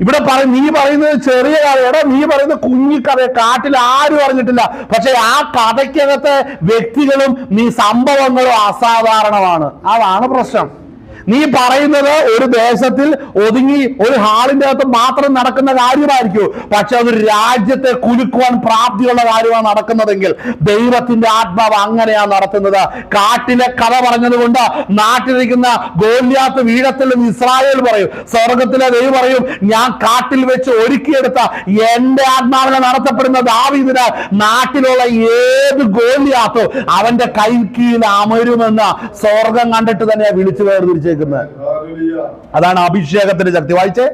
ഇവിടെ നീ പറയുന്നത് ചെറിയ കഥ, നീ പറയുന്ന കുഞ്ഞിക്കഥ, കാട്ടിൽ ആരും അറിഞ്ഞിട്ടില്ല. പക്ഷെ ആ കഥയ്ക്കകത്തെ വ്യക്തികളും നീ സംഭവങ്ങളും അസാധാരണമാണ്. അതാണ് പ്രശ്നം. നീ പറയുന്നത് ഒരു ദേശത്തിൽ ഒതുങ്ങി ഒരു ഹാളിന്റെ അകത്ത് മാത്രം നടക്കുന്ന കാര്യമായിരിക്കും. പക്ഷെ അതൊരു രാജ്യത്തെ കുലുക്കുവാൻ പ്രാപ്തിയുള്ള കാര്യമാണ് നടക്കുന്നതെങ്കിൽ ദൈവത്തിന്റെ ആത്മാവ് അങ്ങനെയാണ് നടത്തുന്നത്. കാട്ടിലെ കഥ പറഞ്ഞത് കൊണ്ട് നാട്ടിലിരിക്കുന്ന ഗോലിയാത്ത് വീഴത്തില്ലെന്ന് ഇസ്രായേൽ പറയും. സ്വർഗത്തിലെ ദൈവം പറയും, ഞാൻ കാട്ടിൽ വെച്ച് ഒരുക്കിയെടുത്ത എന്റെ ആത്മാവിനെ നടത്തപ്പെടുന്ന ദാവീദിന് നാട്ടിലുള്ള ഏത് ഗോലിയാത്തോ അവന്റെ കൈക്കീഴിൽ അമരുമെന്ന് സ്വർഗം കണ്ടിട്ട് തന്നെ വിളിച്ചു വേർതിരിച്ച്. അതാണ് അഭിഷേകത്തിന്റെ ശക്തി. വായിച്ചേ.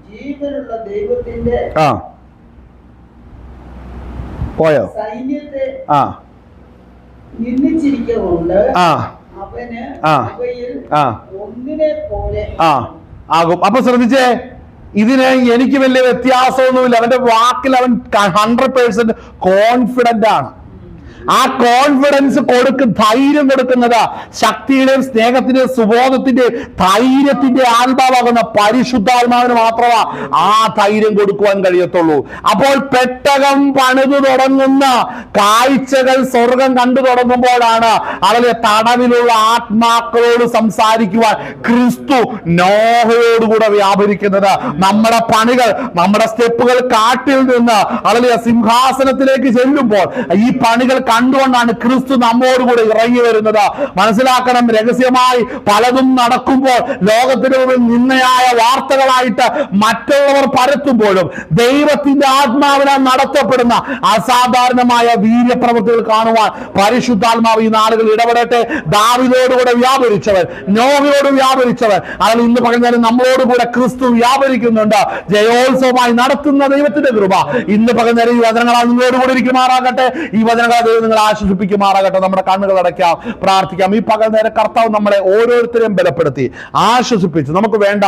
ജീവനുള്ള ദൈവത്തിന്റെ പോയോ സൈന്യത്തെ നിന്ദിച്ചിരിക്കൊണ്ട് അവന് അവയിൽ ഒന്നിനെ പോലെ ആകും. അപ്പൊ ശ്രദ്ധിച്ചേ, ഇതിന് എനിക്ക് വലിയ വ്യത്യാസമൊന്നുമില്ല. അവന്റെ വാക്കിൽ അവൻ 100% കോൺഫിഡന്റ് ആണ്. ആ കോൺഫിഡൻസ് ധൈര്യം കൊടുക്കുന്നത് ശക്തിയുടെയും സ്നേഹത്തിന്റെയും സുബോധത്തിന്റെയും ധൈര്യത്തിന്റെ ആത്മാവാകുന്ന പരിശുദ്ധാത്മാവിന് മാത്രമാ ആ ധൈര്യം കൊടുക്കുവാൻ കഴിയത്തുള്ളൂ. അപ്പോൾ പെട്ടകം പണിതു തുടങ്ങുന്ന കാഴ്ചകൾ സ്വർഗം കണ്ടു തുടങ്ങുമ്പോഴാണ് അവരെ തടവിലുള്ള ആത്മാക്കളോട് സംസാരിക്കുവാൻ ക്രിസ്തു നോഹയോടുകൂടെ വ്യാപരിക്കുന്നത്. നമ്മുടെ പണികൾ, നമ്മുടെ സ്റ്റെപ്പുകൾ കാട്ടിൽ നിന്ന് അവരെ സിംഹാസനത്തിലേക്ക് ചെല്ലുമ്പോൾ ഈ പണികൾ കണ്ടുകൊണ്ടാണ് ക്രിസ്തു നമ്മോടുകൂടി ഇറങ്ങി വരുന്നത്. മനസ്സിലാക്കണം, രഹസ്യമായി പലതും നടക്കുമ്പോൾ ലോകത്തിന് മുമ്പിൽ നിന്നയായ വാർത്തകളായിട്ട് മറ്റുള്ളവർ പരത്തുമ്പോഴും ദൈവത്തിന്റെ ആത്മാവിനാൽ നടത്തപ്പെടുന്ന അസാധാരണമായ വീര്യപ്രവൃത്തികൾ കാണുവാൻ പരിശുദ്ധാത്മാവ് ഈ നാളുകൾ ഇടപെടട്ടെ. ദാവീദോടുകൂടെ വ്യാപരിച്ചവൻ, നോഹയോട് വ്യാപരിച്ചവൻ, അതിൽ ഇന്ന് പകർന്നാലും നമ്മളോടുകൂടെ ക്രിസ്തു വ്യാപരിക്കുന്നുണ്ട്. ജയോത്സവമായി നടത്തുന്ന ദൈവത്തിന്റെ കൃപ ഇന്ന് പകർന്നേരം ഈ വചനങ്ങളാൽ നിങ്ങളോടുകൂടി ഇരിക്കുമാറാകട്ടെ. ഈ വചനങ്ങളെ നിങ്ങൾ ആശ്വസിപ്പിക്കുമാറാകട്ടെ. നമ്മുടെ കണ്ണുകൾ അടയ്ക്കാം, പ്രാർത്ഥിക്കാം. ഈ പകൽ നേരം കർത്താവ് നമ്മളെ ഓരോരുത്തരെയും ബലപ്പെടുത്തി ആശ്വസിപ്പിച്ച് നമുക്ക് വേണ്ട